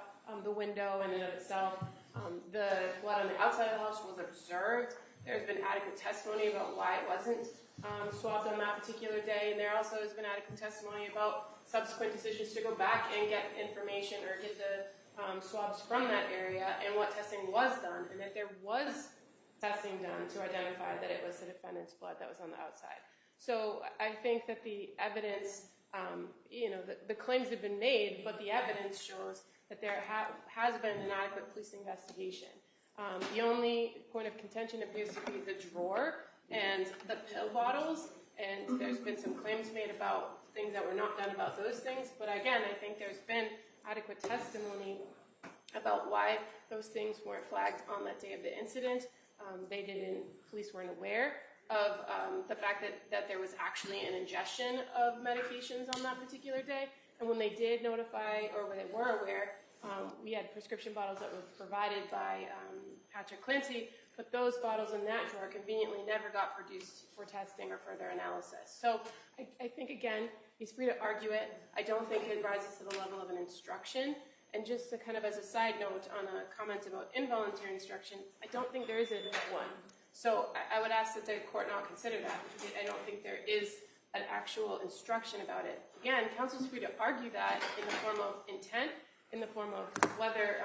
Speaker 8: the window in and of itself. The blood on the outside of the house was observed. There's been adequate testimony about why it wasn't swabbed on that particular day, and there also has been adequate testimony about subsequent decisions to go back and get information or get the swabs from that area and what testing was done, and that there was testing done to identify that it was the defendant's blood that was on the outside. So I think that the evidence, the claims have been made, but the evidence shows that there has been an adequate police investigation. The only point of contention appears to be the drawer and the pill bottles, and there's been some claims made about things that were not done about those things. But again, I think there's been adequate testimony about why those things weren't flagged on that day of the incident. Police weren't aware of the fact that there was actually an ingestion of medications on that particular day. And when they did notify, or when they were aware, we had prescription bottles that were provided by Patrick Clancy, but those bottles in that drawer conveniently never got produced for testing or further analysis. So I think, again, he's free to argue it. I don't think it rises to the level of an instruction. And just to kind of as a side note on a comment about involuntary instruction, I don't think there is a one. So I would ask that the court not consider that, because I don't think there is an actual instruction about it. Again, counsel's free to argue that in the form of intent, in the form of whether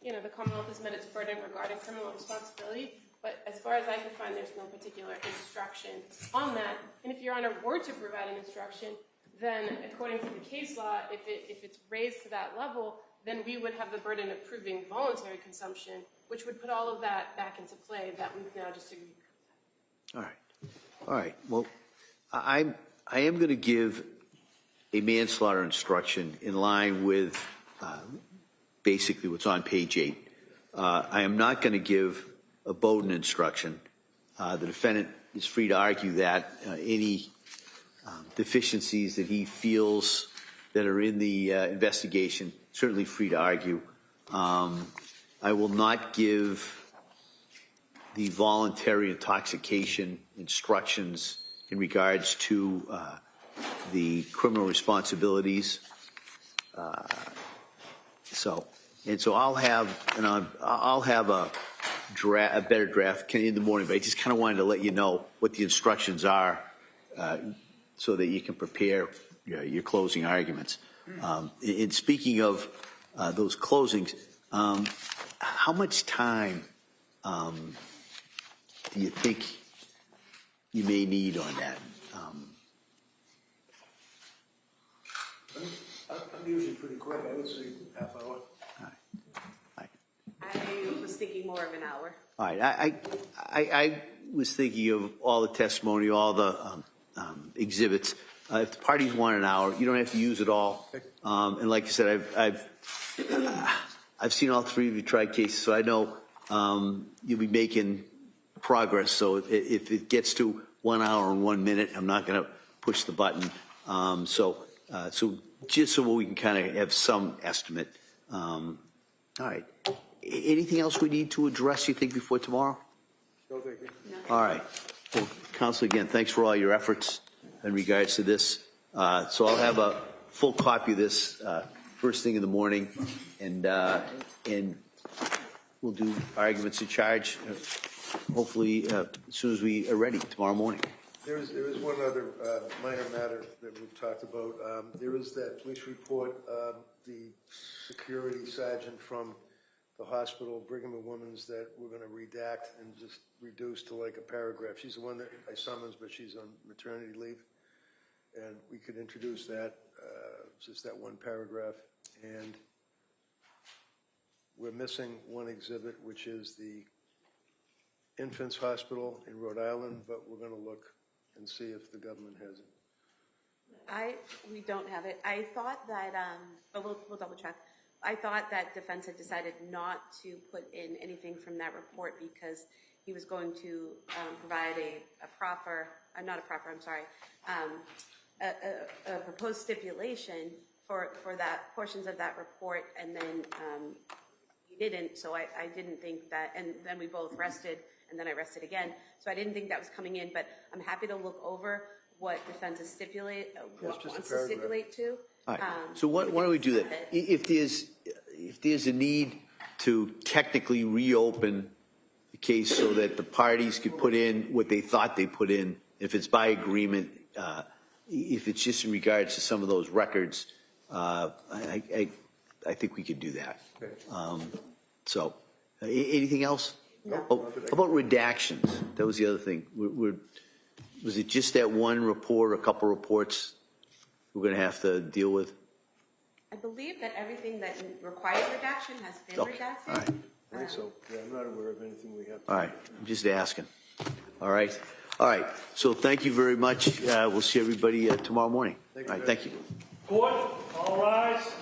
Speaker 8: the Commonwealth has met its burden regarding criminal responsibility. But as far as I can find, there's no particular instruction on that. And if Your Honor were to provide an instruction, then according to the case law, if it's raised to that level, then we would have the burden of proving voluntary consumption, which would put all of that back into play that we've now just agreed.
Speaker 3: All right. Well, I am going to give a manslaughter instruction in line with basically what's on page 8. I am not going to give a Bowden instruction. The defendant is free to argue that any deficiencies that he feels that are in the investigation, certainly free to argue. I will not give the voluntary intoxication instructions in regards to the criminal responsibilities. So I'll have a better draft in the morning, but I just kind of wanted to let you know what the instructions are so that you can prepare your closing arguments. In speaking of those closings, how much time do you think you may need on that?
Speaker 7: I'm usually pretty quick. I would say half hour.
Speaker 4: I was thinking more of an hour.
Speaker 3: All right. I was thinking of all the testimony, all the exhibits. If the parties want an hour, you don't have to use it all. And like I said, I've seen all three of you try cases, so I know you'll be making progress. So if it gets to 1 hour and 1 minute, I'm not going to push the button. So just so we can kind of have some estimate. All right. Anything else we need to address, you think, before tomorrow?
Speaker 7: No, thank you.
Speaker 3: All right. Well, Counsel, again, thanks for all your efforts in regards to this. So I'll have a full copy of this first thing in the morning, and we'll do arguments in charge, hopefully as soon as we are ready tomorrow morning.
Speaker 7: There is one other minor matter that we've talked about. There is that police report, the security sergeant from the hospital, Brigham and Women's, that we're going to redact and just reduce to like a paragraph. She's the one that I summoned, but she's on maternity leave. And we could introduce that, just that one paragraph. And we're missing one exhibit, which is the Infants Hospital in Rhode Island, but we're going to look and see if the government has it.
Speaker 4: We don't have it. I thought that, but we'll double check. I thought that defense had decided not to put in anything from that report because he was going to provide a proposed stipulation for that portions of that report, and then he didn't. So I didn't think that, and then we both rested, and then I rested again. So I didn't think that was coming in, but I'm happy to look over what defense is wants to stipulate to.
Speaker 3: All right. So why don't we do that? If there's a need to technically reopen the case so that the parties could put in what they thought they put in, if it's by agreement, if it's just in regards to some of those records, I think we could do that. Okay. So anything else? No. Oh, about redactions, that was the other thing. Was it just that one report, a couple reports we're going to have to deal with?
Speaker 4: I believe that everything that required redaction has been redacted.
Speaker 3: All right.
Speaker 7: I think so. Yeah, I'm not aware of anything we have.
Speaker 3: All right. I'm just asking. All right. All right. So thank you very much. We'll see everybody tomorrow morning. All right. Thank you.
Speaker 1: Court, all rise.